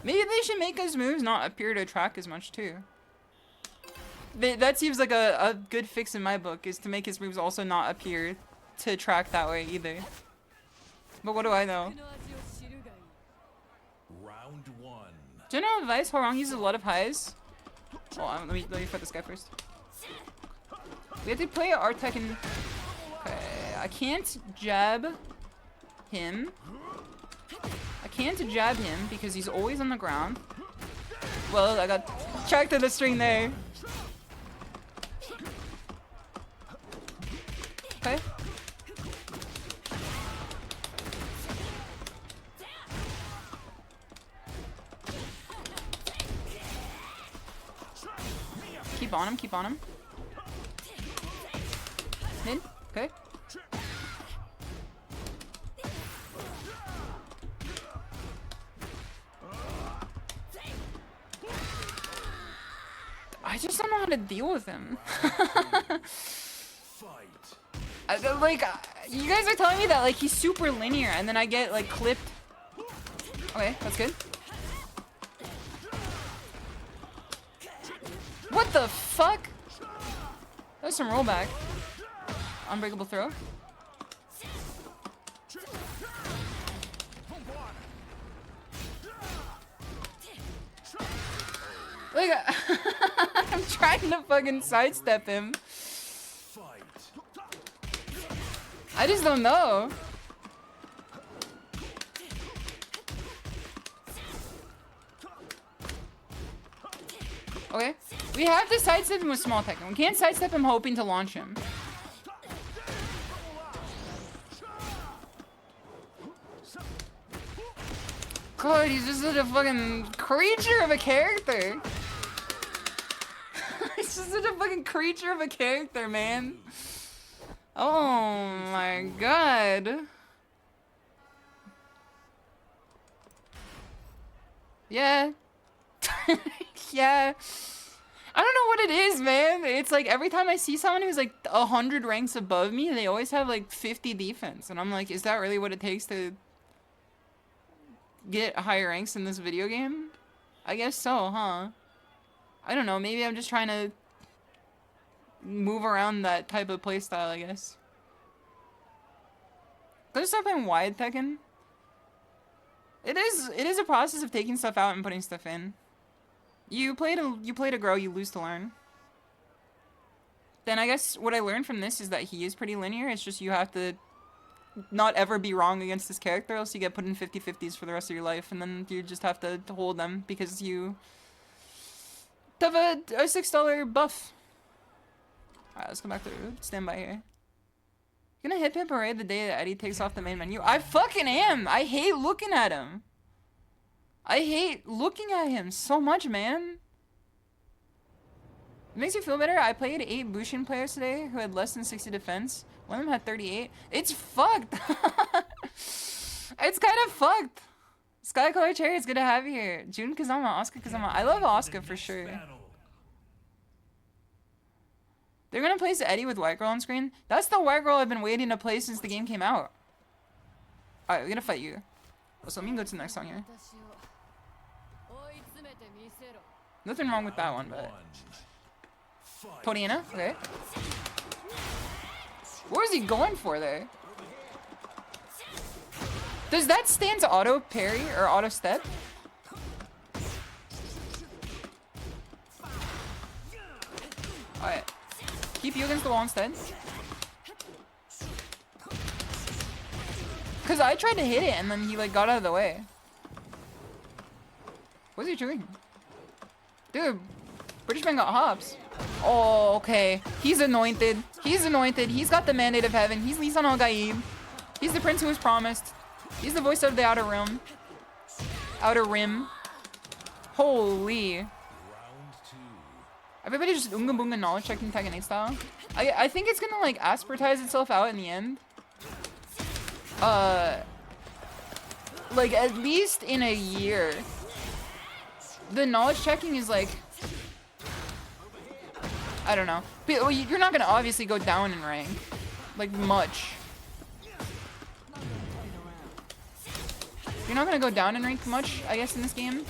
Maybe they should make his moves not appear to track as much too. That seems like a good fix in my book, is to make his moves also not appear to track that way either. But what do I know? Round one. General advice, Horong uses a lot of highs. Hold on, let me fight this guy first. We have to play our Tekken. Okay, I can't jab him. I can't jab him because he's always on the ground. Well, I got tracked to the string there. Okay. Keep on him, keep on him. Mid, okay. I just don't know how to deal with him. Like, you guys are telling me that like he's super linear, and then I get like clipped. Okay, that's good. What the fuck? That was some rollback. Unbreakable throw. Like, I'm trying to fucking sidestep him. I just don't know. Okay. We have to sidestep him with small Tekken. We can't sidestep him hoping to launch him. God, he's just such a fucking creature of a character. He's just such a fucking creature of a character, man. Oh my god. Yeah. Yeah. I don't know what it is, man. It's like every time I see someone who's like 100 ranks above me, they always have like 50 defense. And I'm like, is that really what it takes to get higher ranks in this video game? I guess so, huh? I don't know. Maybe I'm just trying to move around that type of playstyle, I guess. Could I start playing wide Tekken? It is a process of taking stuff out and putting stuff in. You play to grow, you lose to learn. Then I guess what I learned from this is that he is pretty linear. It's just you have to not ever be wrong against this character, else you get put in 50-50s for the rest of your life, and then you just have to hold them because you have a $6 buff. Alright, let's go back to standby here. Gonna hip hip hooray the day that Eddie takes off the main menu. I fucking am! I hate looking at him! I hate looking at him so much, man! It makes you feel better. I played 8 Bushin players today who had less than 60 defense. One of them had 38. It's fucked! It's kind of fucked! Skycolor Cherry, it's good to have you here. Jun Kazama, Oscar Kazama. I love Oscar for sure. They're gonna place Eddie with White Girl on screen. That's the White Girl I've been waiting to play since the game came out. Alright, we're gonna fight you. Oh, so let me go to the next song here. Nothing wrong with that one, but... Podiana? Okay. What was he going for there? Does that stance auto parry or auto step? Alright. Keep you against the wall instead. Cause I tried to hit it and then he like got out of the way. What's he doing? Dude, British man got hops. Oh, okay. He's anointed. He's anointed. He's got the mandate of heaven. He's Lisan al-Gaib. He's the prince who was promised. He's the voice of the Outer Rim. Outer Rim. Holy. Everybody just unga bunga knowledge checking Tekken 8 style. I think it's gonna like aspertize itself out in the end. Like at least in a year. The knowledge checking is like, I don't know. But you're not gonna obviously go down in rank, like much. You're not gonna go down in rank much, I guess, in this game.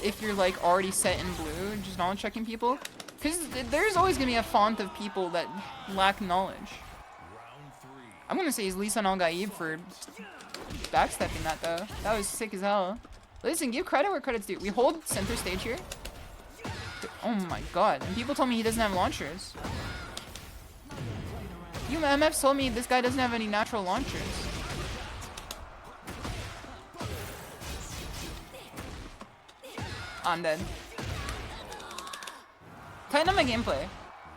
If you're like already set in blue, just knowledge checking people, because there's always gonna be a font of people that lack knowledge. I'm gonna say he's Lisan al-Gaib for backstepping that though. That was sick as hell. Listen, give credit where credit's due. We hold center stage here. Oh my god. And people told me he doesn't have launchers. You MFs told me this guy doesn't have any natural launchers. I'm dead. Tighten up my gameplay.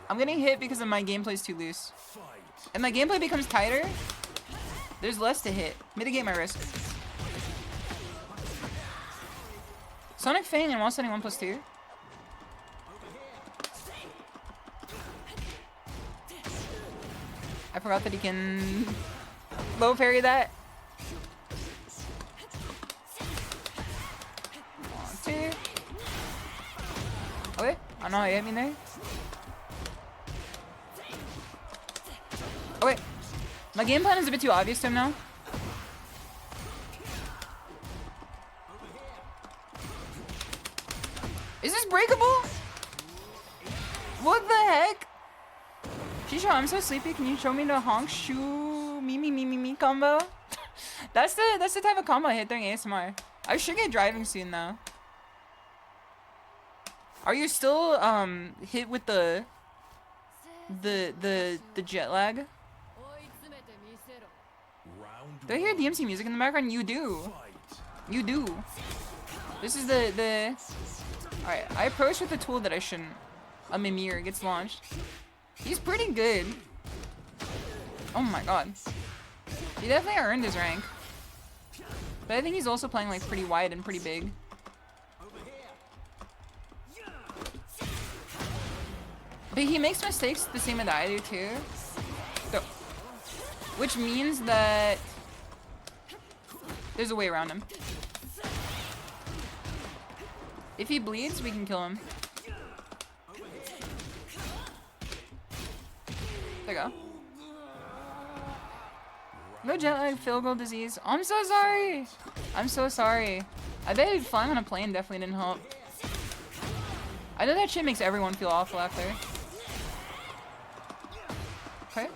I'm getting hit because of my gameplay's too loose. If my gameplay becomes tighter, there's less to hit. Mitigate my risk. Sonic Fang and while setting 1+2. I forgot that he can low parry that. 1, 2. Okay, I don't know how you hit me there. Okay, my game plan is a bit too obvious to him now. Is this breakable? What the heck? Shisho, I'm so sleepy. Can you show me the honk shoo me combo? That's the type of combo I hit during ASMR. I should get driving soon though. Are you still hit with the jet lag? Do I hear DMC music in the background? You do. You do. This is the alright, I approach with a tool that I shouldn't. A Mimir gets launched. He's pretty good. Oh my god. He definitely earned his rank. But I think he's also playing like pretty wide and pretty big. But he makes mistakes the same as I do too. So, which means that there's a way around him. If he bleeds, we can kill him. There you go. No jet lag, field goal disease. Oh, I'm so sorry. I'm so sorry. I bet flying on a plane definitely didn't help. I know that shit makes everyone feel awful after. Okay.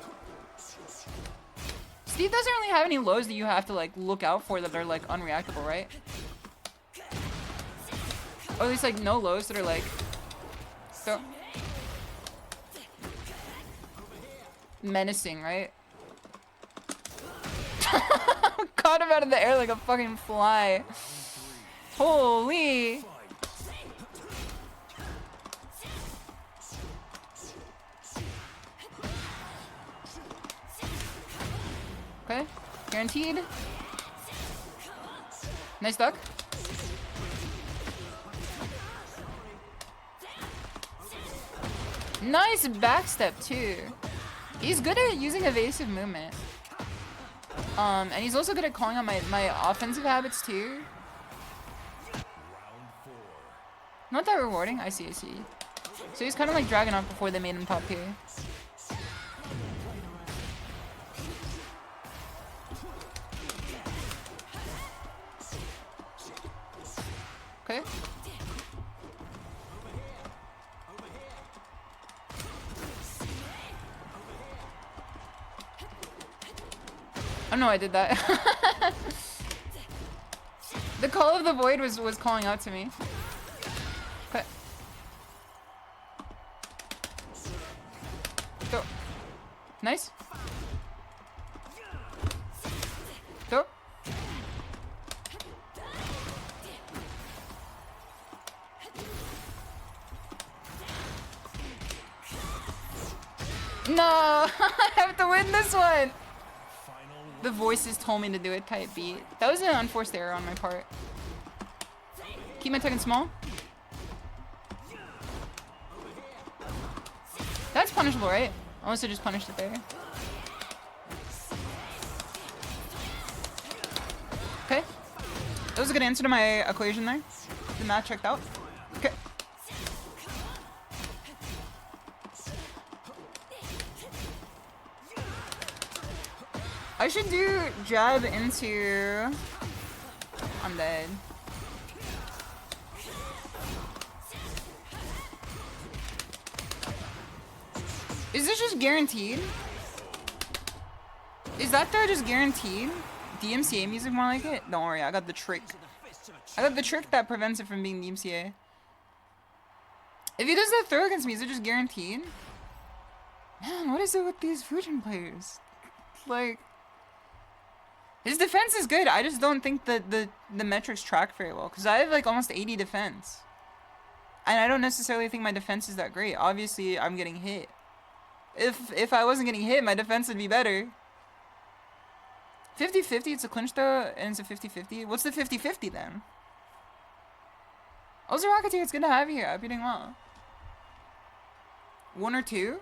Steve doesn't really have any lows that you have to like look out for that are like unreactable, right? Or at least like no lows that are like so menacing, right? Caught him out of the air like a fucking fly. Holy. Okay, guaranteed. Nice duck. Nice backstep too. He's good at using evasive movement. And he's also good at calling out my offensive habits too. Not that rewarding. I see. So he's kind of like dragging off before they made him top tier. Okay. Oh no, I did that. The call of the void was calling out to me. Okay. Go. Nice. Go. No, I have to win this one. The voices told me to do it. Type B. That was an unforced error on my part. Keep my Tekken small. That's punishable, right? Unless I just punished it there. Okay. That was a good answer to my equation there. The math checked out. Okay. I should do jab into... I'm dead. Is this just guaranteed? Is that there just guaranteed? DMCA music more like it? Don't worry, I got the trick. I got the trick that prevents it from being DMCA. If he does that throw against me, is it just guaranteed? Man, what is it with these Fujin players? Like... His defense is good, I just don't think that the metrics track very well. Because I have like almost 80 defense. And I don't necessarily think my defense is that great. Obviously, I'm getting hit. If I wasn't getting hit, my defense would be better. 50-50, it's a clinch though, and it's a 50-50. What's the 50-50 then? Also, Rocketeer, it's good to have you here. I hope you're doing well. 1 or 2?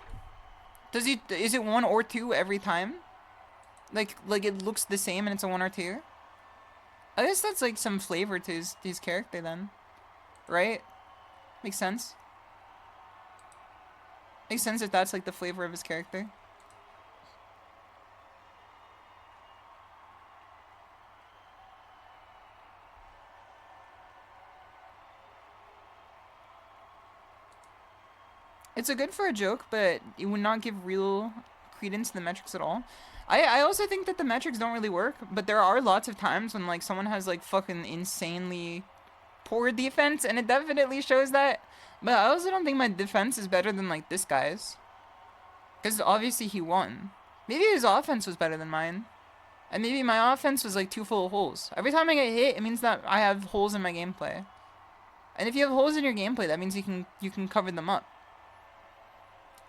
Is it 1 or 2 every time? Like it looks the same and it's a 1 or 2? I guess that's like some flavor to his character then. Right? Makes sense. Makes sense if that's like the flavor of his character. It's a good for a joke, but it would not give real credence to the metrics at all. I also think that the metrics don't really work, but there are lots of times when like someone has like fucking insanely poor defense, and it definitely shows that. But I also don't think my defense is better than like this guy's. Because obviously he won. Maybe his offense was better than mine. And maybe my offense was like too full of holes. Every time I get hit, it means that I have holes in my gameplay. And if you have holes in your gameplay, that means you can cover them up.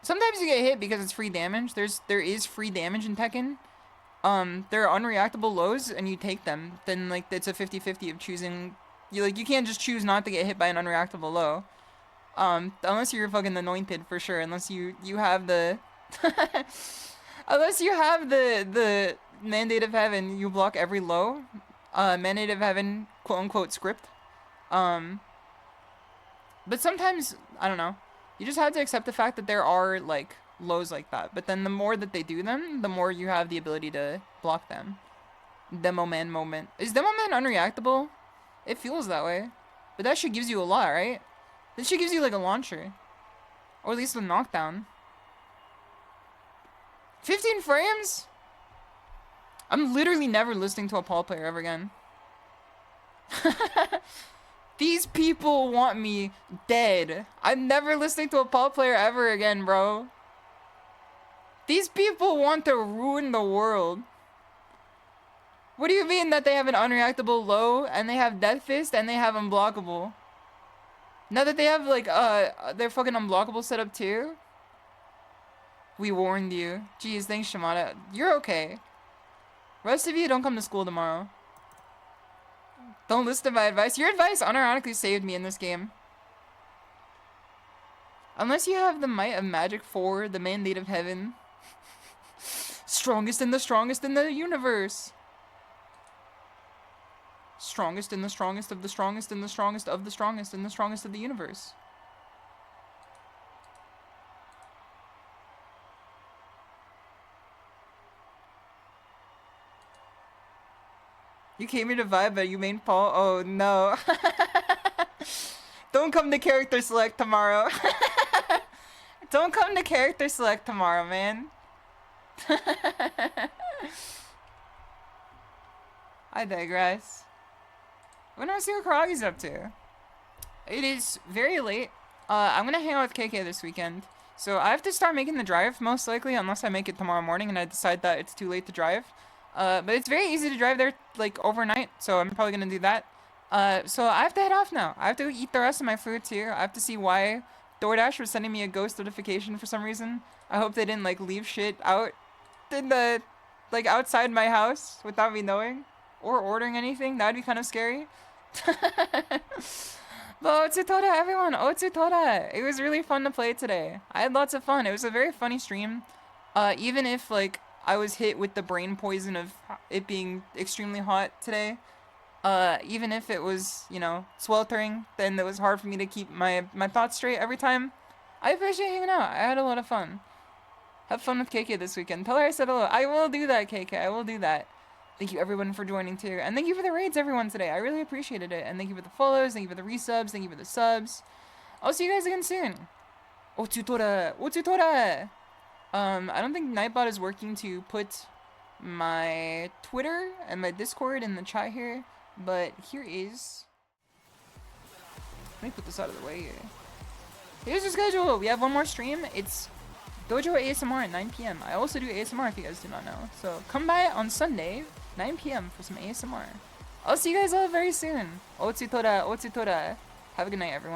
Sometimes you get hit because it's free damage. There is free damage in Tekken. There are unreactable lows and you take them. Then like it's a 50-50 of choosing. You can't just choose not to get hit by an unreactable low. Unless you're fucking anointed for sure. Unless you have the unless you have the mandate of heaven, you block every low. Mandate of heaven, quote unquote script. But sometimes I don't know. You just have to accept the fact that there are, like, lows like that. But then the more that they do them, the more you have the ability to block them. Demo man moment. Is Demo man unreactable? It feels that way. But that shit gives you a lot, right? This shit gives you, like, a launcher. Or at least a knockdown. 15 frames? I'm literally never listening to a Paul player ever again. These people want me dead. I'm never listening to a Paul player ever again, bro. These people want to ruin the world. What do you mean that they have an unreactable low, and they have Death Fist, and they have unblockable? Now that they have, like, their fucking unblockable set up too? We warned you. Jeez, thanks, Shimada. You're okay. Rest of you don't come to school tomorrow. Don't listen to my advice. Your advice unironically saved me in this game. Unless you have the might of magic for the mandate of heaven. Strongest in the universe. Strongest in the strongest of the strongest in the strongest of the strongest in the strongest of the universe. You came here to vibe, but you main Paul. Oh no. Don't come to character select tomorrow. Don't come to character select tomorrow, man. I digress. We're gonna see what Karagi's up to. It is very late. I'm gonna hang out with KK this weekend. So I have to start making the drive, most likely, unless I make it tomorrow morning and I decide that it's too late to drive. But it's very easy to drive there, like, overnight, so I'm probably gonna do that. So I have to head off now. I have to eat the rest of my food, too. I have to see why DoorDash was sending me a ghost notification for some reason. I hope they didn't, like, leave shit out in the, like, outside my house without me knowing. Or ordering anything. That would be kind of scary. But Otsutora, everyone! Otsutora! It was really fun to play today. I had lots of fun. It was a very funny stream. Even if, like, I was hit with the brain poison of it being extremely hot today. Even if it was, you know, sweltering, then it was hard for me to keep my thoughts straight every time. I appreciate hanging out. I had a lot of fun. Have fun with KK this weekend. Tell her I said hello. I will do that, KK. I will do that. Thank you everyone for joining too. And thank you for the raids, everyone, today. I really appreciated it. And thank you for the follows. Thank you for the resubs. Thank you for the subs. I'll see you guys again soon. Otsutora! Otsutora! I don't think Nightbot is working to put my Twitter and my Discord in the chat here. But here is... Let me put this out of the way here. Here's the schedule. We have one more stream. It's Dojo ASMR at 9 p.m. I also do ASMR if you guys do not know. So come by on Sunday, 9 p.m. for some ASMR. I'll see you guys all very soon. Otsutora, Otsutora. Have a good night, everyone.